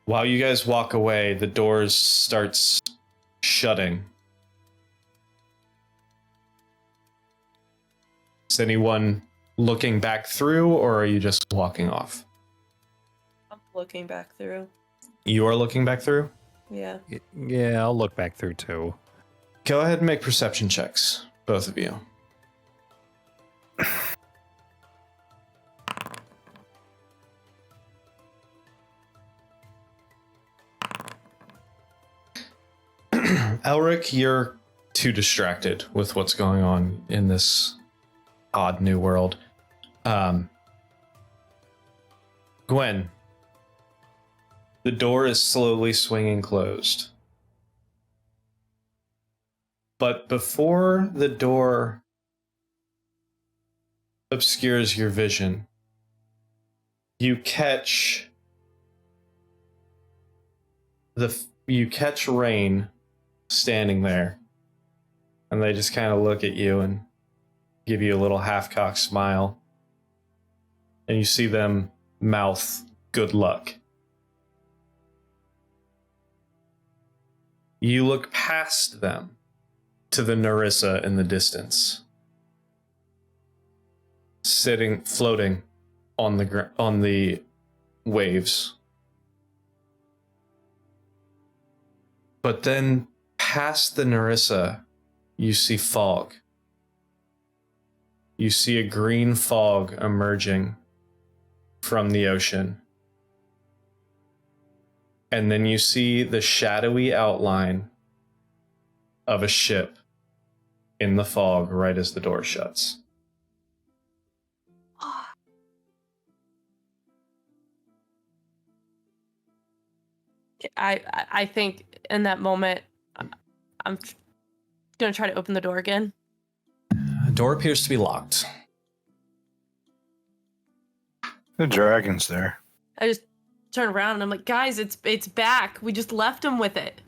while you guys walk away, the doors starts shutting. Is anyone looking back through, or are you just walking off? I'm looking back through. You are looking back through? Yeah. Yeah, I'll look back through too. Go ahead and make perception checks, both of you. Elric, you're too distracted with what's going on in this odd new world. Gwen, the door is slowly swinging closed. But before the door obscures your vision, you catch Rain standing there, and they just kind of look at you and give you a little half-cocked smile, and you see them mouth good luck. You look past them to the Narissa in the distance, floating on the waves. But then past the Narissa, you see fog. You see a green fog emerging from the ocean. And then you see the shadowy outline of a ship in the fog right as the door shuts. I think in that moment, I'm gonna try to open the door again. The door appears to be locked. The dragon's there. I just turn around and I'm like, guys, it's back. We just left him with it.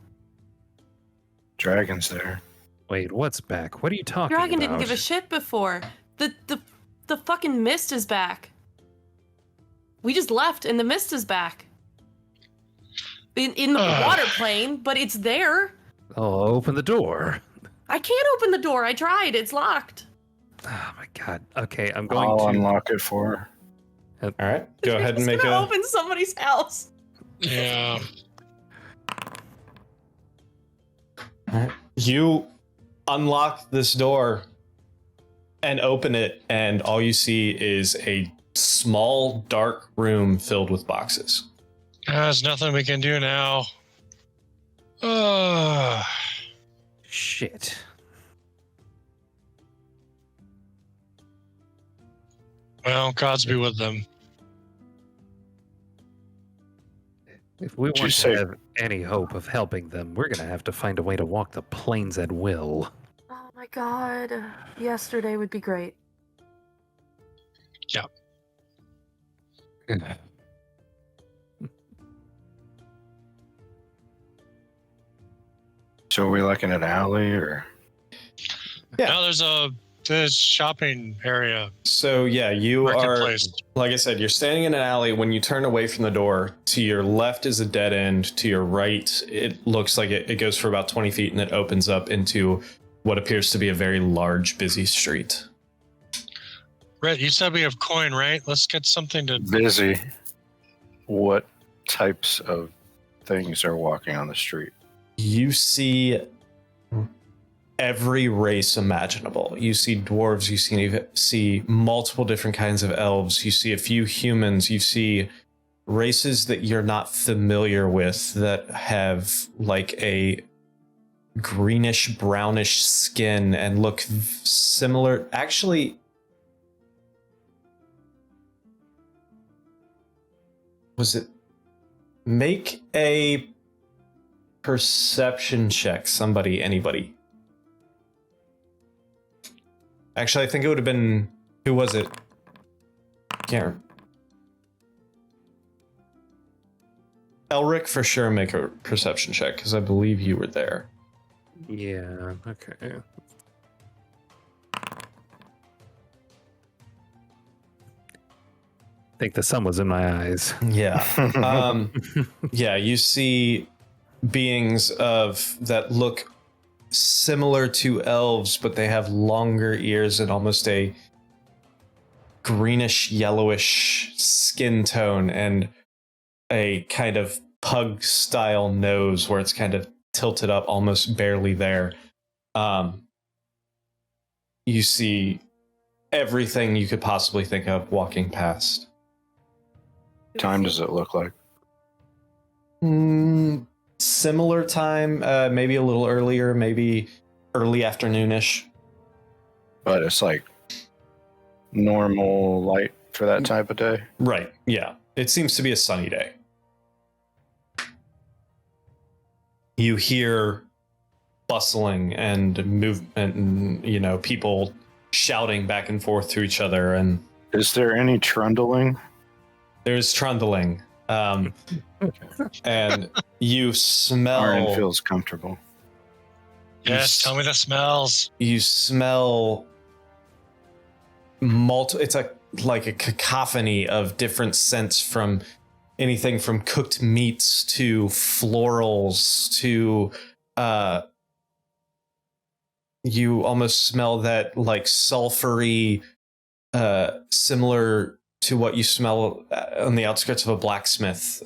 Dragon's there. Wait, what's back? What are you talking Dragon about? didn't give a shit before. The fucking mist is back. We just left and the mist is back. In the water plane, but it's there. I'll open the door. I can't open the door. I tried. It's locked. Oh my god. Okay, I'm going I'll to. unlock it for her. All right, go ahead and It's make gonna a. open somebody's house. Yeah. All right. You unlock this door and open it, and all you see is a small, dark room filled with boxes. There's nothing we can do now. Oh, Shit. well, Gods be with them. If we Did you want to say- have any hope of helping them, we're gonna have to find a way to walk the plains at will. Oh my god. Yesterday would be great. So are we like in an alley or? Yeah. Now there's a shopping area. So yeah, you are, Marketplace. like I said, you're standing in an alley. When you turn away from the door, to your left is a dead end. To your right, it looks like it goes for about 20 feet and it opens up into what appears to be a very large, busy street. Rhett, you said we have coin, right? Let's get something to. Busy. What types of things are walking on the street? You see every race imaginable. You see dwarves, you see multiple different kinds of elves, you see a few humans, you see races that you're not familiar with that have like a greenish brownish skin and look similar. Actually, was it make a perception check, somebody, anybody? Actually, I think it would have been, who was it? Can't remember. Elric, for sure, make a perception check, because I believe you were there. Yeah, okay. I think the sun was in my eyes. Yeah. Yeah, you see beings that look similar to elves, but they have longer ears and almost a greenish yellowish skin tone and a kind of pug style nose where it's kind of tilted up almost barely there. You see everything you could possibly think of walking past. Time does it look like? Similar time, maybe a little earlier, maybe early afternoonish. But it's like normal light for that type of day. Right, yeah. It seems to be a sunny day. You hear bustling and movement and, people shouting back and forth to each other, and Is there any trundling? there's trundling. And you smell... Arden feels comfortable. Yes, tell me the smells. You smell it's like a cacophony of different scents, from anything from cooked meats to florals to you almost smell that like sulfury similar to what you smell on the outskirts of a blacksmith.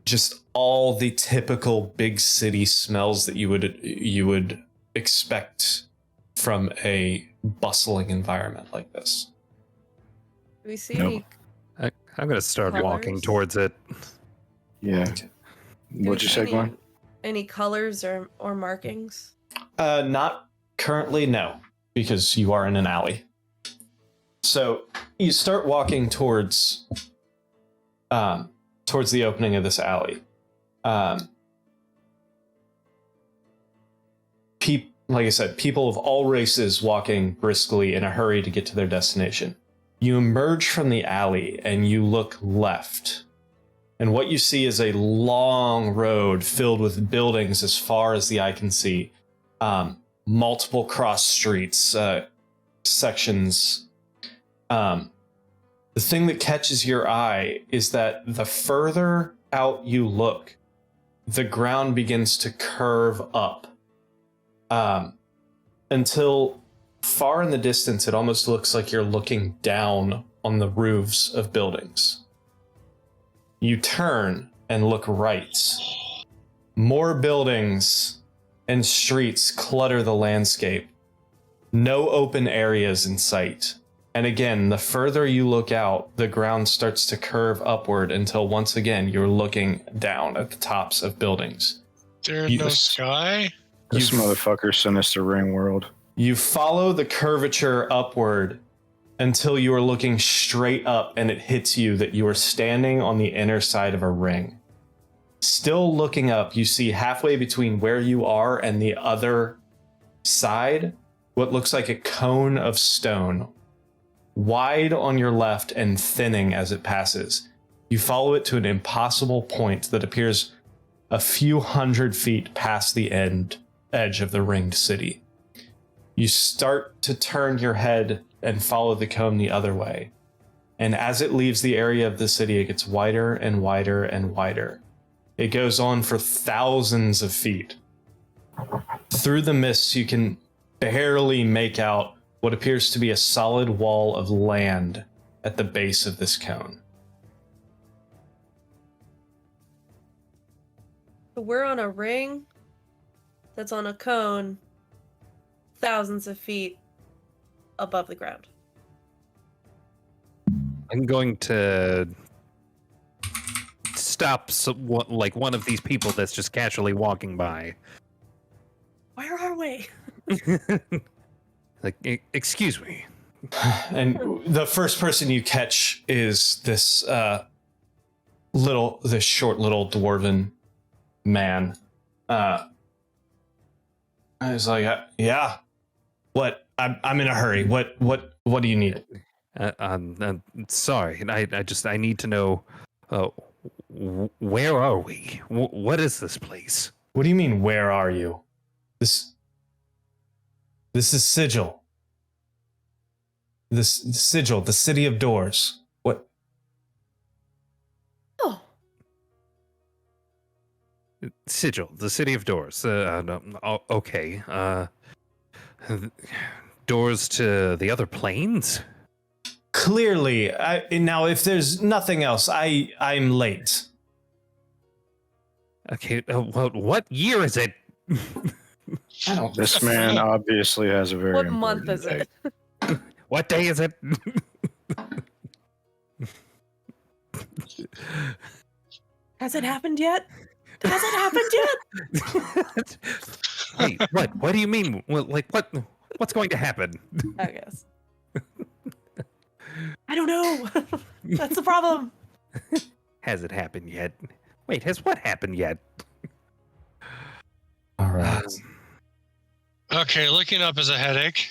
Just all the typical big city smells that you would expect from a bustling environment like this. Do we see No. any? I'm gonna start walking Colors? towards it. Yeah. do What'd we you see say, any- Glenn? Any colors or markings? Not currently, no, because you are in an alley. So you start walking towards the opening of this alley. Like I said, people of all races walking briskly in a hurry to get to their destination. You emerge from the alley and you look left. And what you see is a long road filled with buildings as far as the eye can see. Multiple cross streets, sections. The thing that catches your eye is that the further out you look, the ground begins to curve up. until far in the distance, it almost looks like you're looking down on the roofs of buildings. You turn and look right. More buildings and streets clutter the landscape. No open areas in sight. And again, the further you look out, the ground starts to curve upward until once again you're looking down at the tops of buildings. There's no sky? This motherfucker sent us to Ring World. You follow the curvature upward until you are looking straight up and it hits you that you are standing on the inner side of a ring. Still looking up, you see halfway between where you are and the other side, what looks like a cone of stone, wide on your left and thinning as it passes. You follow it to an impossible point that appears a few hundred feet past the edge of the ringed city. You start to turn your head and follow the cone the other way. And as it leaves the area of the city, it gets wider and wider and wider. It goes on for thousands of feet. Through the mists, you can barely make out what appears to be a solid wall of land at the base of this cone. So we're on a ring that's on a cone thousands of feet above the ground. I'm going to stop like one of these people that's just casually walking by. Where are we? Like, excuse me. And the first person you catch is this short little dwarven man. I was like, yeah. What? I'm in a hurry. What do you need? Sorry, I need to know. Where are we? What is this place? What do you mean? Where are you? This is Sigil. This Sigil, the city of doors. What? Oh, Sigil, the city of doors. No, okay. Doors to the other planes? Clearly. Now, if there's nothing else, I'm late. Okay. Well, what year is it? I don't. This man obviously has a very what month important is it? day. What day is it? Has it happened yet? Has it happened yet? Wait, what? What do you mean? Well, like, what's going to happen? I guess. I don't know. That's the problem. Has it happened yet? Wait, has what happened yet? All right. Okay, looking up is a headache.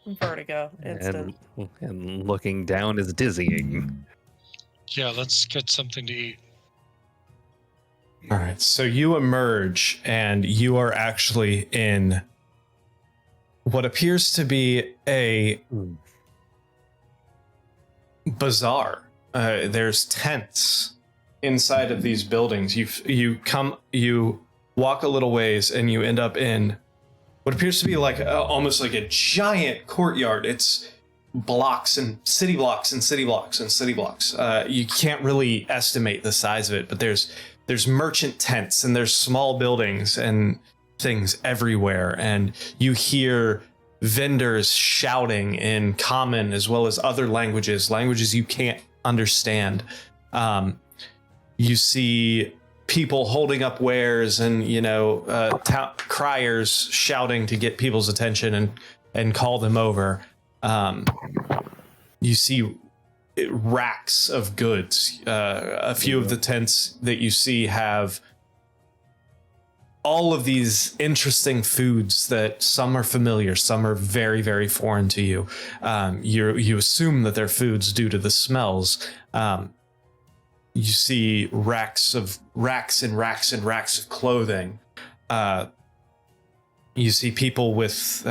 Vertigo. Instant. And looking down is dizzying. Yeah, let's get something to eat. All right. So you emerge, and you are actually in what appears to be a bazaar. There's tents inside of these buildings. You walk a little ways, and you end up in what appears to be like almost like a giant courtyard. It's blocks and city blocks and city blocks and city blocks. You can't really estimate the size of it, but there's merchant tents and there's small buildings and things everywhere, and you hear vendors shouting in common as well as other languages you can't understand. You see people holding up wares and criers shouting to get people's attention and call them over. You see racks of goods. A few of the tents that you see have all of these interesting foods that some are familiar, some are very, very foreign to you. You assume that they're foods due to the smells. You see racks and racks and racks of clothing. You see people with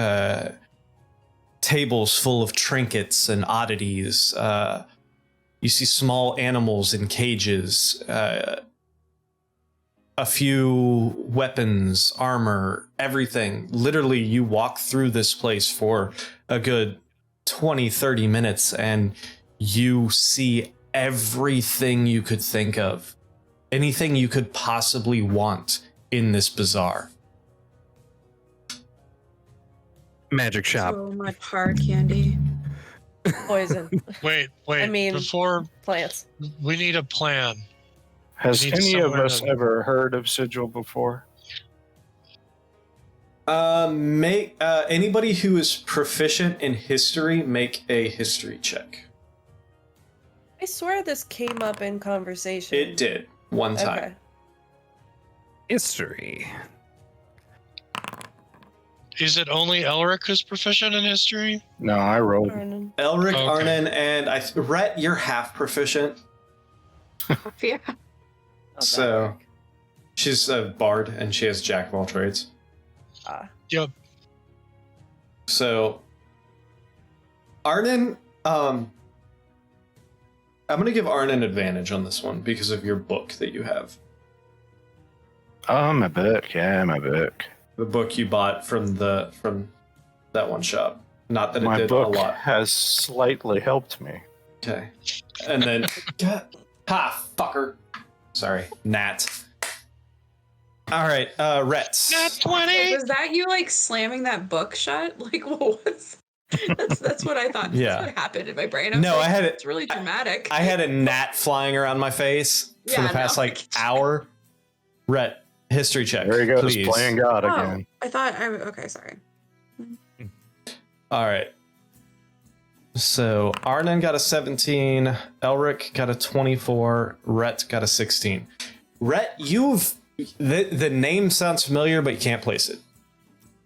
tables full of trinkets and oddities. You see small animals in cages. a few weapons, armor, everything. Literally, you walk through this place for a good 20, 30 minutes and you see everything you could think of. Anything you could possibly want in this bazaar. Magic shop. So much hard candy. Poison. Wait. I mean- Before Plants. we need a plan. Has We need any of somewhere us to- ever heard of Sigil before? Make anybody who is proficient in history make a history check. I swear this came up in conversation. It did one time. Okay. History. Is it only Elric who's proficient in history? No, I rolled. Arnon. Elric, Okay. Arnon, and Rhett, you're half proficient. Yeah. Not So- bad. She's a bard and she has jack of all trades. Yep. So, Arnon, I'm going to give Arnon advantage on this one because of your book that you have. Oh, my book. Yeah, my book. The book you bought from that one shop. Not that it My did book a lot. has slightly helped me. Okay. And then, fucker. Sorry, Nat. All right, Rhett. Nat 20! Was that you like slamming that book shut? Like what was? That's what I thought. Yeah. That's what happened in my brain. I was No, like, I had it. It's really dramatic. I had a gnat flying around my face for Yeah, the past no. hour. Rhett, history check. There he goes, please. playing God Oh, again. I thought I okay, sorry. All right. So Arnon got a 17, Elric got a 24, Rhett got a 16. Rhett, the name sounds familiar, but you can't place it.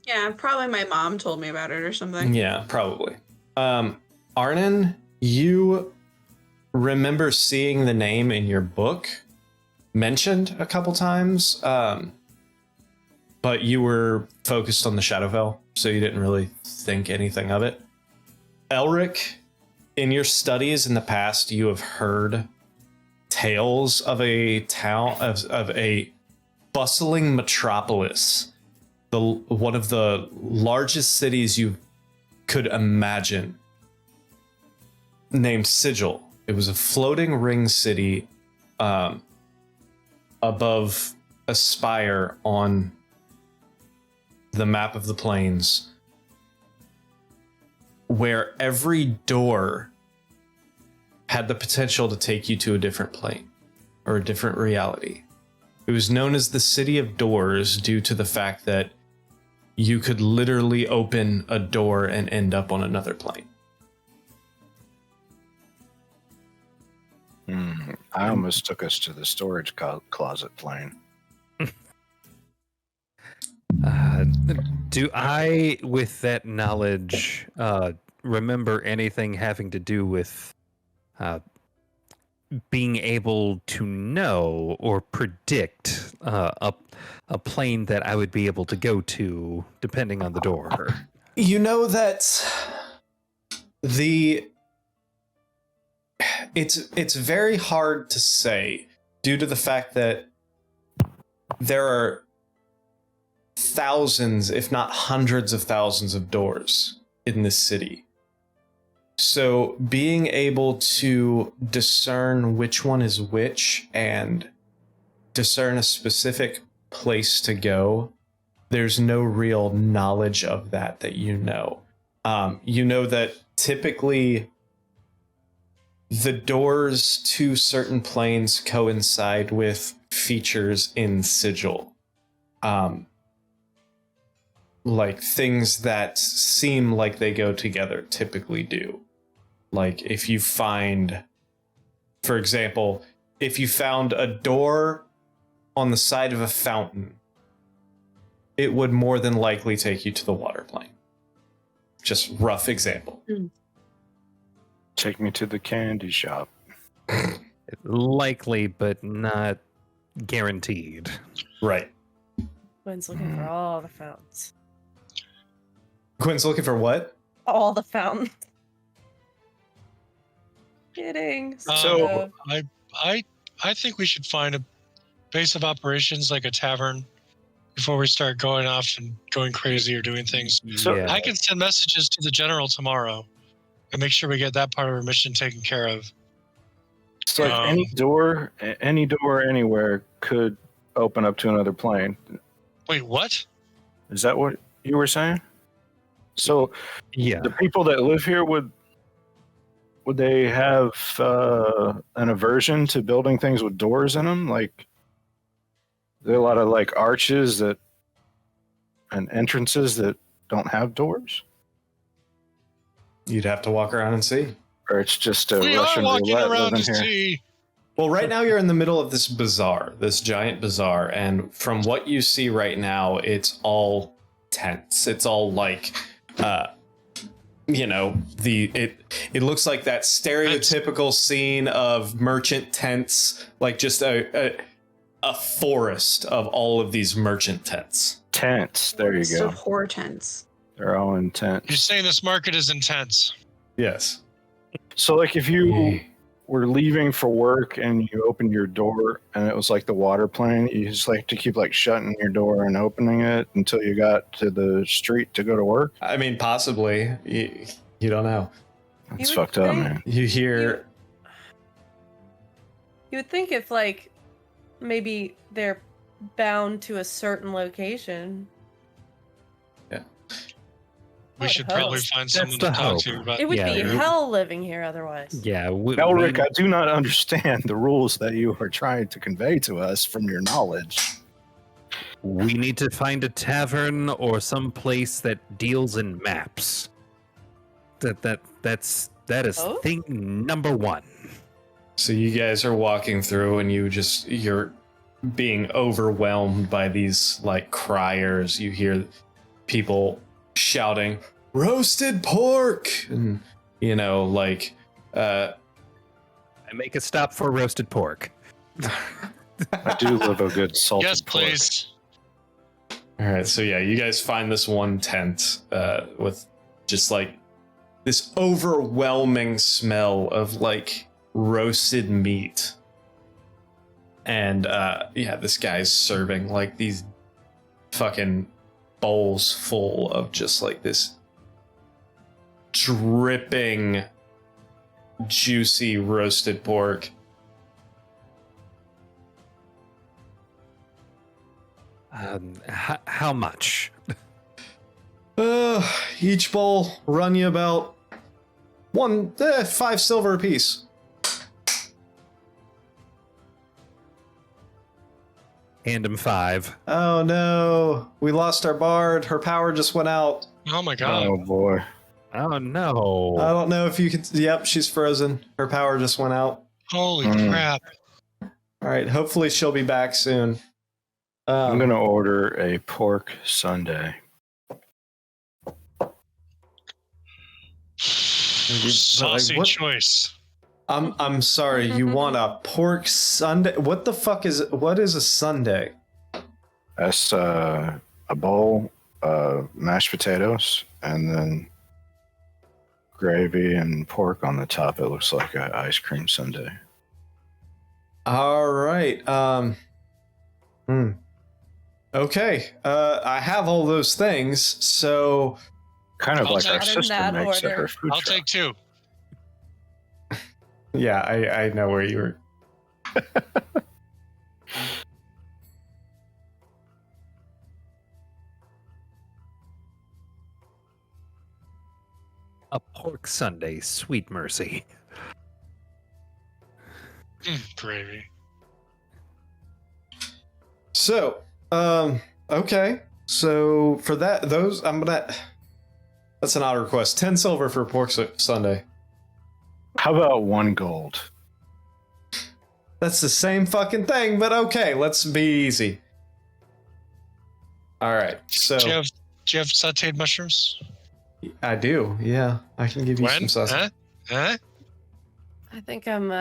Yeah, probably my mom told me about it or something. Yeah, probably. Arnon, you remember seeing the name in your book mentioned a couple times, but you were focused on the Shadowfell, so you didn't really think anything of it. Elric, in your studies in the past, you have heard tales of a town of a bustling metropolis, one of the largest cities you could imagine, named Sigil. It was a floating ring city above a spire on the map of the plains, where every door had the potential to take you to a different plane or a different reality. It was known as the City of Doors due to the fact that you could literally open a door and end up on another plane. I almost took us to the storage closet plane. Do I, with that knowledge, remember anything having to do with being able to know or predict a plane that I would be able to go to, depending on the door? You know that it's very hard to say due to the fact that there are thousands, if not hundreds of thousands of doors in this city. So being able to discern which one is which and discern a specific place to go, there's no real knowledge of that you know. You know that typically the doors to certain planes coincide with features in Sigil. Like things that seem like they go together typically do. Like if you find, for example, if you found a door on the side of a fountain, it would more than likely take you to the water plane. Just rough example. Take me to the candy shop. Likely, but not guaranteed. Right. Gwen's looking for all the fountains. Quinn's looking for what? All the fountains. Kidding. So- I think we should find base of operations, like a tavern, before we start going off and going crazy or doing things. So- yeah. I can send messages to the general tomorrow and make sure we get that part of our mission taken care of. It's like any door anywhere could open up to another plane. Wait, what? Is that what you were saying? So Yeah. the people that live here would they have an aversion to building things with doors in them? Like there are a lot of like arches that and entrances that don't have doors, You'd have to walk around and see. or it's just a We are Russian walking roulette around living to here. see. Well, right now you're in the middle of this bazaar, this giant bazaar, and from what you see right now, it's all tents. It's all like, it looks like that stereotypical scene of merchant tents, like just a forest of all of these merchant tents. Tents. There you So go. horror tents. They're all in You're tents. saying this market is intense. Yes. So like if you were leaving for work and you opened your door and it was like the water plane, you just like to keep like shutting your door and opening it until you got to the street to go to work. I mean, possibly. You don't know. That's would fucked up, think- man. You hear. You would think if, like, maybe they're bound to a certain location. We What should hope? probably find someone the to talk hope. to. But It would Yeah, be we- hell living here otherwise. Yeah. Elric, I do not understand the rules that you are trying to convey to us from your knowledge. We need to find a tavern or some place that deals in maps. That is Oh? thing number one. So you guys are walking through and you're being overwhelmed by these like criers. You hear people shouting, "Roasted pork!" And I make a stop for roasted pork. I do love a good salted yes, pork. please. all right, so yeah, you guys find this one tent with just like this overwhelming smell of like roasted meat. And this guy's serving like these fucking bowls full of just like this dripping juicy roasted pork. How much? Each bowl run you about 5 silver apiece. Hand him 5. Oh no, we lost our bard. Her power just went out. Oh my god. Oh boy. Oh no. I don't know if you can. Yep, she's frozen. Her power just went out. Holy Mm. crap. All right, hopefully she'll be back soon. I'm gonna order a pork sundae. Saucy what- choice. I'm sorry. You want a pork sundae? What the fuck is it? What is a sundae? That's a bowl of mashed potatoes and then gravy and pork on the top. It looks like an ice cream sundae. All right. Okay. I have all those things. So Kind of I'll like our take- Not in sister that makes at order. her food I'll truck. take 2. yeah, I know where you were. A pork sundae, sweet mercy. Gravy. So, okay. So for that's an odd request. 10 silver for pork sundae. How about 1 gold? That's the same fucking thing, but okay, let's be easy. All right, so Do you have sauteed mushrooms? I do, yeah. I can give you When? some sausage. Huh? I think I'm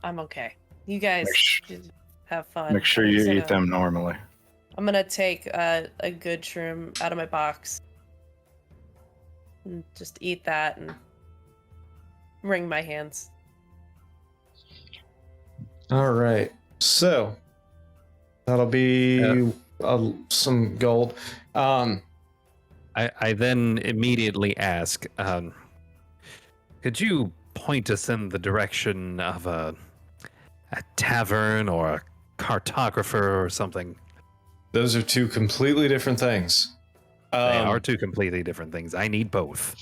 okay. You guys Make sh- just have fun. Make sure I'm you just eat gonna- them normally. I'm gonna take a good shroom out of my box and just eat that and wring my hands. All right. So that'll be some gold. I then immediately ask, could you point us in the direction of a tavern or a cartographer or something? Those are two completely different things. They are two completely different things. I need both.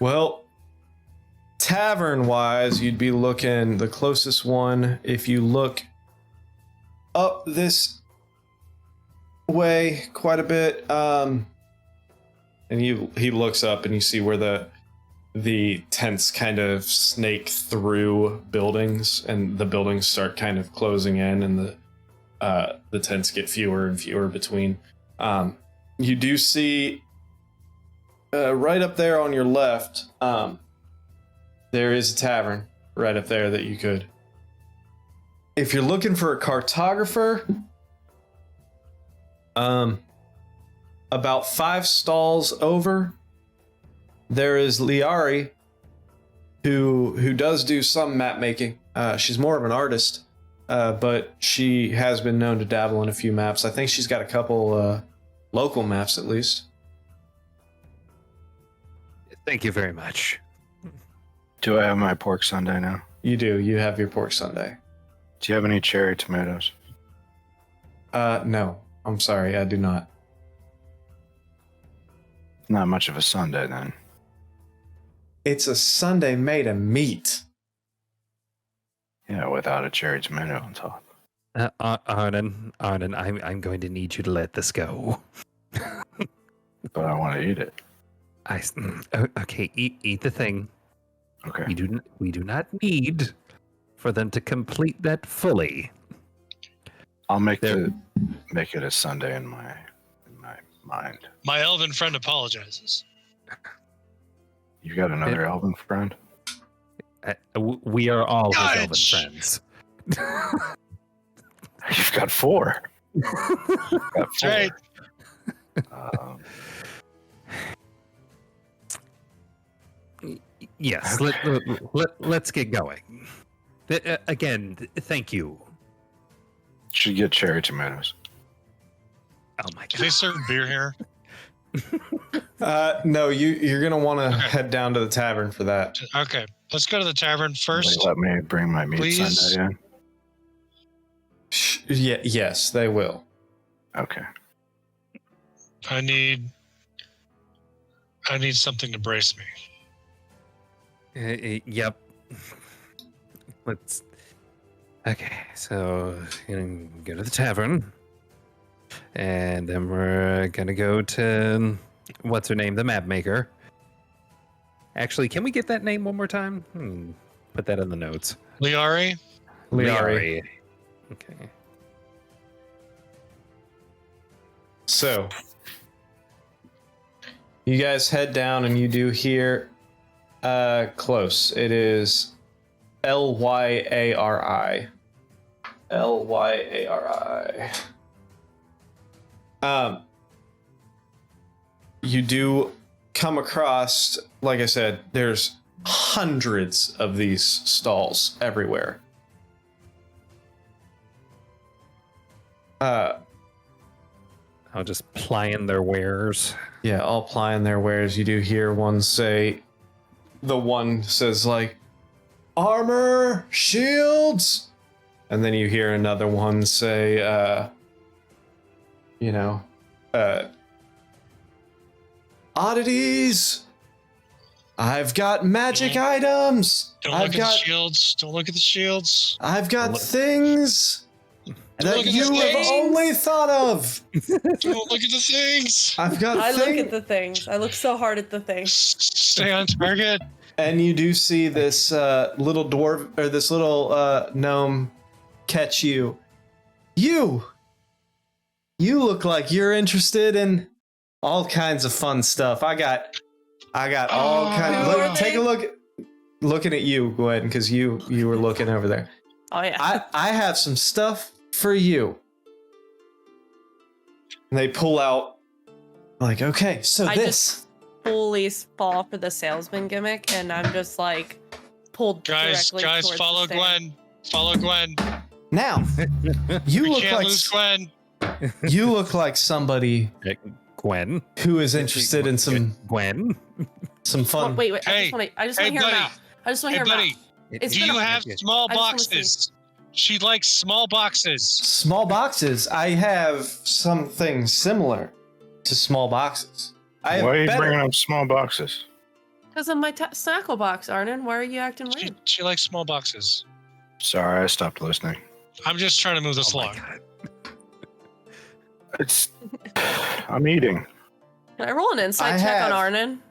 Well, tavern-wise, you'd be looking the closest one. If you look up this way quite a bit, and he looks up and you see where the tents kind of snake through buildings, and the buildings start kind of closing in, and the tents get fewer and fewer between. You do see right up there on your left, there is a tavern right up there that you could. If you're looking for a cartographer, about 5 stalls over, there is Liari, who does do some map making. She's more of an artist, but she has been known to dabble in a few maps. I think she's got a couple local maps at least. Thank you very much. Do I have my pork sundae now? You do. You have your pork sundae. Do you have any cherry tomatoes? No. I'm sorry, I do not. Not much of a sundae then. It's a sundae made of meat. Yeah, without a cherry tomato on top. Arnon, I'm going to need you to let this go. But I want to eat it. Okay, eat the thing. Okay. We do not need for them to complete that fully. I'll make it a sundae in my mind. My elven friend apologizes. You got another elven friend? We are all his elven Judge! friends. You've got 4. You've got 4. That's right. Yes, let's get going. Again, thank you. Should get cherry tomatoes. Oh my Do they god. serve beer here? No, you're gonna want to head down to the tavern for that. Okay, let's go to the tavern first. They let me bring my meat Please? sundae in. Yeah, yes, they will. Okay. I need something to brace me. Yep. Okay, so gonna go to the tavern, and then we're gonna go to what's her name, the map maker. Actually, can we get that name one more time? Put that in the notes. Liari? Liari. Okay. So, you guys head down and you do hear close. It is Lyari. Lyari. You do come across, like I said, there's hundreds of these stalls everywhere. I'll just plying their wares. Yeah, all plying their wares. You do hear one say, the one says like, armor, shields, and then you hear another one say, oddities. I've got magic items. Don't look at the shields. Don't look at the shields. I've got things that look at the you have things. only thought of. Don't look at the things. I've got I things. look at the things. I look so hard at the things. Stay on target. And you do see this little dwarf, or this little gnome catch you. You look like you're interested in all kinds of fun stuff. I got all kinds. Who are Look, take they? a look. Looking at you, Gwen, because you were looking over there. Oh yeah. I have some stuff for you. And they pull out, like, okay, so I this. just fully fall for the salesman gimmick, and I'm just like pulled Guys, directly towards follow the stand. Gwen. Follow Gwen. Now, you We look can't like lose Gwen. you look like somebody Gwen. who is interested in some Gwen. fun. Wait, I Hey, just want to hey, hear him buddy. out. I just want to Hey, hear him buddy. out. It's Do been you a- have small I just wanna see. boxes? She likes small boxes. Small boxes. I have something similar to small boxes. I have Why are you better. bringing up small boxes? Because of my snackle box, Arnon. Why are you acting weird? She likes small boxes. Sorry, I stopped listening. I'm just trying to move this Oh my along. God. It's. I'm eating. Can I roll an insight I check on have- Arnon?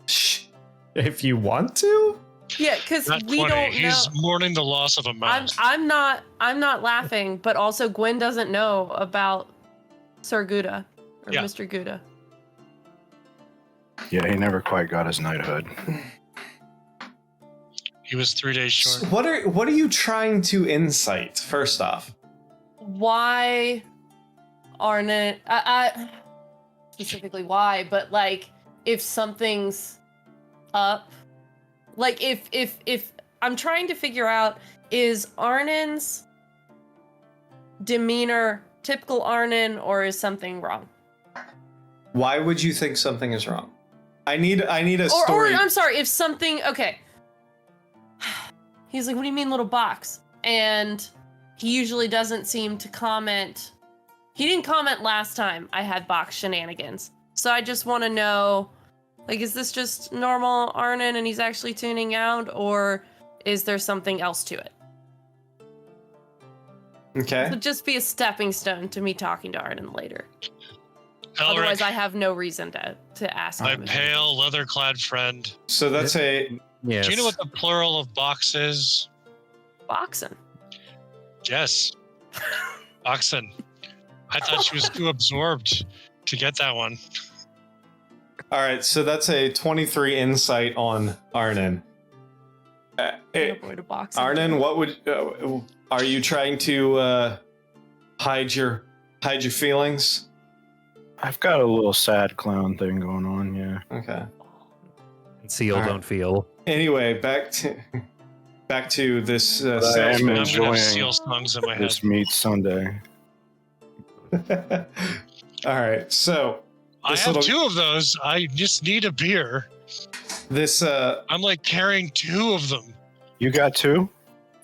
Shh. If you want to. Yeah, because Not we 20. don't know. He's mourning the loss of a mouse. I'm not laughing, but also Gwen doesn't know about Sir Gouda or Yeah. Mr. Gouda. Yeah, he never quite got his knighthood. He was 3 days short. So what are you trying to insight? First off, Why Arnon? Specifically why, but like if something's up, like if I'm trying to figure out, is Arnon's demeanor typical Arnon or is something wrong? why would you think something is wrong? I need a Or story. I'm sorry, if something, okay. He's like, what do you mean little box? And he usually doesn't seem to comment. He didn't comment last time I had box shenanigans. So I just want to know, like, is this just normal Arnon and he's actually tuning out, or is there something else to it? Okay. It'll just be a stepping stone to me talking to Arnon later. Elric, Otherwise, I have no reason to ask my him. pale, leather-clad friend. So that's a Yes. Do you know what the plural of box is? Boxing. Yes. Oxen. I thought she was too absorbed to get that one. all right. So that's a 23 insight on Arnon. Avoid a boxing. Arnon, what would are you trying to hide your feelings? I've got a little sad clown thing going on, yeah. Okay. Seal, All right. don't feel. Anyway, back to this I am salesman. I'm gonna enjoying have seal songs in my head. This meat Sunday. All right. So I this have little- 2 of those. I just need a beer. this I'm like carrying 2 of them. You got 2?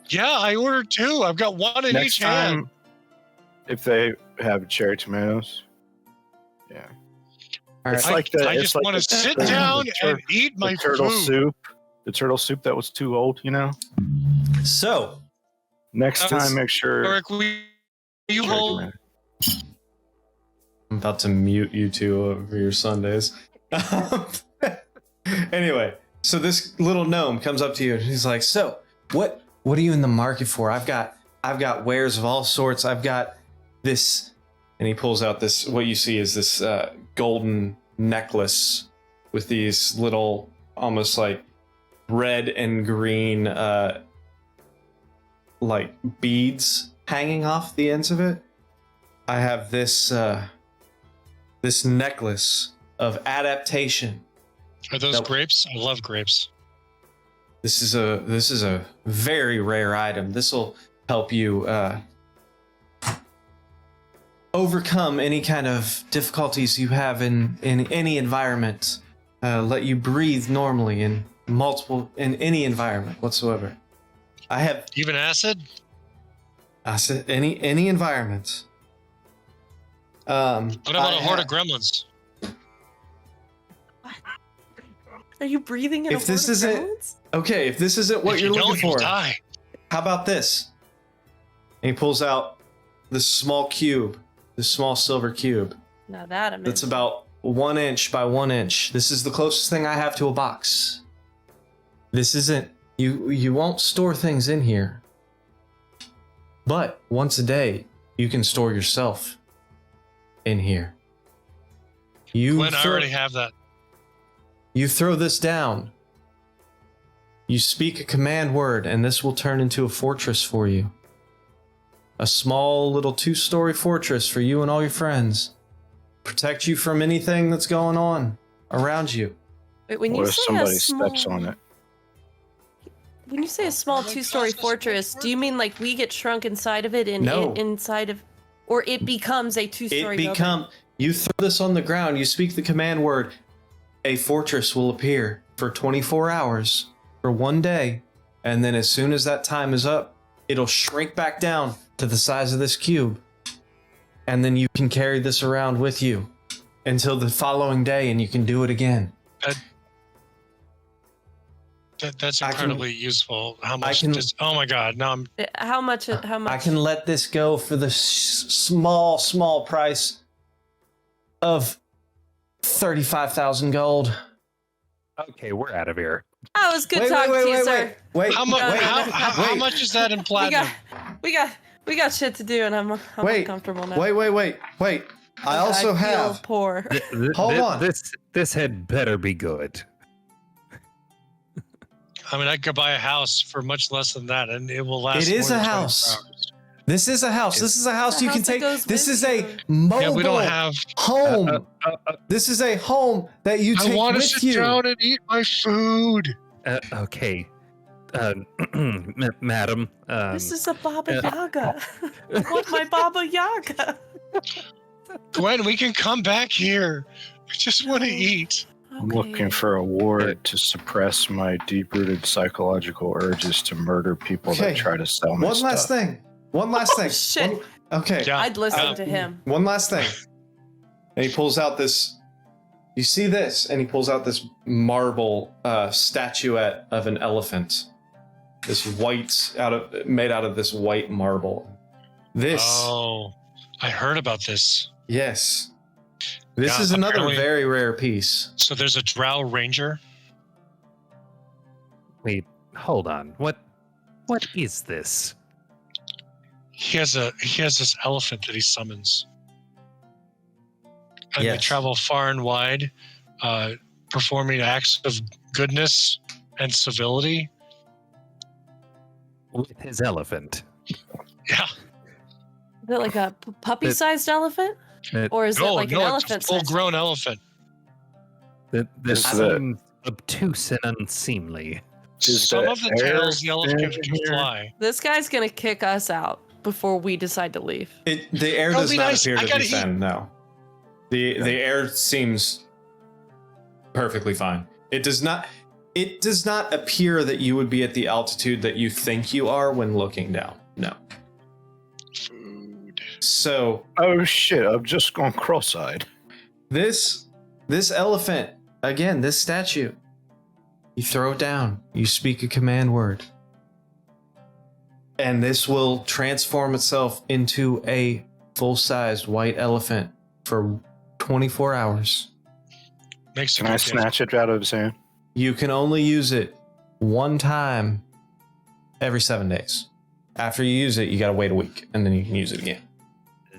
Yeah, I ordered 2. I've got 1 in Next each hand. time, if they have cherry tomatoes. Yeah. all It's right. like the, I it's just like want to the- sit the- down the tur- and eat my the turtle food. soup. The turtle soup that was too old, you know? So Next That was- time, make sure. Eric, will you cherry hold? tomato. I'm about to mute you two over your Sundays. Anyway, so this little gnome comes up to you and he's like, "So, what are you in the market for? I've got wares of all sorts. I've got this," and he pulls out this. What you see is this golden necklace with these little, almost like red and green, like beads hanging off the ends of it. I have this this necklace of adaptation. Are those Nope. grapes? I love grapes. This is a very rare item. This will help you overcome any kind of difficulties you have in any environment. Let you breathe normally in any environment whatsoever. I have Even acid? I said any environment. What about I a horde of have- gremlins? Are you breathing in If a this horde of isn't- gremlins? Okay, if this isn't what If you're you looking don't, you'll for, die. how about this? And he pulls out this small cube, this small silver cube. Now that I'm That's into. about 1 inch by 1 inch. This is the closest thing I have to a box. This isn't you won't store things in here. But once a day, you can store yourself in here. Gwen, I already have that. You throw this down. You speak a command word, and this will turn into a fortress for you. A small little 2-story fortress for you and all your friends. Protect you from anything that's going on around you. Wait, when What you if say somebody a small, steps on it? when you say a small two-story fortress, do you mean like we get shrunk inside of it and No. it inside of, or it becomes a two-story building? You throw this on the ground, you speak the command word, a fortress will appear for 24 hours, for 1 day, and then as soon as that time is up, it'll shrink back down to the size of this cube. And then you can carry this around with you until the following day, and you can do it again. That's incredibly useful. How much can- does? Oh my god! Now I'm. How much? How much? I can let this go for the small price of 35,000 gold. Okay, we're out of here. Oh, it was good talking to you, sir. Wait, How much? How much is that in platinum? We got shit to do, and I'm Wait, uncomfortable now. Wait. I also feel have. poor. Hold on. This had better be good. I mean, I could buy a house for much less than that, and it will last. It is more a than 24 house. hours. This is a house. This is a house A you can house that take. goes This with is a you. mobile Yeah, we don't have. home. This is a home that you I take want to with sit you. down and eat my food. Okay, madam. This is a Baba Yaga. I want my Baba Yaga. Gwen, we can come back here. I just want to eat. I'm looking for a ward to suppress my deep-rooted psychological urges to murder people Okay. that try to sell me One stuff. last thing. One last thing. shit. Okay. Yeah. I'd listen to him. One last thing. And he pulls out this. You see this, and he pulls out this marble statuette of an elephant. This made out of this white marble. This, Oh, I heard about this. yes, this Yeah, is another apparently- very rare piece. So there's a drow ranger. Wait, hold on. What is this? He has this elephant that he summons, and they Yes. travel far and wide, performing acts of goodness and civility. With his elephant. Yeah, Is it like a puppy-sized elephant? Or is it like an it's a elephant-sized? full-grown elephant. This Is the- seems obtuse and unseemly. Is Some the of the air tails the elephant in can here? fly. This guy's gonna kick us out before we decide to leave. The air That'll does be not nice. appear I to gotta defend. No, the air seems perfectly fine. It does not appear that you would be at the altitude that you think you are when looking down. No. Food. So Oh shit! I've just gone cross-eyed. this elephant, again, this statue, you throw it down, you speak a command word, and this will transform itself into a full-sized white elephant for 24 hours. Makes a Can I good gift. snatch it out of his hand? You can only use it one time every 7 days. After you use it, you gotta wait a week, and then you can use it again.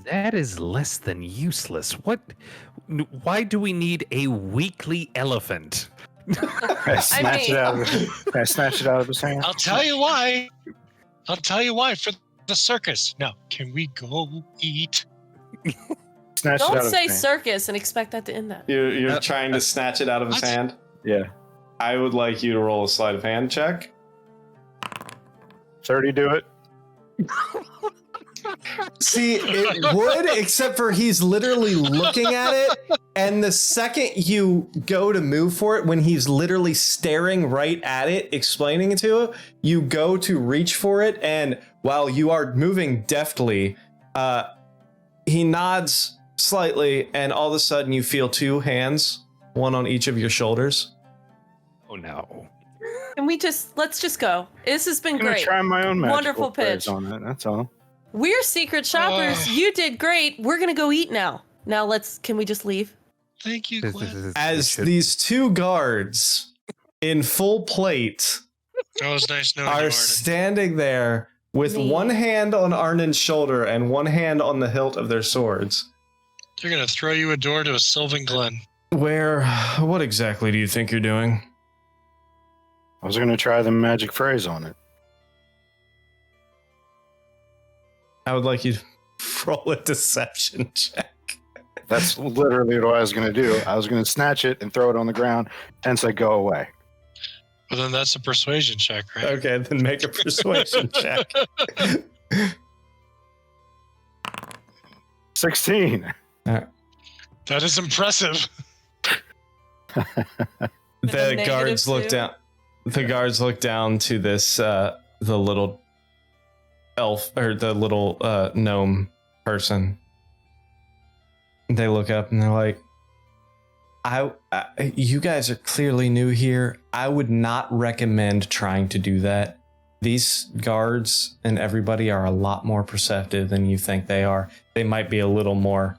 That is less than useless. Why do we need a weekly elephant? Can I snatch it out of his hand? I'll tell you why. For the circus. Now, can we go eat? Snatch it out Don't of say his hand. circus and expect that to end that. You're trying to snatch it out of his What? hand? Yeah, I would like you to roll a sleight of hand check. 30. Do it. See, it would, except for he's literally looking at it, and the second you go to move for it, when he's literally staring right at it, explaining it to him, you go to reach for it, and while you are moving deftly, he nods slightly, and all of a sudden you feel two hands, one on each of your shoulders. Oh no. And let's just go. This has been I'm gonna great. try my own magical Wonderful phrase pitch. on it. That's all. We're secret shoppers. You did great. We're gonna go eat now. Now can we just leave? Thank you, Glenn. As these two guards in full plate That was nice knowing you, are Arden. standing there with Me. one hand on Arnin's shoulder and one hand on the hilt of their swords. They're gonna throw you a door to a Sylvan Glen. What exactly do you think you're doing? I was gonna try the magic phrase on it. I would like you to roll a deception check. That's literally what I was gonna do. I was gonna snatch it and throw it on the ground and say, "Go away." Well, then that's a persuasion check, right? Okay, then make a persuasion check. 16. That is impressive. The negative guards look two? down. The guards look down to this the little elf or the little gnome person. They look up and they're like, I you guys are clearly new here. I would not recommend trying to do that. These guards and everybody are a lot more perceptive than you think they are. They might be a little more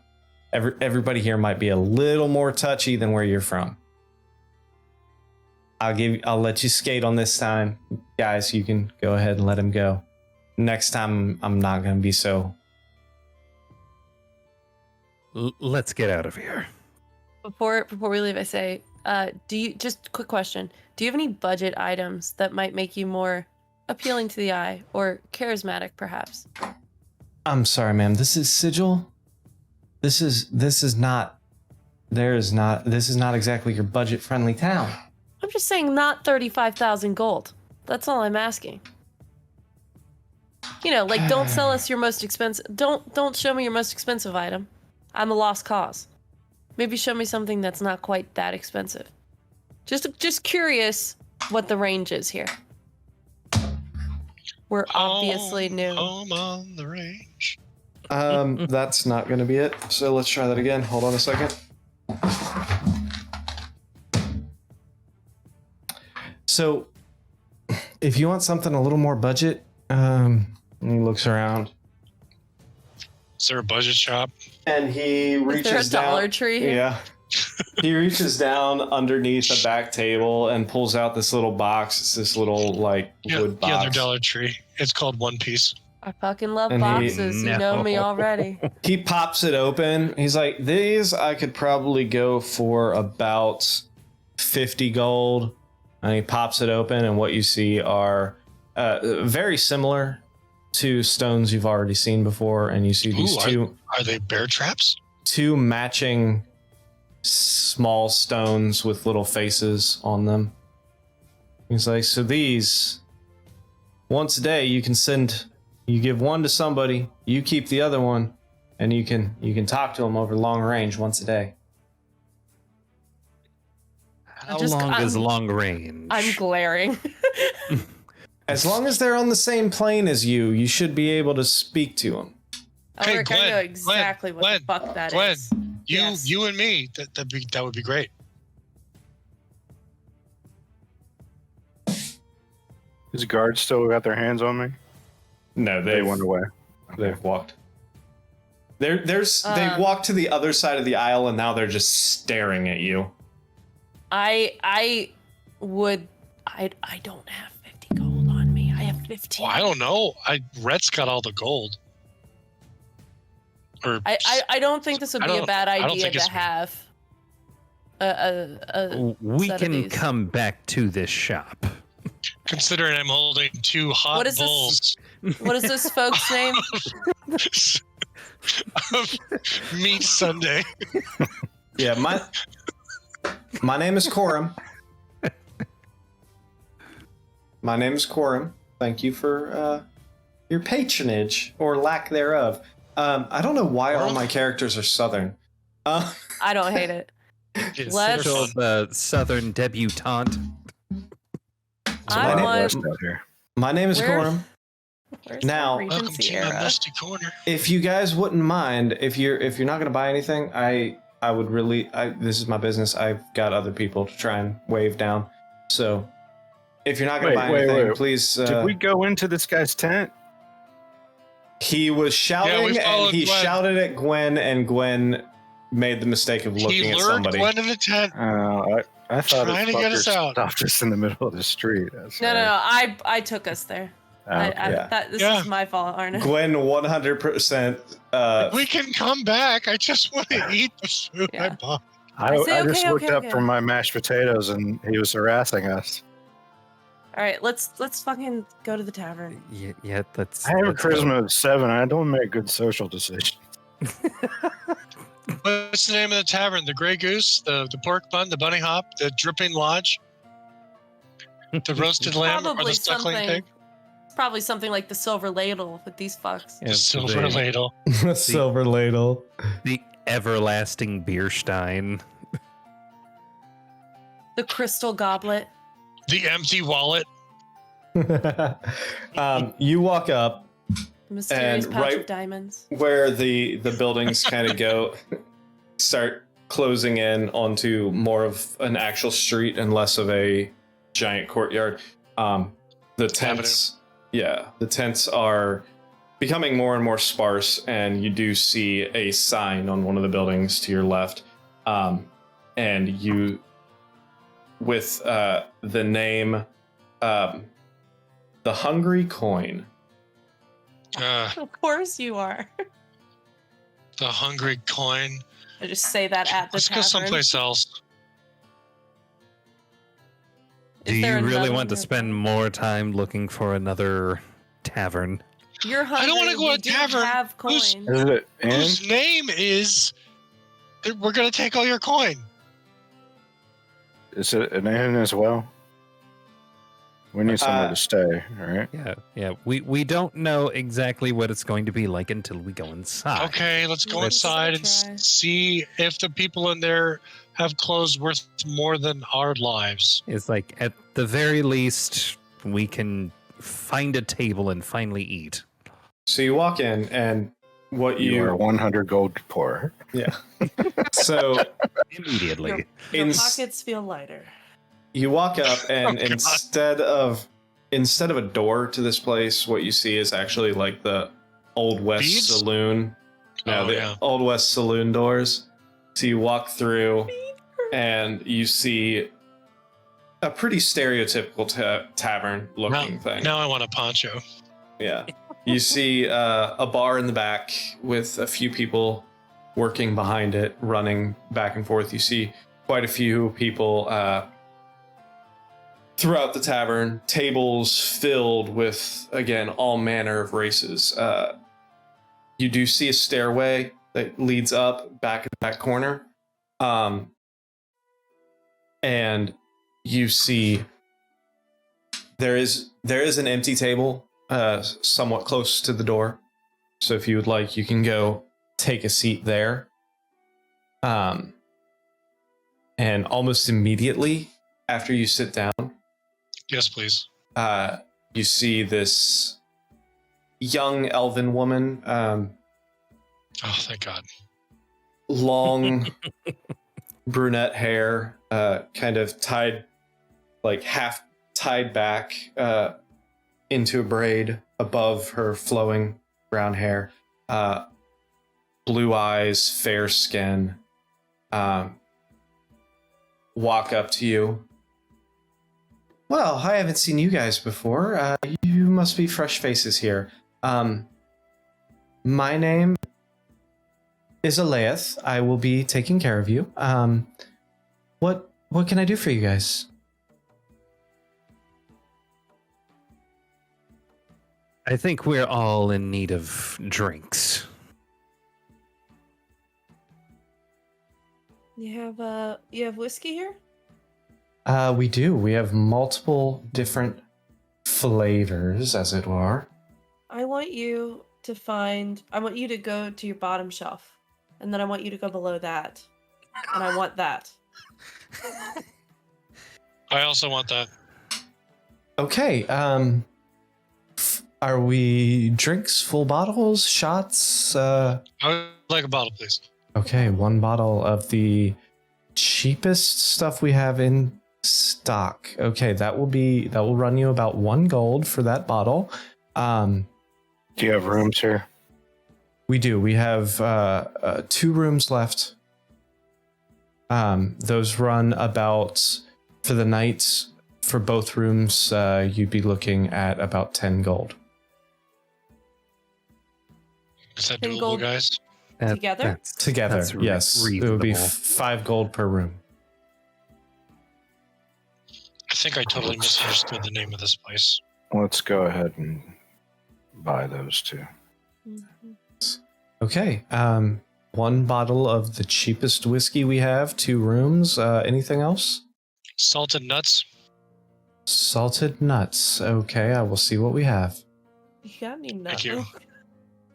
everybody here might be a little more touchy than where you're from. I'll let you skate on this time. Guys, you can go ahead and let him go. Next time I'm not going to be so. Let's get out of here. Before we leave, I say, just quick question. Do you have any budget items that might make you more appealing to the eye or charismatic, perhaps? I'm sorry, ma'am. This is Sigil. This is not exactly your budget-friendly town. I'm just saying not 35,000 gold. That's all I'm asking. You know, like don't sell us your most expensive don't show me your most expensive item. I'm a lost cause. Maybe show me something that's not quite that expensive. Just curious what the range is here. We're obviously new. Home on the range. That's not going to be it. So let's try that again. Hold on a second. So, if you want something a little more budget, and he looks around. Is there a budget shop? And he reaches Is there a Dollar Tree here? Yeah. He reaches down underneath a back table and pulls out this little box. It's this little wood box. Yeah, they're Dollar Tree. It's called One Piece. I fucking love And boxes. You know me already. He pops it open. He's like, these I could probably go for about 50 gold. And he pops it open, and what you see are very similar to stones you've already seen before. And you see these Are they bear traps? two matching small stones with little faces on them. He's like, so these, once a day, you give one to somebody, you keep the other one, and you can talk to them over long range once a day. How long is long range? I'm glaring. As long as they're on the same plane as you, you should be able to speak to them. Hey, Ulrich, I know exactly what the fuck that Gwen, is. you and me. That would be great. Is guards still got their hands on me? No, They went away. They've walked. They've walked to the other side of the aisle, and now they're just staring at you. I don't have 50 gold on me. I have 15. Well, I don't know. Rhett's got all the gold. Or I don't think this would be a bad idea to have a We set of can these. come back to this shop. considering I'm holding two hot What is this? bowls What is this folk's name? of meat Sunday. Yeah, my name is Corum. My name is Corum. Thank you for your patronage or lack thereof. I don't know why all my characters are Southern. I don't hate it. It's Let's- their The Southern debutante. I want. Out here. My name is Where- Corum. Where's Now- the Welcome Regency to my era? musty corner. If you guys wouldn't mind, if you're not gonna buy anything, I would really. this is my business. I've got other people to try and wave down. So, if you're not gonna buy anything, please. Did we go into this guy's tent? He was shouting, and followed he Gwen. shouted at Gwen, and Gwen made the mistake of looking He at lured somebody. Gwen in the tent. I thought Trying to get us out. stopped us in the middle of the street. That's No. right. I took us there. Okay. This Yeah. is my fault, Arna. Gwen 100%. We can come back. I just want to eat the food I Yeah. bought. I say, just okay, looked okay, up okay. from my mashed potatoes and he was harassing us. All right, let's fucking go to the tavern. Yeah, that's. I have a that's charisma of 7. I don't make good social decisions. What's the name of the tavern? The Grey Goose, the pork bun, the bunny hop, the Dripping Lodge. The roasted lamb or the suckling pig? Probably something like the silver ladle with these fucks. The silver ladle. The silver ladle. The everlasting Bierstein. The crystal goblet. The empty wallet. You walk up The mysterious And pouch right- of diamonds. where the buildings kind of go, start closing in onto more of an actual street and less of a giant courtyard. The tents, the tents are becoming more and more sparse, and you do see a sign on one of the buildings to your left, and you, with the name, the Hungry Coin. Of course you are. The hungry coin. I just say that at the Let's go tavern. someplace else. Do Is you there really another want to one? spend more time looking for another tavern? You're hungry. I don't wanna go we to do tavern. have Who's- coins. Is it in? Whose name is... We're going to take all your coin. Is it an inn as well? We need somewhere to stay, right? Yeah. We don't know exactly what it's going to be like until we go inside. Okay, let's go Let's inside and try. see if the people in there have clothes worth more than our lives. It's like, at the very least, we can find a table and finally eat. So you walk in, and what You are you 100 gold poor. so Immediately. Your ins- pockets feel lighter. you walk up, and Oh, God. instead of a door to this place, what you see is actually like the Old West Beads? Saloon. No, Oh, the yeah. Old West Saloon doors. So you walk through, and you see a pretty stereotypical tavern looking thing. Now I want a poncho. Yeah. You see a bar in the back with a few people working behind it, running back and forth. You see quite a few people throughout the tavern, tables filled with, again, all manner of races. You do see a stairway that leads up back in the back corner. And you see there is an empty table somewhat close to the door. So if you would like, you can go take a seat there. And almost immediately after you sit down, Yes, please. you see this young elven woman, Oh, thank God. long brunette hair, kind of tied, like half tied back into a braid above her flowing brown hair, blue eyes, fair skin, walk up to you. Well, I haven't seen you guys before. You must be fresh faces here. My name is Aleith. I will be taking care of you. What can I do for you guys? I think we're all in need of drinks. You have whiskey here? We do. We have multiple different flavors, as it were. I want you to go to your bottom shelf. And then I want you to go below that. And I want that. I also want that. Okay. Are we drinks, full bottles, shots? I would like a bottle, please. Okay, one bottle of the cheapest stuff we have in stock. Okay, that will run you about 1 gold for that bottle. Do you have rooms here? We do. We have 2 rooms left. Those run about, for the night, for both rooms, you'd be looking at about 10 gold. Is that 10 doable, gold. guys? Together? That's- Together, that's yes. It would be reasonable. 5 gold per room. I think I totally misunderstood the name of this place. Let's go ahead and buy those two. Mhm. Okay. 1 bottle of the cheapest whiskey we have, 2 rooms. Anything else? Salted nuts. Salted nuts. Okay, I will see what we have. You got any nut Thank you. milk?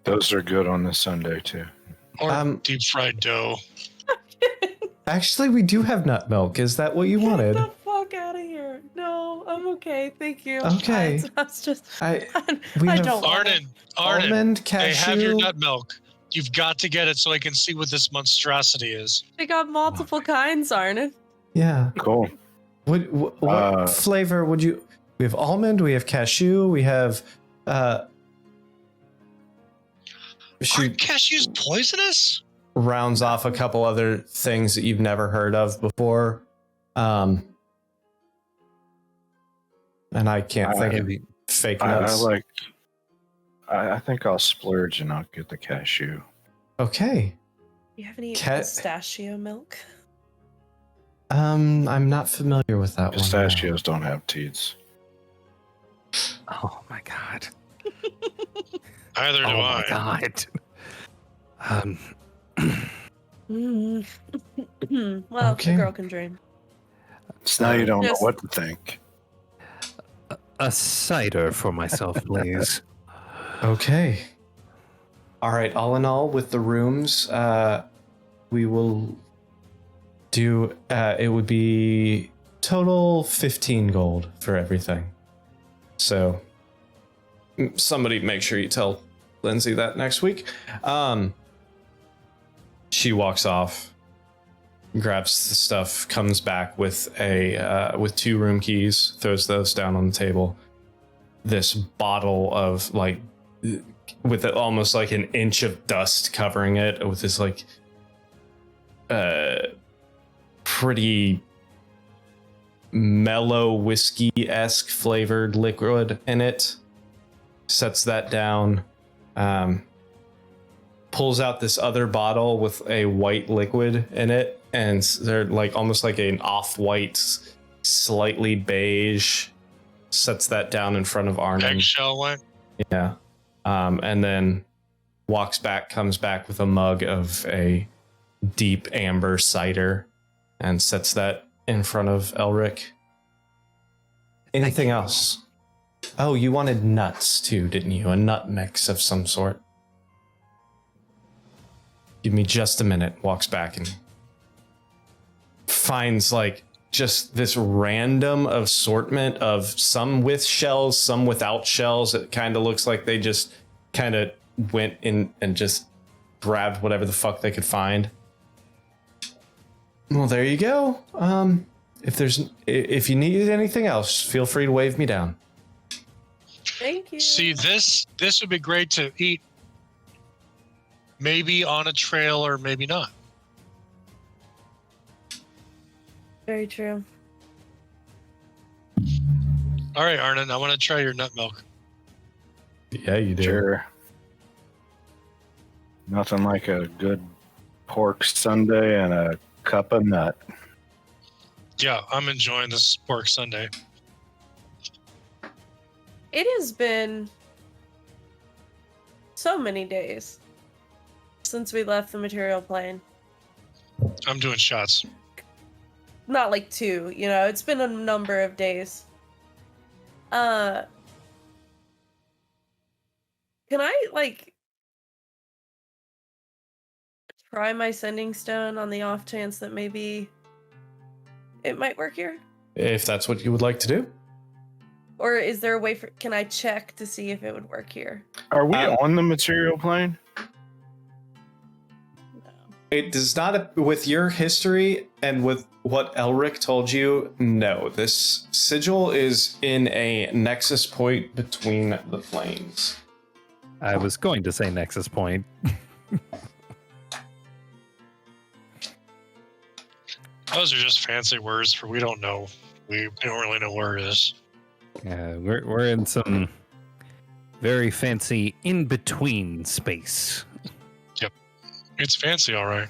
Those are good on this Sunday too. Or deep fried dough. Actually, we do have nut milk. Is that what you wanted? Get the fuck out of here. No, I'm okay. Thank you. Okay. That's just. We I have don't want it. Arnon, almond, hey, cashew. have your nut milk. You've got to get it so I can see what this monstrosity is. They got multiple kinds, Arnon. Yeah. Cool. What flavor would you? We have almond. We have cashew. We have. Are She cashews poisonous? rounds off a couple other things that you've never heard of before. And I can't think of fake nuts. I think I'll splurge and I'll get the cashew. Okay. Do you have any pistachio milk? I'm not familiar with that Pistachios don't have teats. Oh my god. Either do Oh I. my god. Well, Okay. the girl can dream. So now you don't know Just- what to think. A cider for myself, please. Okay. All right. All in all, with the rooms, we will do. It would be total 15 gold for everything. So, somebody make sure you tell Lindsay that next week. She walks off, grabs the stuff, comes back with with 2 room keys, throws those down on the table. This bottle of with almost like an inch of dust covering it, with this pretty mellow whiskey-esque flavored liquid in it. Sets that down. Pulls out this other bottle with a white liquid in it, and they're almost like an off-white, slightly beige. Sets that down in front of Arnon. Eggshell white? Yeah. And then comes back with a mug of a deep amber cider and sets that in front of Elric. Anything else? Oh, you wanted nuts too, didn't you? A nut mix of some sort. Give me just a minute. Walks back and finds just this random assortment of some with shells, some without shells. It kind of looks like they just kind of went in and just grabbed whatever the fuck they could find. Well, there you go. If you need anything else, feel free to wave me down. Thank you. See, this would be great to eat maybe on a trail or maybe not. Very true. All right, Arnon, I want to try your nut milk. Yeah, you do. Sure. Nothing like a good pork sundae and a cup of nut. Yeah, I'm enjoying this pork sundae. It has been so many days since we left the material plane. I'm doing shots. Not 2, it's been a number of days. Can I try my sending stone on the off chance that maybe it might work here? If that's what you would like to do. Or is there a way can I check to see if it would work here? Are we on the material plane? No. It does not, with your history and with what Elric told you, no. This sigil is in a nexus point between the planes. I was going to say Nexus Point. Those are just fancy words for we don't know. We don't really know where it is. We're in some very fancy in-between space. It's fancy, all right.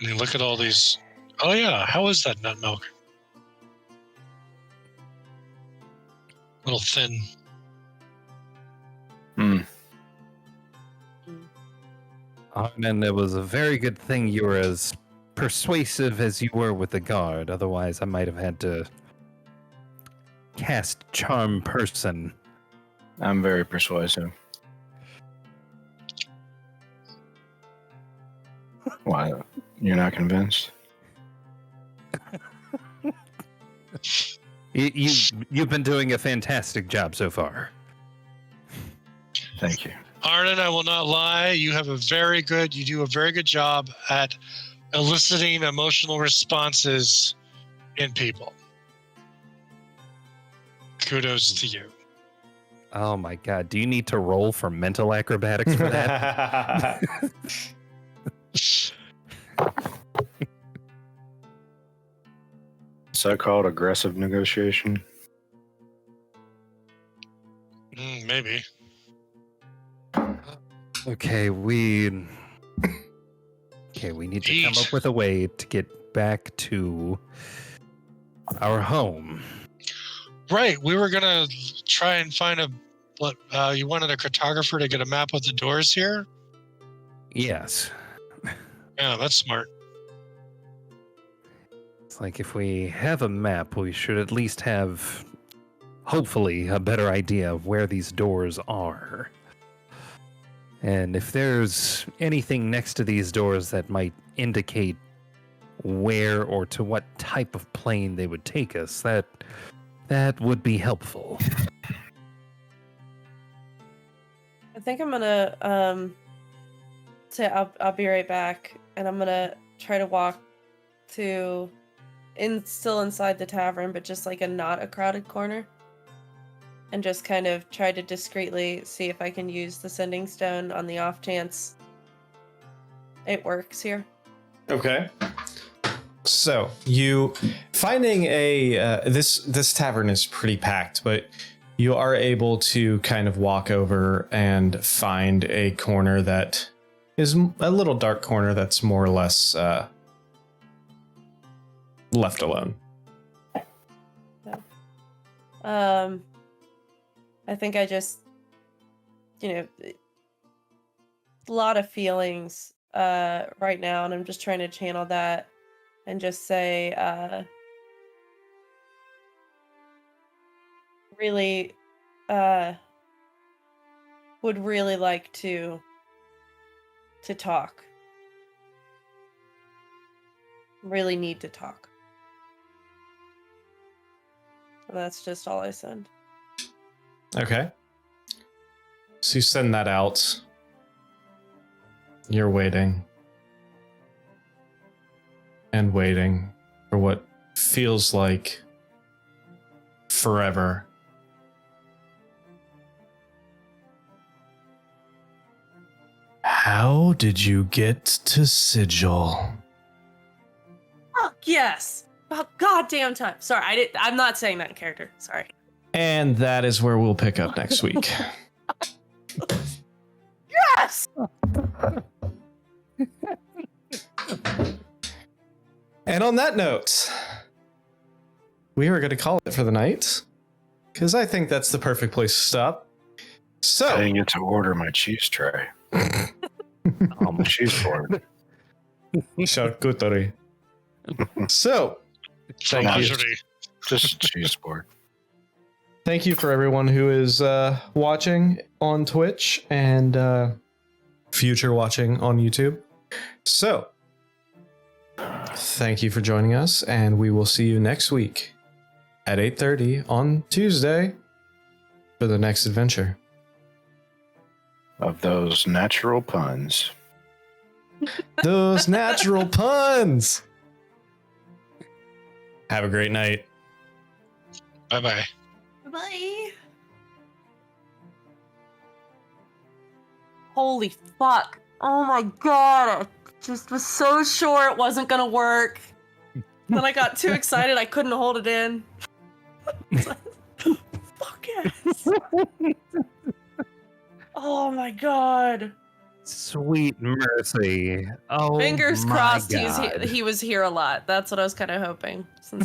I mean, look at all these. Oh, yeah. How is that nut milk? A little thin. And it was a very good thing you were as persuasive as you were with the guard. Otherwise, I might have had to cast charm person. I'm very persuasive. Why? You're not convinced? You've been doing a fantastic job so far. Thank you. Arnon, I will not lie. You do a very good job at eliciting emotional responses in people. Kudos to you. Oh my god, do you need to roll for mental acrobatics for that? Is that called aggressive negotiation? Maybe. Okay, we need to come up with a way to get back to our home. Right. We were gonna try and find you wanted a cartographer to get a map of the doors here? Yes. Yeah, that's smart. It's like if we have a map, we should at least have, hopefully, a better idea of where these doors are. And if there's anything next to these doors that might indicate where or to what type of plane they would take us, that would be helpful. I think I'm gonna say I'll be right back, and I'm gonna try to walk to still inside the tavern, but just like not a crowded corner, and just kind of try to discreetly see if I can use the sending stone on the off chance it works here. Okay. So you finding this tavern is pretty packed, but you are able to kind of walk over and find a corner that is a little dark corner that's more or less left alone. I think I just, a lot of feelings right now, and I'm just trying to channel that and just say, really, would really like to talk. Really need to talk. And that's just all I send. Okay. So you send that out. You're waiting. And waiting for what feels like forever. How did you get to Sigil? Fuck yes! About goddamn time. Sorry, I'm not saying that in character. Sorry. And that is where we'll pick up next week. Yes! And on that note, we are going to call it for the night, because I think that's the perfect place to stop. So I didn't get to order my cheese tray. On the cheese board. Charcuterie. So, thank you. Fromagerie. Just cheese board. Thank you for everyone who is watching on Twitch and future watching on YouTube. So, thank you for joining us, and we will see you next week at 8:30 on Tuesday for the next adventure. Of those natural puns. Those natural puns! Have a great night. Bye-bye. Bye. Holy fuck. Oh my god. I just was so sure it wasn't gonna work. Then I got too excited I couldn't hold it in. Fuck yes. Oh my god. Sweet mercy. Oh, Fingers my crossed God. he was here a lot. That's what I was kind of hoping. Since